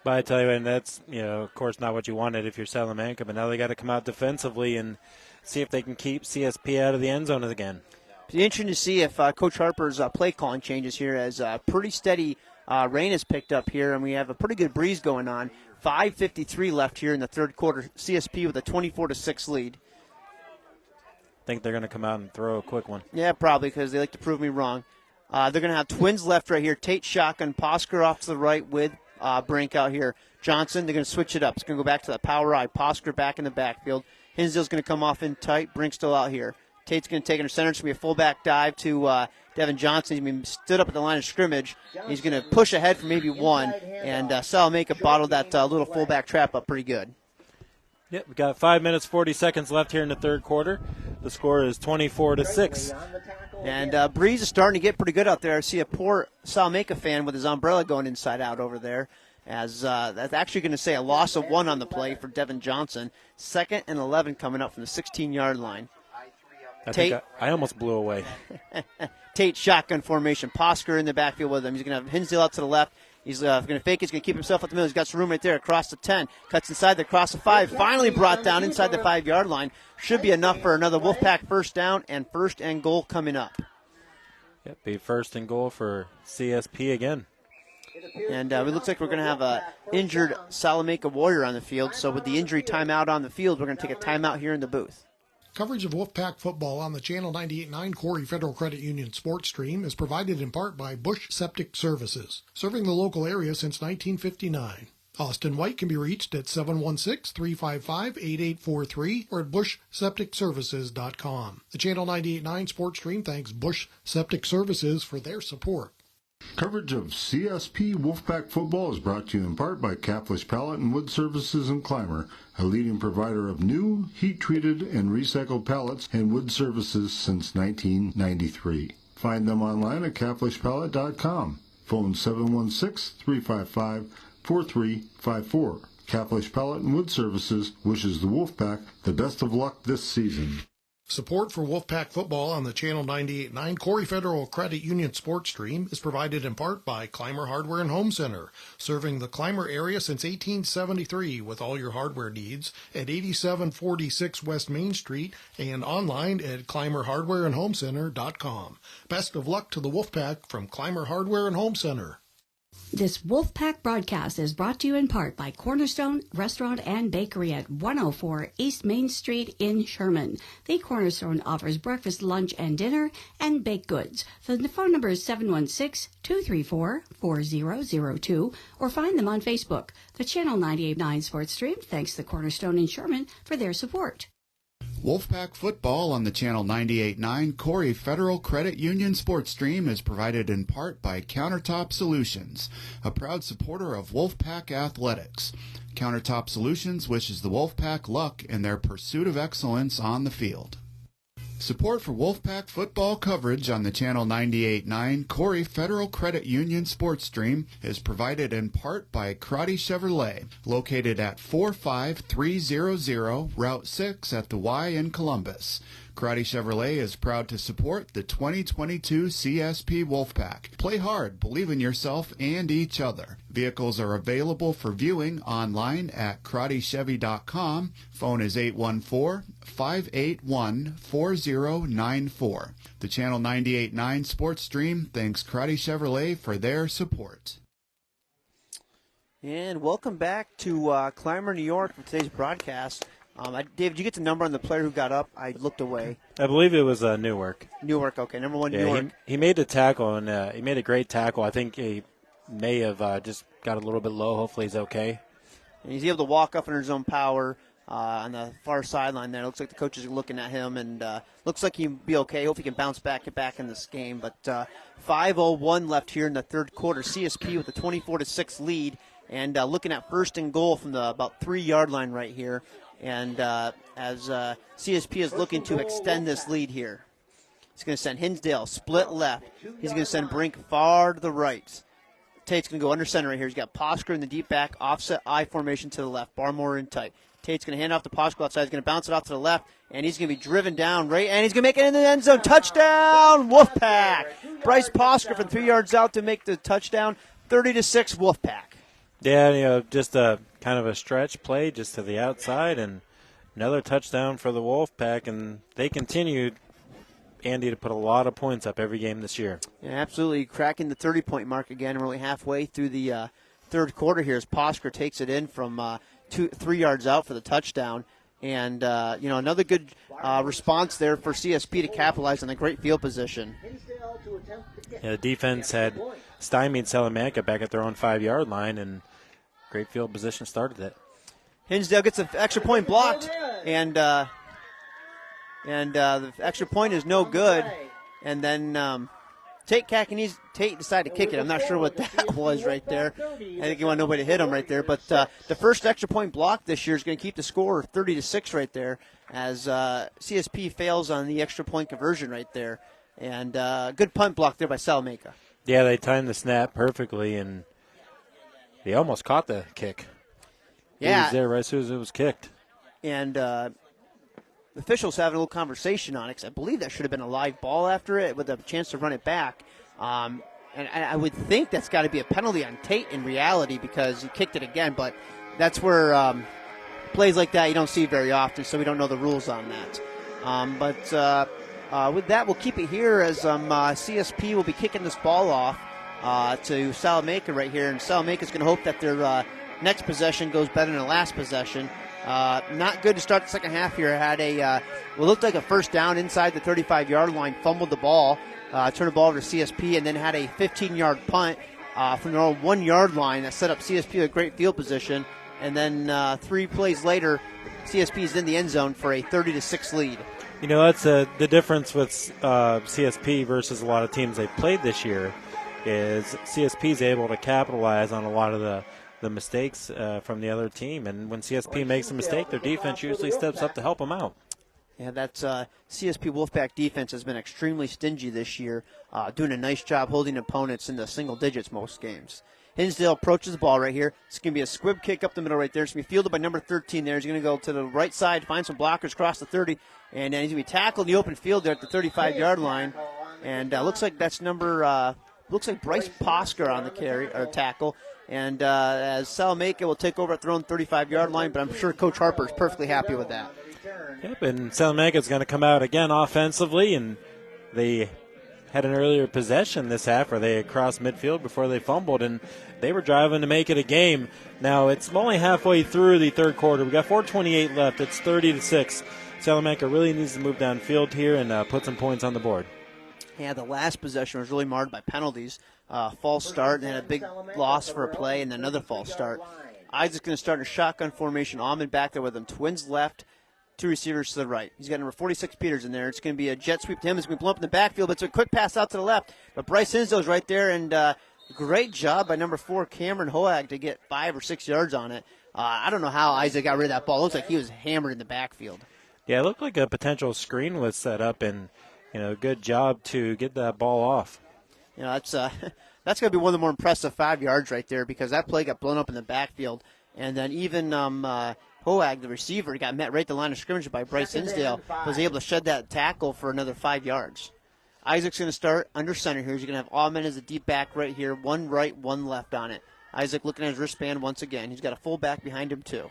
But I tell you, and that's, of course, not what you wanted if you're Salamanca, but now they got to come out defensively and see if they can keep CSP out of the end zone again. It's interesting to see if Coach Harper's play calling changes here as pretty steady rain is picked up here, and we have a pretty good breeze going on. 5:53 left here in the third quarter. CSP with a 24-6 lead. I think they're going to come out and throw a quick one. Yeah, probably, because they like to prove me wrong. They're going to have twins left right here. Tate shotgun, Posker off to the right with Brink out here. Johnson, they're going to switch it up. It's going to go back to the power eye. Posker back in the backfield. Hinsdale's going to come off in tight. Brink still out here. Tate's going to take it to center. It's going to be a fullback dive to Devin Johnson. He's been stood up at the line of scrimmage. He's going to push ahead for maybe one, and Salamanca bottled that little fullback trap up pretty good. Yep, we got 5 minutes, 40 seconds left here in the third quarter. The score is 24-6. And breeze is starting to get pretty good out there. I see a poor Salamanca fan with his umbrella going inside out over there. As that's actually going to say a loss of 1 on the play for Devin Johnson. 2nd and 11 coming up from the 16-yard line. I almost blew away. Tate shotgun formation. Posker in the backfield with him. He's going to have Hinsdale out to the left. He's going to fake it. He's going to keep himself at the middle. He's got some room right there across the 10. Cuts inside the across the 5. Finally brought down inside the 5-yard line. Should be enough for another Wolfpack first down and first and goal coming up. Yep, be first and goal for CSP again. And it looks like we're going to have an injured Salamanca Warrior on the field. So with the injury timeout on the field, we're going to take a timeout here in the booth. Coverage of Wolfpack football on the Channel 98.9 Corry Federal Credit Union sports stream is provided in part by Bush Septic Services, serving the local area since 1959. Austin White can be reached at 716-355-8843 or at bushsepticservices.com. The Channel 98.9 sports stream thanks Bush Septic Services for their support. Coverage of CSP Wolfpack football is brought to you in part by Caflisch Pallet and Wood Services in Clymer, a leading provider of new, heat-treated, and recycled pallets and wood services since 1993. Find them online at caflischpallet.com. Phone 716-355-4354. Caflisch Pallet and Wood Services wishes the Wolfpack the best of luck this season. Support for Wolfpack football on the Channel 98.9 Corry Federal Credit Union sports stream is provided in part by Clymer Hardware and Home Center, serving the Clymer area since 1873 with all your hardware needs at 8746 West Main Street and online at clymerhardwareandhomecenter.com. Best of luck to the Wolfpack from Clymer Hardware and Home Center. This Wolfpack broadcast is brought to you in part by Cornerstone Restaurant and Bakery at 104 East Main Street in Sherman. The Cornerstone offers breakfast, lunch, and dinner, and baked goods. The phone number is 716-234-4002, or find them on Facebook. The Channel 98.9 Sports Stream thanks the Cornerstone in Sherman for their support. Wolfpack football on the Channel 98.9 Corry Federal Credit Union sports stream is provided in part by Countertop Solutions, a proud supporter of Wolfpack athletics. Countertop Solutions wishes the Wolfpack luck in their pursuit of excellence on the field. Support for Wolfpack football coverage on the Channel 98.9 Corry Federal Credit Union sports stream is provided in part by Corry Chevrolet, located at 45300 Route 6 at the Y in Columbus. Corry Chevrolet is proud to support the 2022 CSP Wolfpack. Play hard, believe in yourself and each other. Vehicles are available for viewing online at CorryChevy.com. Phone is 814-581-4094. The Channel 98.9 sports stream thanks Corry Chevrolet for their support. And welcome back to Clymer, New York for today's broadcast. Dave, did you get the number on the player who got up? I looked away. I believe it was Newark. Newark, okay. Number one, Newark. He made a tackle, and he made a great tackle. I think he may have just got a little bit low. Hopefully he's okay. And he's able to walk up under his own power on the far sideline there. It looks like the coaches are looking at him, and looks like he'll be okay. Hope he can bounce back, get back in this game. But 5:01 left here in the third quarter. CSP with a 24-6 lead, and looking at first and goal from the about 3-yard line right here. And as CSP is looking to extend this lead here, he's going to send Hinsdale split left. He's going to send Brink far to the right. Tate's going to go under center right here. He's got Posker in the deep back, offset I formation to the left. Barmore in tight. Tate's going to hand off to Posker outside. He's going to bounce it off to the left, and he's going to be driven down right, and he's going to make it in the end zone. Touchdown, Wolfpack! Bryce Posker from 3 yards out to make the touchdown. 30-6 Wolfpack. Yeah, just a kind of a stretch play just to the outside, and another touchdown for the Wolfpack, and they continued, Andy, to put a lot of points up every game this year. Yeah, absolutely, cracking the 30-point mark again. We're only halfway through the third quarter here as Posker takes it in from 3 yards out for the touchdown. And, another good response there for CSP to capitalize on the great field position. Yeah, the defense had stymied Salamanca back at their own 5-yard line, and great field position started it. Hinsdale gets an extra point blocked, and the extra point is no good. And then Tate decided to kick it. I'm not sure what that was right there. I think he wanted nobody to hit him right there. But the first extra point block this year is going to keep the score 30-6 right there, as CSP fails on the extra point conversion right there. And good punt block there by Salamanca. Yeah, they timed the snap perfectly, and they almost caught the kick. Yeah. He was there right as soon as it was kicked. And the officials having a little conversation on it, because I believe that should have been a live ball after it with a chance to run it back. And I would think that's got to be a penalty on Tate in reality, because he kicked it again. But that's where plays like that you don't see very often, so we don't know the rules on that. But with that, we'll keep it here as CSP will be kicking this ball off to Salamanca right here. And Salamanca's going to hope that their next possession goes better than the last possession. Not good to start the second half here. Had what looked like a first down inside the 35-yard line, fumbled the ball, turned the ball over to CSP, and then had a 15-yard punt from their own 1-yard line that set up CSP with a great field position. And then 3 plays later, CSP is in the end zone for a 30-6 lead. You know, that's the difference with CSP versus a lot of teams they've played this year, is CSP is able to capitalize on a lot of the mistakes from the other team. And when CSP makes a mistake, their defense usually steps up to help them out. Yeah, that's CSP Wolfpack defense has been extremely stingy this year, doing a nice job holding opponents in the single digits most games. Hinsdale approaches the ball right here. It's going to be a squib kick up the middle right there. It's going to be fielded by number 13 there. He's going to go to the right side, find some blockers, cross the 30, and then he's going to be tackled in the open field there at the 35-yard line. And looks like that's looks like Bryce Posker on the carry or tackle. And as Salamanca will take over at their own 35-yard line, but I'm sure Coach Harper is perfectly happy with that. Yep, and Salamanca is going to come out again offensively, and they had an earlier possession this half where they had crossed midfield before they fumbled, and they were driving to make it a game. Now, it's only halfway through the third quarter. We got 4:28 left. It's 30-6. Salamanca really needs to move downfield here and put some points on the board. Yeah, the last possession was really marred by penalties. False start, and then a big loss for a play, and another false start. Isaac's going to start in a shotgun formation. Almond back there with him. Twins left, two receivers to the right. He's got number 46 Peters in there. It's going to be a jet sweep to him. It's going to be blown up in the backfield, but it's a quick pass out to the left. But Bryce Hinsdale's right there, and great job by number 4 Cameron Hoag to get 5 or 6 yards on it. I don't know how Isaac got rid of that ball. It looks like he was hammered in the backfield. Yeah, it looked like a potential screen was set up, and good job to get that ball off. That's that's going to be one of the more impressive 5 yards right there, because that play got blown up in the backfield. And then even Hoag, the receiver, got met right at the line of scrimmage by Bryce Hinsdale, was able to shed that tackle for another 5 yards. Isaac's going to start under center here. He's going to have Almond as a deep back right here, one right, one left on it. Isaac looking at his wristband once again. He's got a full back behind him too.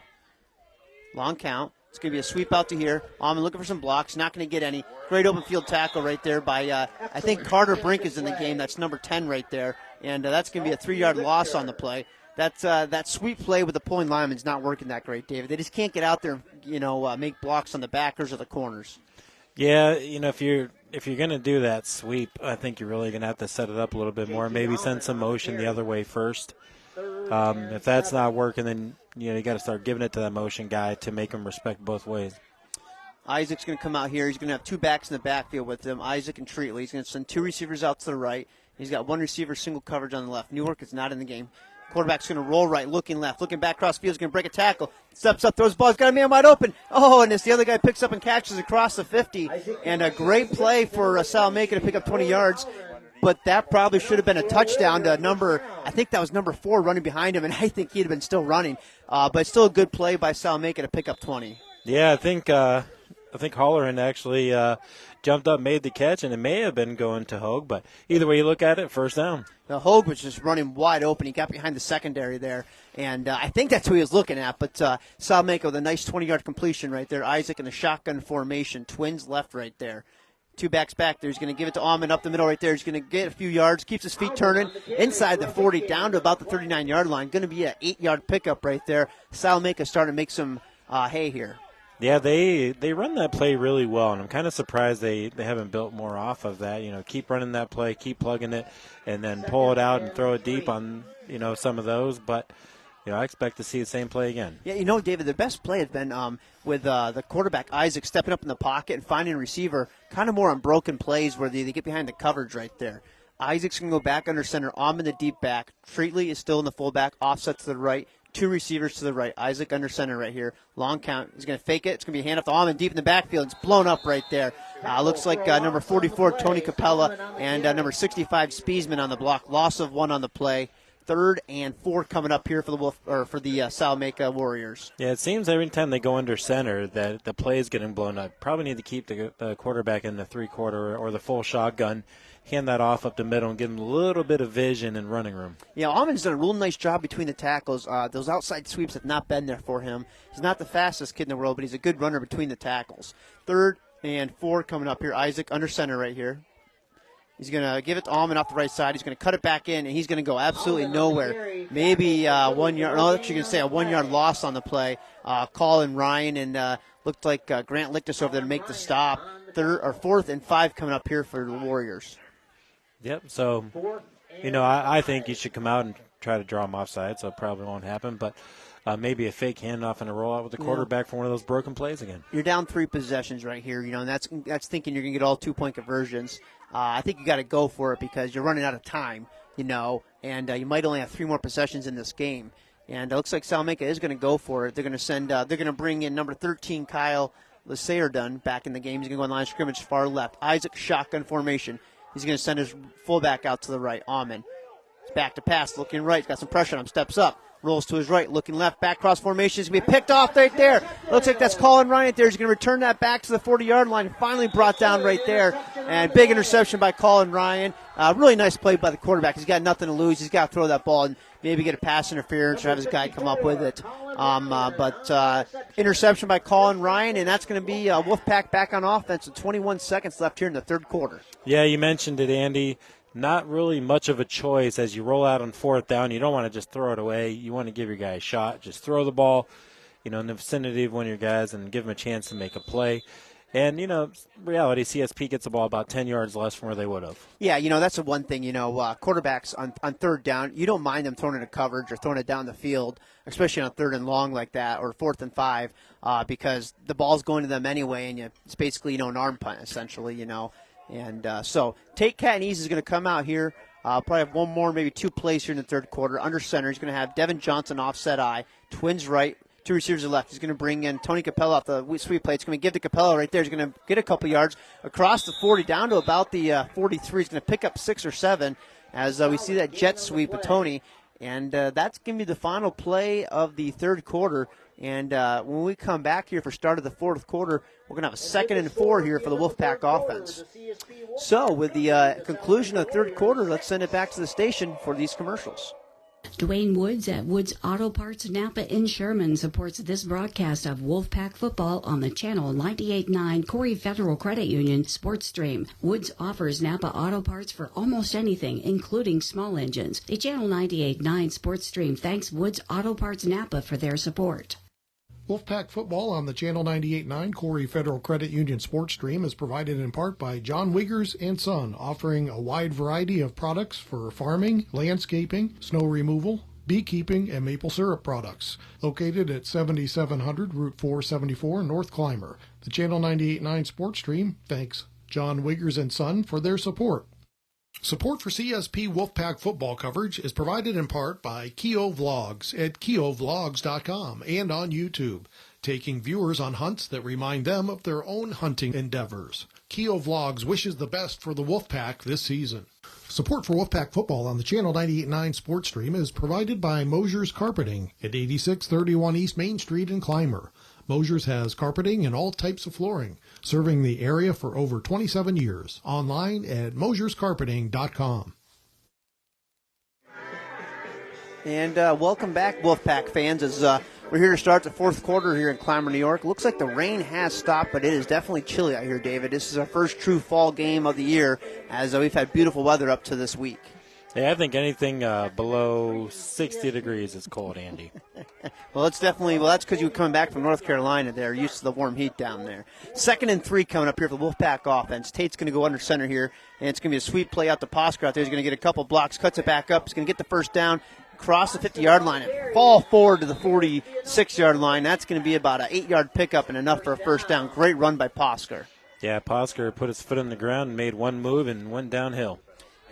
Long count. It's going to be a sweep out to here. Almond looking for some blocks. Not going to get any. Great open field tackle right there by, I think Carter Brink is in the game. That's number 10 right there. And that's going to be a 3-yard loss on the play. That sweep play with the pulling lineman's not working that great, David. They just can't get out there and, make blocks on the backers or the corners. Yeah, if you're going to do that sweep, I think you're really going to have to set it up a little bit more. Maybe send some motion the other way first. If that's not working, then you got to start giving it to that motion guy to make him respect both ways. Isaac's going to come out here. He's going to have 2 backs in the backfield with him, Isaac and Treatley. He's going to send 2 receivers out to the right. He's got 1 receiver, single coverage on the left. Newark is not in the game. Quarterback's going to roll right, looking left, looking back across the field. He's going to break a tackle. Steps up, throws the ball. He's got a man wide open. Oh, and it's the other guy picks up and catches across the 50. And a great play for Salamanca to pick up 20 yards. But that probably should have been a touchdown to I think that was number 4 running behind him, and I think he'd have been still running. But still a good play by Salamanca to pick up 20. Yeah, I think Holleran actually jumped up, made the catch, and it may have been going to Hogue. But either way you look at it, first down. Now, Hogue was just running wide open. He got behind the secondary there, and I think that's who he was looking at. But Salamanca with a nice 20-yard completion right there. Isaac in the shotgun formation. Twins left right there. 2 backs back there. He's going to give it to Almond up the middle right there. He's going to get a few yards, keeps his feet turning inside the 40 down to about the 39-yard line. Going to be an 8-yard pickup right there. Salamanca starting to make some hay here. Yeah, they run that play really well, and I'm kind of surprised they haven't built more off of that. Keep running that play, keep plugging it, and then pull it out and throw it deep on some of those. But I expect to see the same play again. Yeah, David, the best play has been with the quarterback Isaac stepping up in the pocket and finding a receiver, kind of more on broken plays where they get behind the coverage right there. Isaac's going to go back under center, in the deep back. Treatley is still in the fullback, offset to the right. 2 receivers to the right. Isaac under center right here. Long count. He's going to fake it. It's going to be a handoff to Almond deep in the backfield. It's blown up right there. Looks like number 44, Tony Capella, and number 65, Spiesman on the block. Loss of 1 on the play. 3rd and 4 coming up here for the Salamanca Warriors. Yeah, it seems every time they go under center that the play is getting blown up. Probably need to keep the quarterback in the 3-quarter or the full shotgun. Hand that off up the middle and give him a little bit of vision and running room. Yeah, Almond's done a real nice job between the tackles. Those outside sweeps have not been there for him. He's not the fastest kid in the world, but he's a good runner between the tackles. 3rd and 4 coming up here. Isaac under center right here. He's going to give it to Almond off the right side. He's going to cut it back in, and he's going to go absolutely nowhere. Maybe 1 yard. No, that's what you're going to say, a 1-yard loss on the play. Colin Ryan and looked like Grant Lictus over there to make the stop. 4th and 5 coming up here for the Warriors. Yep, so, I think you should come out and try to draw him offside, so it probably won't happen. But maybe a fake handoff and a rollout with the quarterback for one of those broken plays again. You're down 3 possessions right here, and that's thinking you're going to get all 2-point conversions. I think you got to go for it because you're running out of time, and you might only have 3 more possessions in this game. And it looks like Salamanca is going to go for it. They're going to they're going to bring in number 13, Kyle Lasaerdun, back in the game. He's going to go on line of scrimmage far left. Isaac shotgun formation. He's going to send his fullback out to the right, Almond. back to pass, looking right, got some pressure on him, steps up, rolls to his right, looking left, back cross formation. He's going to be picked off right there. Looks like that's Colin Ryan right there. He's going to return that back to the 40-yard line. Finally brought down right there. And big interception by Colin Ryan. Really nice play by the quarterback. He's got nothing to lose. He's got to throw that ball and maybe get a pass interference or have his guy come up with it. But interception by Colin Ryan, and that's going to be Wolfpack back on offense with 21 seconds left here in the third quarter. Yeah, you mentioned it, Andy. Not really much of a choice as you roll out on fourth down. You don't want to just throw it away. You want to give your guy a shot. Just throw the ball, in the vicinity of one of your guys and give them a chance to make a play. And, reality, CSP gets the ball about 10 yards less from where they would have. Yeah, that's the one thing, quarterbacks on third down, you don't mind them throwing it in coverage or throwing it down the field, especially on third and long like that or 4th and 5, because the ball's going to them anyway, and it's basically, an arm punt, essentially, And so Tate Cattonese is going to come out here, probably have one more, maybe 2 plays here in the third quarter. Under center, he's going to have Devin Johnson offset I, twins right, 2 receivers left. He's going to bring in Tony Capella off the sweep play. It's going to give to Capella right there. He's going to get a couple yards across the 40 down to about the 43. He's going to pick up 6 or 7 as we see that jet sweep of Tony. And that's going to be the final play of the third quarter. And when we come back here for start of the fourth quarter, we're going to have a 2nd and 4 here for the Wolfpack offense. So with the conclusion of the third quarter, let's send it back to the station for these commercials. Dwayne Woods at Woods Auto Parts Napa in Sherman supports this broadcast of Wolfpack football on the channel 98.9 Corry Federal Credit Union Sports Stream. Woods offers Napa auto parts for almost anything, including small engines. The channel 98.9 Sports Stream thanks Woods Auto Parts Napa for their support. Wolfpack football on the Channel 98.9 Corry Federal Credit Union Sports Stream is provided in part by John Wiggers and Son, offering a wide variety of products for farming, landscaping, snow removal, beekeeping, and maple syrup products. Located at 7700 Route 474 North Clymer. The Channel 98.9 Sports Stream thanks John Wiggers and Son for their support. Support for CSP Wolfpack football coverage is provided in part by Keo Vlogs at keovlogs.com and on YouTube, taking viewers on hunts that remind them of their own hunting endeavors. Keo Vlogs wishes the best for the Wolfpack this season. Support for Wolfpack football on the Channel 98.9 Sports Stream is provided by Mosier's Carpeting at 8631 East Main Street in Clymer. Mosier's has carpeting and all types of flooring, serving the area for over 27 years. Online at mosierscarpeting.com. And welcome back, Wolfpack fans, as we're here to start the fourth quarter here in Clymer, New York. Looks like the rain has stopped, but it is definitely chilly out here, David. This is our first true fall game of the year, as we've had beautiful weather up to this week. Yeah, I think anything below 60 degrees is cold, Andy. Well, that's because you were coming back from North Carolina there, used to the warm heat down there. 2nd and 3 coming up here for the Wolfpack offense. Tate's going to go under center here, and it's going to be a sweep play out to Posker out there. He's going to get a couple blocks, cuts it back up. He's going to get the first down, cross the 50-yard line, and fall forward to the 46-yard line. That's going to be about an 8-yard pickup and enough for a first down. Great run by Posker. Yeah, Posker put his foot on the ground, made one move, and went downhill.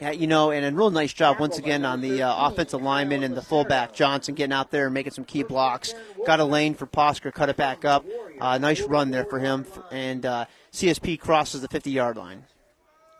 Yeah, and a real nice job once again on the offensive lineman and the fullback, Johnson, getting out there and making some key blocks. Got a lane for Posker, cut it back up. Nice run there for him. And CSP crosses the 50-yard line.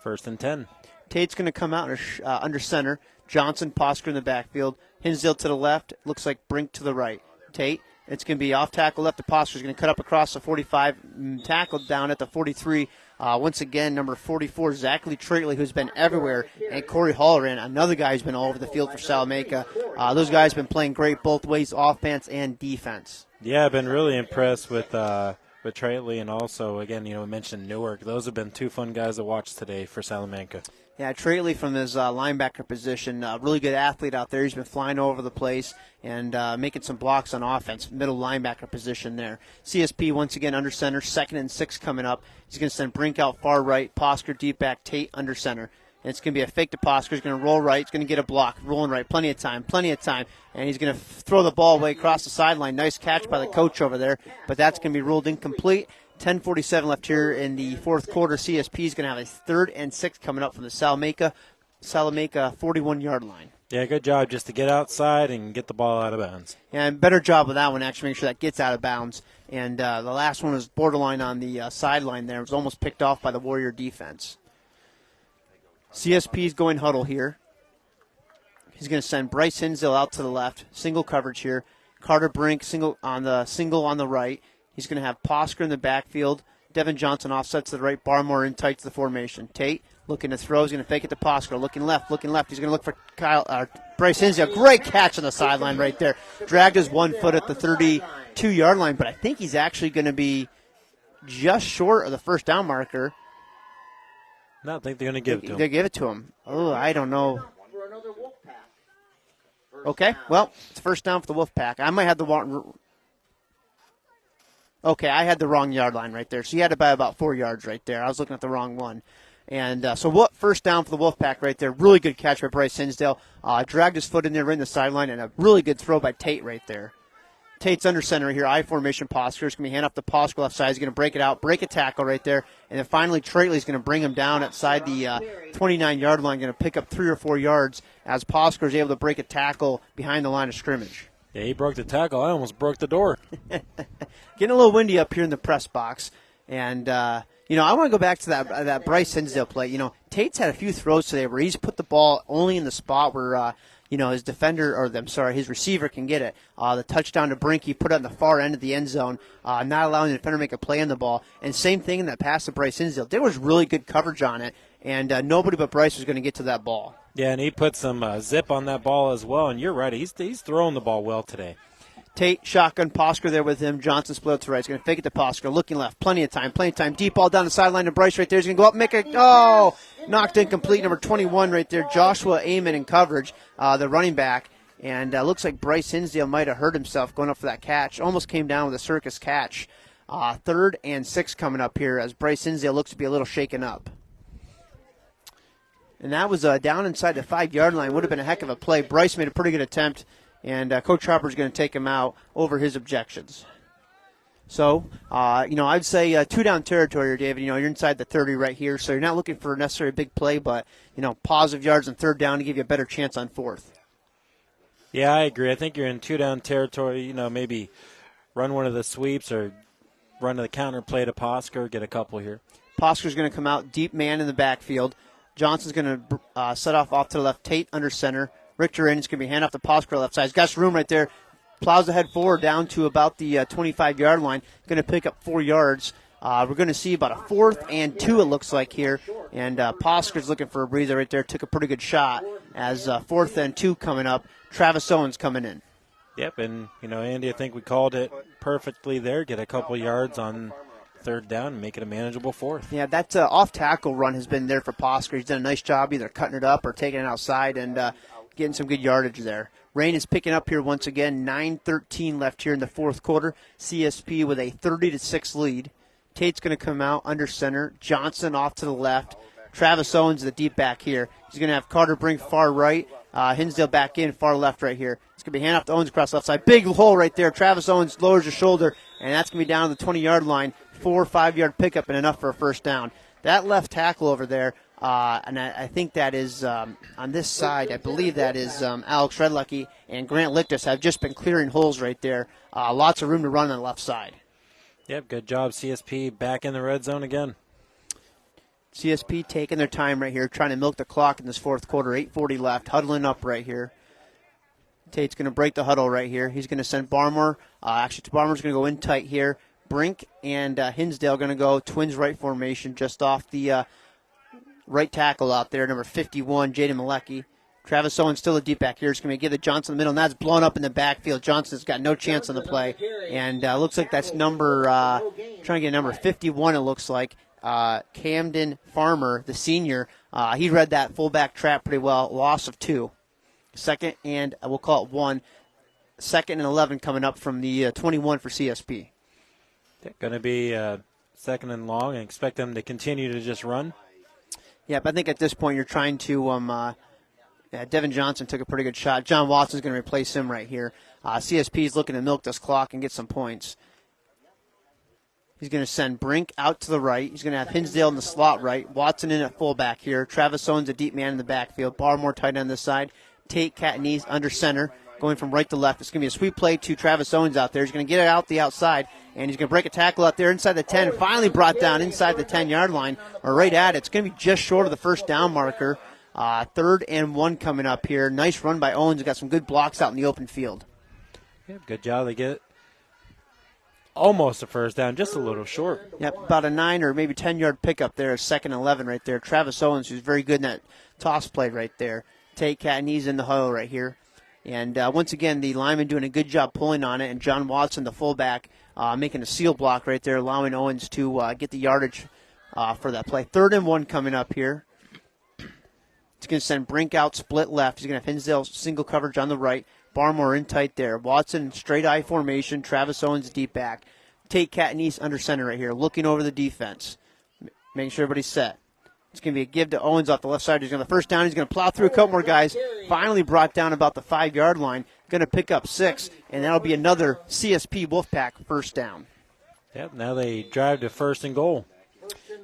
1st and 10. Tate's going to come out under center. Johnson, Posker in the backfield. Hinsdale to the left. Looks like Brink to the right. Tate. It's going to be off tackle left to Posker. He's going to cut up across the 45, tackled down at the 43. Once again, number 44, Zachary Traitley, who's been everywhere, and Corey Halloran, another guy who's been all over the field for Salamanca. Those guys have been playing great both ways, offense and defense. Yeah, I've been really impressed with Traitley, and also, again, we mentioned Newark. Those have been 2 fun guys to watch today for Salamanca. Yeah, Traitley from his linebacker position, really good athlete out there. He's been flying all over the place and making some blocks on offense, middle linebacker position there. CSP once again under center, 2nd and 6 coming up. He's going to send Brink out far right, Posker deep back, Tate under center. And it's going to be a fake to Posker. He's going to roll right. He's going to get a block, rolling right, plenty of time. And he's going to throw the ball away across the sideline. Nice catch by the coach over there, but that's going to be ruled incomplete. 10:47 left here in the fourth quarter. CSP is going to have a 3rd and 6 coming up from the Salamanca 41-yard line. Yeah, good job just to get outside and get the ball out of bounds. Yeah, and better job with that one, actually, make sure that gets out of bounds. And the last one was borderline on the sideline there. It was almost picked off by the Warrior defense. CSP is going huddle here. He's going to send Bryce Hinsdale out to the left. Single coverage here. Carter Brink single on the right. He's going to have Posker in the backfield. Devin Johnson offset to the right. Barmore in tight to the formation. Tate looking to throw. He's going to fake it to Posker. Looking left. He's going to look for Bryce Hinsdale. Great catch on the sideline right there. Dragged his 1 foot at the 32-yard line, but I think he's actually going to be just short of the first down marker. No, I think they're going to give it to him. They give it to him. Oh, I don't know. Okay, well, it's first down for the Wolfpack. I might have the wrong. Okay, I had the wrong yard line right there. So you had to buy about 4 yards right there. I was looking at the wrong one. And so what? First down for the Wolfpack right there. Really good catch by Bryce Hinsdale. Dragged his foot in there right in the sideline, and a really good throw by Tate right there. Tate's under center here, I formation Posker. It's going to be hand off to Posker left side. He's going to break it out, break a tackle right there. And then finally, Traitley's going to bring him down outside the 29-yard line, going to pick up 3 or 4 yards as Posker is able to break a tackle behind the line of scrimmage. Yeah, he broke the tackle. I almost broke the door. Getting a little windy up here in the press box. And, I want to go back to that Bryce Hinsdale play. Tate's had a few throws today where he's put the ball only in the spot where his his receiver can get it. The touchdown to Brink, he put it on the far end of the end zone, not allowing the defender to make a play on the ball. And same thing in that pass to Bryce Hinsdale. There was really good coverage on it, and nobody but Bryce was going to get to that ball. Yeah, and he put some zip on that ball as well, and you're right. He's throwing the ball well today. Tate, shotgun, Posker there with him. Johnson split to right. He's going to fake it to Posker. Looking left. Plenty of time. Deep ball down the sideline to Bryce right there. He's going to go up and make it. Knocked incomplete. Number 21 right there. Joshua Amon in coverage, the running back. And looks like Bryce Hinsdale might have hurt himself going up for that catch. Almost came down with a circus catch. 3rd and 6 coming up here as Bryce Hinsdale looks to be a little shaken up. And that was down inside the 5-yard line. Would have been a heck of a play. Bryce made a pretty good attempt. And Coach Harper's going to take him out over his objections. So, I'd say 2-down territory here, David. You're inside the 30 right here, so you're not looking for a necessarily big play, but, positive yards on 3rd down to give you a better chance on 4th. Yeah, I agree. I think you're in 2-down territory. maybe run one of the sweeps or run to the counter play to Posker, get a couple here. Posker's going to come out, deep man in the backfield. Johnson's going to set off to the left. Tate under center. Richter in. It's going to be hand off to Posker left side. He's got some room right there. Plows ahead forward down to about the 25-yard line. Going to pick up 4 yards. We're going to see about a 4th and 2, it looks like here. And Posker's looking for a breather right there. Took a pretty good shot as 4th and 2 coming up. Travis Owens coming in. Yep, and, Andy, I think we called it perfectly there. Get a couple yards on 3rd down and make it a manageable 4th. Yeah, that off-tackle run has been there for Posker. He's done a nice job either cutting it up or taking it outside and getting some good yardage there. Rain is picking up here once again. 9:13 left here in the 4th quarter. CSP with a 30-6 lead. Tate's going to come out under center. Johnson off to the left. Travis Owens, the deep back here. He's going to have Carter Brink far right. Hinsdale back in, far left right here. It's going to be hand off to Owens across left side. Big hole right there. Travis Owens lowers his shoulder, and that's going to be down to the 20-yard line. 4 or 5-yard pickup and enough for a first down. That left tackle over there, and I think that is on this side. I believe that is Alex Redlucky and Grant Lictus have just been clearing holes right there. Lots of room to run on the left side. Yep, good job, CSP. Back in the red zone again. CSP taking their time right here, trying to milk the clock in this 4th quarter. 8:40 left, huddling up right here. Tate's going to break the huddle right here. He's going to send Barmore. Barmore's going to go in tight here. Brink and Hinsdale going to go twins right formation just off the right tackle out there, number 51, Jaden Malecki. Travis Owens still a deep back here. It's going to give the Johnson in the middle, and that's blown up in the backfield. Johnson's got no chance on the play. And looks like that's number, trying to get number 51, it looks like. Camden Farmer, the senior. He read that fullback trap pretty well. Loss of 2. 2nd and, we'll call it 1. 2nd and 11 coming up from the 21 for CSP. Going to be 2nd and long, and expect them to continue to just run. Yeah, but I think at this point you're trying to Devin Johnson took a pretty good shot. John Watson's going to replace him right here. CSP is looking to milk this clock and get some points. He's going to send Brink out to the right. He's going to have Hinsdale in the slot right. Watson in at fullback here. Travis Owens, a deep man in the backfield. Barmore tight on this side. Tate, Catanese under center, going from right to left. It's going to be a sweep play to Travis Owens out there. He's going to get it out the outside, and he's going to break a tackle out there inside the 10. Finally brought down inside the 10-yard line, or right at it. It's going to be just short of the first down marker. 3rd and 1 coming up here. Nice run by Owens. Got some good blocks out in the open field. Yeah, good job. They get almost a first down, just a little short. Yep, about a 9 or maybe 10-yard pickup there, 2nd and 11 right there. Travis Owens, who's very good in that toss play right there. Tate Cattonese in the huddle right here. And once again, the lineman doing a good job pulling on it, and John Watson, the fullback, making a seal block right there, allowing Owens to get the yardage for that play. 3rd and 1 coming up here. It's going to send Brink out, split left. He's going to have Hinsdale single coverage on the right. Barmore in tight there. Watson straight eye formation. Travis Owens deep back. Tate Cattonese under center right here, looking over the defense, making sure everybody's set. It's going to be a give to Owens off the left side. He's going to first down. He's going to plow through a couple more guys. Finally brought down about the 5-yard line. Going to pick up 6, and that'll be another CSP Wolfpack first down. Yep, now they drive to 1st and goal.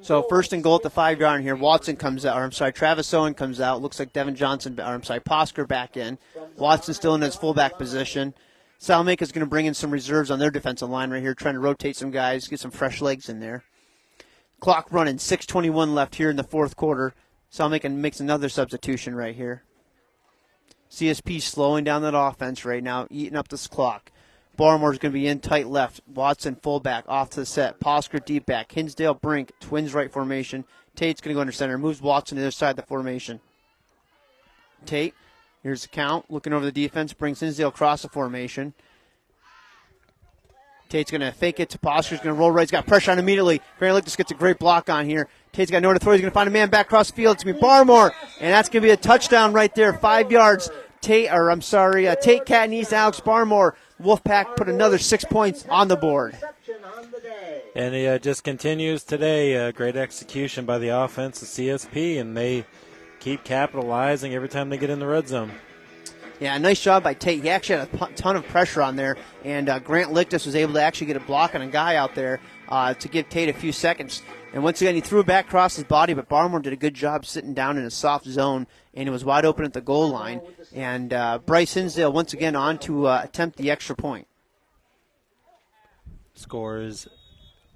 So 1st and goal at the 5-yard line here. Watson comes out, Travis Owen comes out. Looks like Devin Johnson, Posker back in. Watson still in his fullback position. Salamanca is going to bring in some reserves on their defensive line right here, trying to rotate some guys, get some fresh legs in there. Clock running, 6:21 left here in the 4th quarter. Salamanca makes another substitution right here. CSP slowing down that offense right now, eating up this clock. Barmore's going to be in tight left. Watson fullback off to the set. Posker deep back. Hinsdale Brink, twins right formation. Tate's going to go under center. Moves Watson to the other side of the formation. Tate, here's the count. Looking over the defense, brings Hinsdale across the formation. Tate's going to fake it to Posker's going to roll right. He's got pressure on immediately. Lictus gets a great block on here. Tate's got nowhere to throw. He's going to find a man back across the field. It's going to be Barmore, and that's going to be a touchdown right there, 5 yards. Tate Cattonese, Alex Barmore. Wolfpack put another 6 points on the board. And it just continues today. Great execution by the offense of CSP, and they keep capitalizing every time they get in the red zone. Yeah, nice job by Tate. He actually had a ton of pressure on there, and Grant Lictus was able to actually get a block on a guy out there to give Tate a few seconds. And once again, he threw it back across his body, but Barmore did a good job sitting down in a soft zone, and it was wide open at the goal line. And Bryce Hinsdale once again on to attempt the extra point. Score is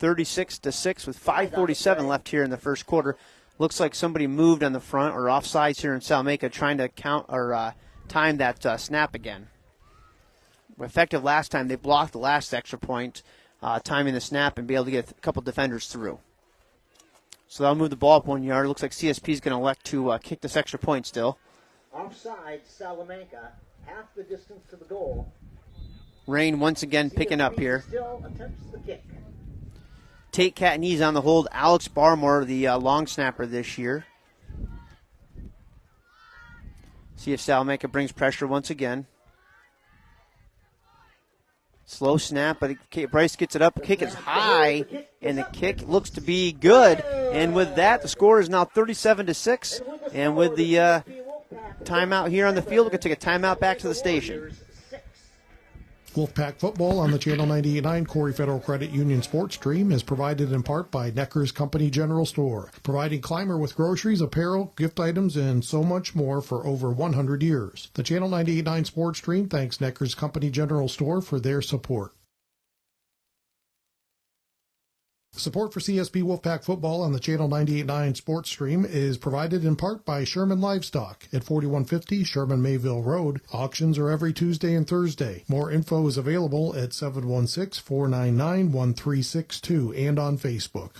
36-6 with 5:47 left here in the first quarter. Looks like somebody moved on the front or offsides here in Salamanca, trying to count or time that snap again. Effective last time, they blocked the last extra point, timing the snap and be able to get a couple defenders through. So that'll move the ball up 1 yard. Looks like CSP is going to elect to kick this extra point still. Offside, Salamanca, half the distance to the goal. Rain once again picking up here. Still attempts the kick. Tate Cattonese on the hold. Alex Barmore, the long snapper this year. See if Salamanca brings pressure once again. Slow snap, but Bryce gets it up. The kick is high, and the kick looks to be good. And with that, the score is now 37-6. And with the timeout here on the field, we're going to take a timeout back to the station. Wolfpack football on the Channel 98.9 Corry Federal Credit Union Sports Stream is provided in part by Necker's Company General Store, providing Clymer with groceries, apparel, gift items, and so much more for over 100 years. The Channel 98.9 Sports Stream thanks Necker's Company General Store for their support. Support for CSP Wolfpack football on the Channel 98.9 Sports Stream is provided in part by Sherman Livestock at 4150 Sherman Mayville Road. Auctions are every Tuesday and Thursday. More info is available at 716-499-1362 and on Facebook.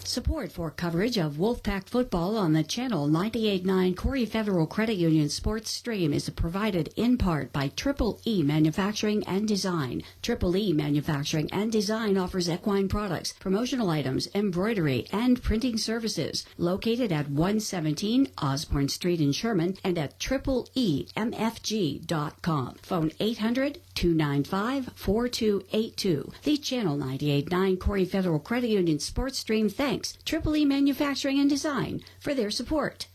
Support for coverage of Wolfpack football on the Channel 98.9 Corry Federal Credit Union Sports Stream is provided in part by Triple E Manufacturing and Design. Triple E Manufacturing and Design offers equine products, promotional items, embroidery, and printing services. Located at 117 Osborne Street in Sherman and at tripleemfg.com. Phone 800-295-4282. The Channel 98.9 Corry Federal Credit Union Sports Stream thanks Triple E Manufacturing and Design for their support.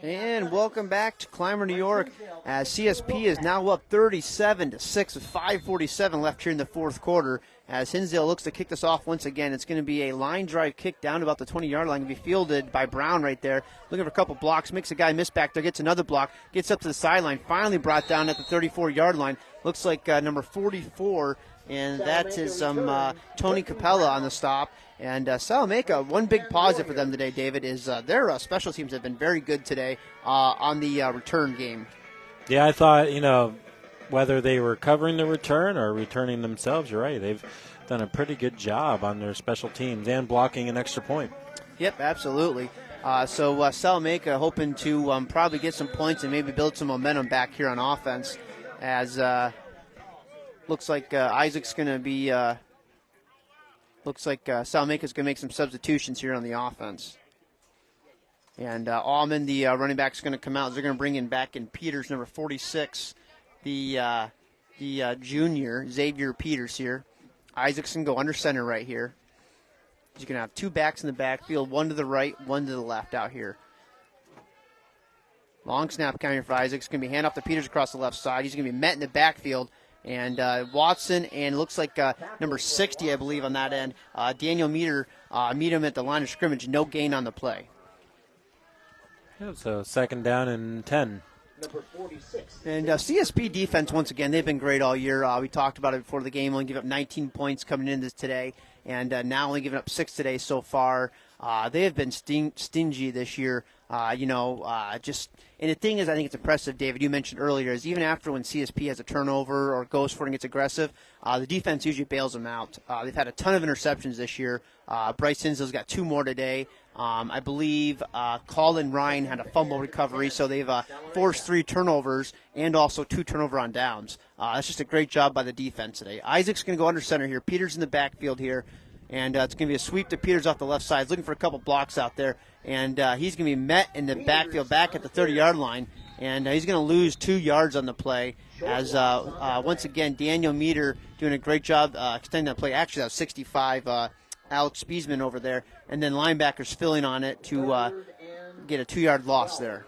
And welcome back to Clymer, New York, as CSP is now up 37-6 with 5:47 left here in the fourth quarter. As Hinsdale looks to kick this off once again, it's going to be a line drive kick down to about the 20-yard line. Going to be fielded by Brown right there. Looking for a couple blocks, makes a guy miss back there, gets another block, gets up to the sideline, finally brought down at the 34-yard line. Looks like number 44, and that is Tony Capella on the stop. And Salamanca, one big positive for them today, David, is their special teams have been very good today on the return game. Yeah, I thought, whether they were covering the return or returning themselves, you're right. They've done a pretty good job on their special teams and blocking an extra point. Yep, absolutely. So Salamanca hoping to probably get some points and maybe build some momentum back here on offense, as looks like Isaac's going to be looks like Salamanca's going to make some substitutions here on the offense. And Allman, the running back, is going to come out. They're going to bring in back in Peters, number 46, the junior, Xavier Peters here. Isaac's going to go under center right here. He's going to have two backs in the backfield, one to the right, one to the left out here. Long snap counter for Isaac's going to be hand off to Peters across the left side. He's going to be met in the backfield. And Watson and looks like number 60, I believe, on that end. Daniel Meter meet him at the line of scrimmage. No gain on the play. Yeah, so second down and 10. Number 46. And CSP defense, once again, they've been great all year. We talked about it before the game. Only give up 19 points coming into today. And now only giving up 6 today so far. They have been stingy this year. And the thing is, I think it's impressive, David, you mentioned earlier, is even after when CSP has a turnover or goes for it and gets aggressive, the defense usually bails them out. They've had a ton of interceptions this year. Bryce Hinslow's got 2 more today. I believe Colin Ryan had a fumble recovery, so they've forced 3 turnovers and also 2 turnover on downs. That's just a great job by the defense today. Isaac's going to go under center here. Peters in the backfield here. And it's going to be a sweep to Peters off the left side. He's looking for a couple blocks out there. And he's going to be met in the backfield back at the 30-yard line. And he's going to lose 2 yards on the play. As, once again, Daniel Meter doing a great job extending that play. Actually, that was 65, Alex Spiesman over there. And then linebackers filling on it to get a 2-yard loss there.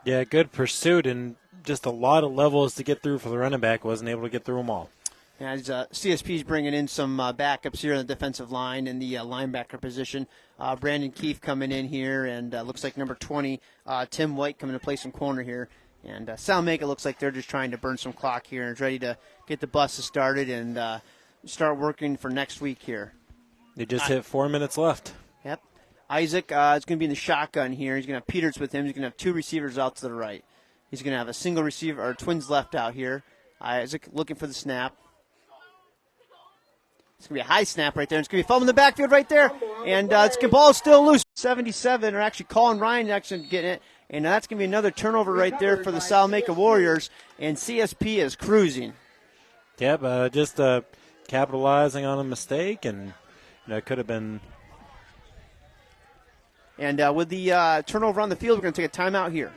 Yeah, good pursuit and just a lot of levels to get through for the running back. Wasn't able to get through them all. As CSP's bringing in some backups here on the defensive line in the linebacker position. Brandon Keefe coming in here, and looks like number 20, Tim White, coming to play some corner here. And Salamanca looks like they're just trying to burn some clock here and is ready to get the buses started and start working for next week here. They just hit 4 minutes left. Yep. Isaac is going to be in the shotgun here. He's going to have Peters with him. He's going to have 2 receivers out to the right. He's going to have a single receiver, or twins left out here. Isaac looking for the snap. It's going to be a high snap right there. It's going to be a fumble in the backfield right there. And the ball is still loose. 77, or actually Colin Ryan actually getting it. And that's going to be another turnover right there for the Salamanca Warriors. And CSP is cruising. Yep, just capitalizing on a mistake. And it could have been. And with the turnover on the field, we're going to take a timeout here.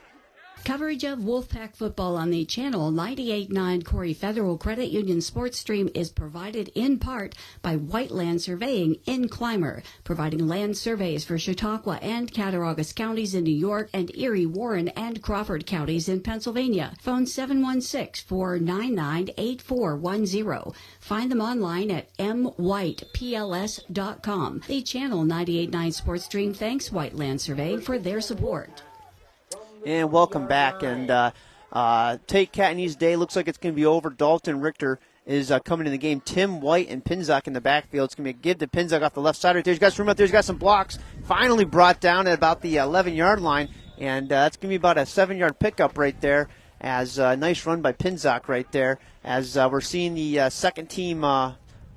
Coverage of Wolfpack football on the Channel 98.9 Corry Federal Credit Union Sports Stream is provided in part by Whiteland Surveying in Clymer, providing land surveys for Chautauqua and Cattaraugus counties in New York and Erie, Warren, and Crawford counties in Pennsylvania. Phone 716-499-8410. Find them online at mwhitepls.com. The Channel 98.9 Sports Stream thanks Whiteland Surveying for their support. And welcome back. And Tate Catney's day looks like it's going to be over. Dalton Richter is coming in the game. Tim White and Pinzock in the backfield. It's going to be a give to Pinzock off the left side right there. He's got some room out there. He's got some blocks. Finally brought down at about the 11-yard line. And that's going to be about a 7-yard pickup right there. As a nice run by Pinzock right there. As we're seeing the second team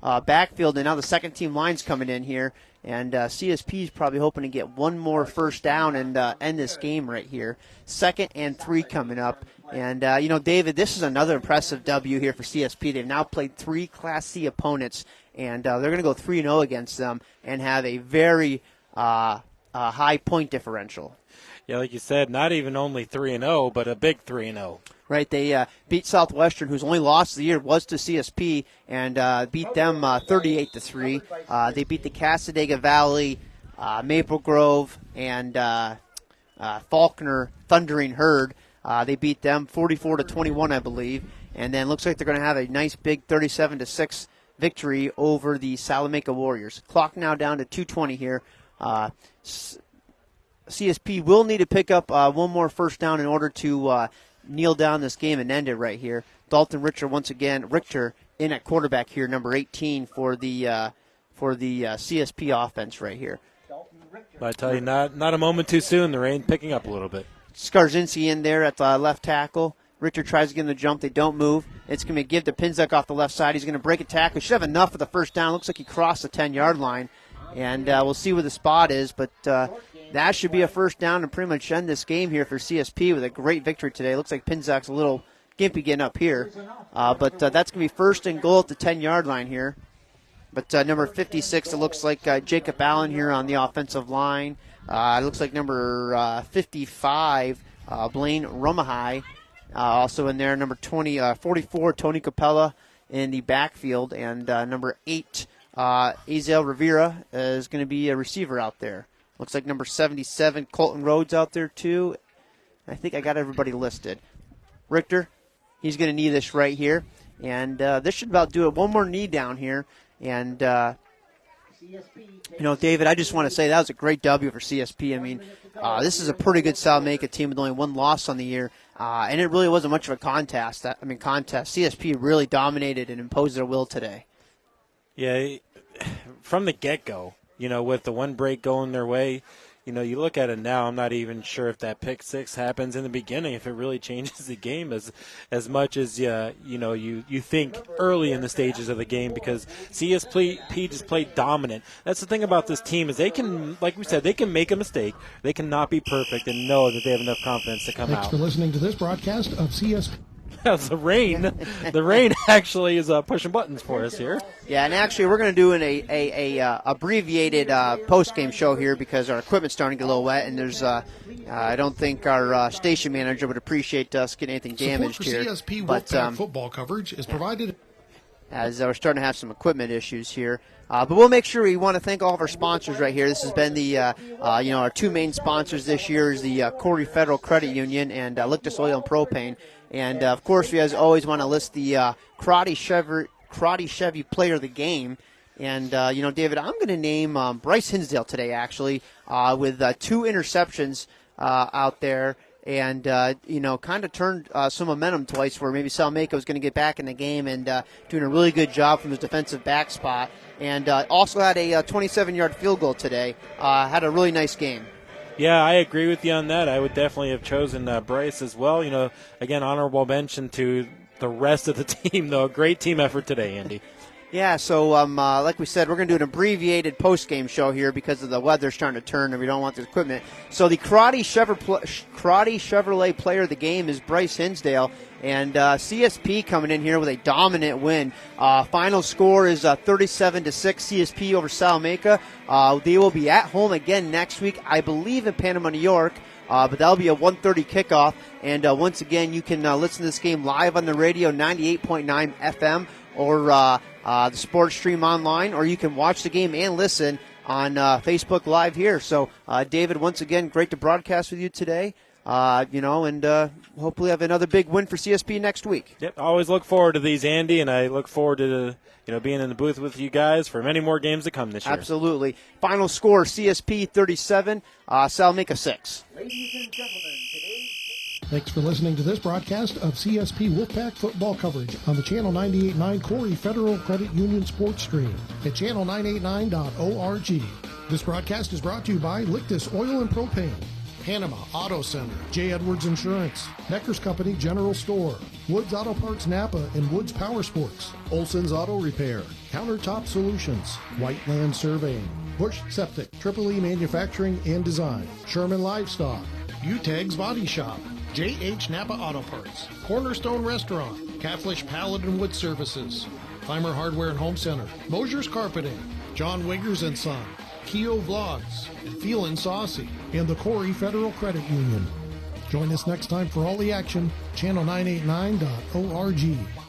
backfield, and now the second team line's coming in here. And CSP is probably hoping to get one more first down and end this game right here. 2nd and 3 coming up. And, David, this is another impressive W here for CSP. They've now played 3 Class C opponents, and they're going to go 3-0 against them and have a very high point differential. Yeah, like you said, not even only 3-0, but a big 3-0. Right, they beat Southwestern, whose only loss of the year was to CSP, and beat them 38-3. They beat the Casadega Valley, Maple Grove, and Faulkner Thundering Herd. They beat them 44-21, I believe, and then looks like they're going to have a nice big 37-6 victory over the Salamanca Warriors. Clock now down to 2:20 here. CSP will need to pick up one more first down in order to kneel down this game and end it right here. Dalton Richter once again in at quarterback here, number 18 for the CSP offense right here. I tell you, not a moment too soon. The rain picking up a little bit. Skarzinski in there at the left tackle. Richter tries to get him to jump. They don't move. It's going to give to Pinzek off the left side. He's going to break a tackle. He should have enough for the first down. Looks like he crossed the 10-yard line. And we'll see where the spot is. But that should be a first down and pretty much end this game here for CSP with a great victory today. Looks like Pinzek's a little gimpy getting up here. But that's going to be first and goal at the 10-yard line here. But number 56, it looks like Jacob Allen here on the offensive line. It looks like number 55, Blaine Rumahai, also in there. Number 44, Tony Capella in the backfield. And number 8, Azel Rivera is going to be a receiver out there. Looks like number 77, Colton Rhodes out there too. I think I got everybody listed. Richter, he's going to knee this right here. And this should about do it. One more knee down here. And, David, I just want to say that was a great W for CSP. I mean, this is a pretty good Salamanca team with only one loss on the year. And it really wasn't much of a contest. CSP really dominated and imposed their will today. Yeah, from the get-go, with the one break going their way, you look at it now, I'm not even sure if that pick six happens in the beginning, if it really changes the game as much as you think early in the stages of the game, because CSP just played dominant. That's the thing about this team is they can, like we said, they can make a mistake. They cannot be perfect and know that they have enough confidence to come out. Thanks for listening to this broadcast of CSP. The rain actually is pushing buttons for us here. Yeah, and actually we're going to do an abbreviated post-game show here because our equipment's starting to get a little wet, and there's I don't think our station manager would appreciate us getting anything damaged here. Support for CSP Wolfpack football coverage is provided as we're starting to have some equipment issues here. But we'll make sure we want to thank all of our sponsors right here. This has been the, our two main sponsors this year is the Corry Federal Credit Union and Lictus Oil Propane. And, of course, we as always want to list the Karate Chevy Player of the Game. And, David, I'm going to name Bryce Hinsdale today, actually, with 2 interceptions out there. And, kind of turned some momentum twice where maybe Salamanca was going to get back in the game and doing a really good job from his defensive back spot. And also had a 27-yard field goal today. Had a really nice game. Yeah, I agree with you on that. I would definitely have chosen Bryce as well. Again, honorable mention to the rest of the team, though. Great team effort today, Andy. Yeah, so like we said, we're going to do an abbreviated post-game show here because of the weather starting to turn and we don't want the equipment. So the Karate Chevrolet Player of the Game is Bryce Hinsdale, and CSP coming in here with a dominant win. Final score is 37-6 CSP over Salamanca. They will be at home again next week, I believe in Panama, New York. But that'll be a 1:30 kickoff. And once again, you can listen to this game live on the radio, 98.9 FM, or the sports stream online, or you can watch the game and listen on Facebook Live here. So, David, once again, great to broadcast with you today. And hopefully have another big win for CSP next week. Yep, always look forward to these, Andy, and I look forward to being in the booth with you guys for many more games to come this year. Absolutely. Final score: CSP 37, Salamanca 6. Ladies and gentlemen, Thanks for listening to this broadcast of CSP Wolfpack football coverage on the Channel 98.9 Corry Federal Credit Union Sports Stream at channel989.org. This broadcast is brought to you by Lictus Oil and Propane, Panama Auto Center, J. Edwards Insurance, Necker's Company General Store, Woods Auto Parts Napa and Woods Power Sports, Olson's Auto Repair, Countertop Solutions, Whiteland Surveying, Bush Septic, Triple E Manufacturing and Design, Sherman Livestock, Utegg's Body Shop, J.H. Napa Auto Parts, Cornerstone Restaurant, Caflisch Pallet and Wood Services, Clymer Hardware and Home Center, Mosier's Carpeting, John Wiggers and Son, Keo Vlogs, and Feelin Saucy, and the Corry Federal Credit Union. Join us next time for all the action, channel989.org.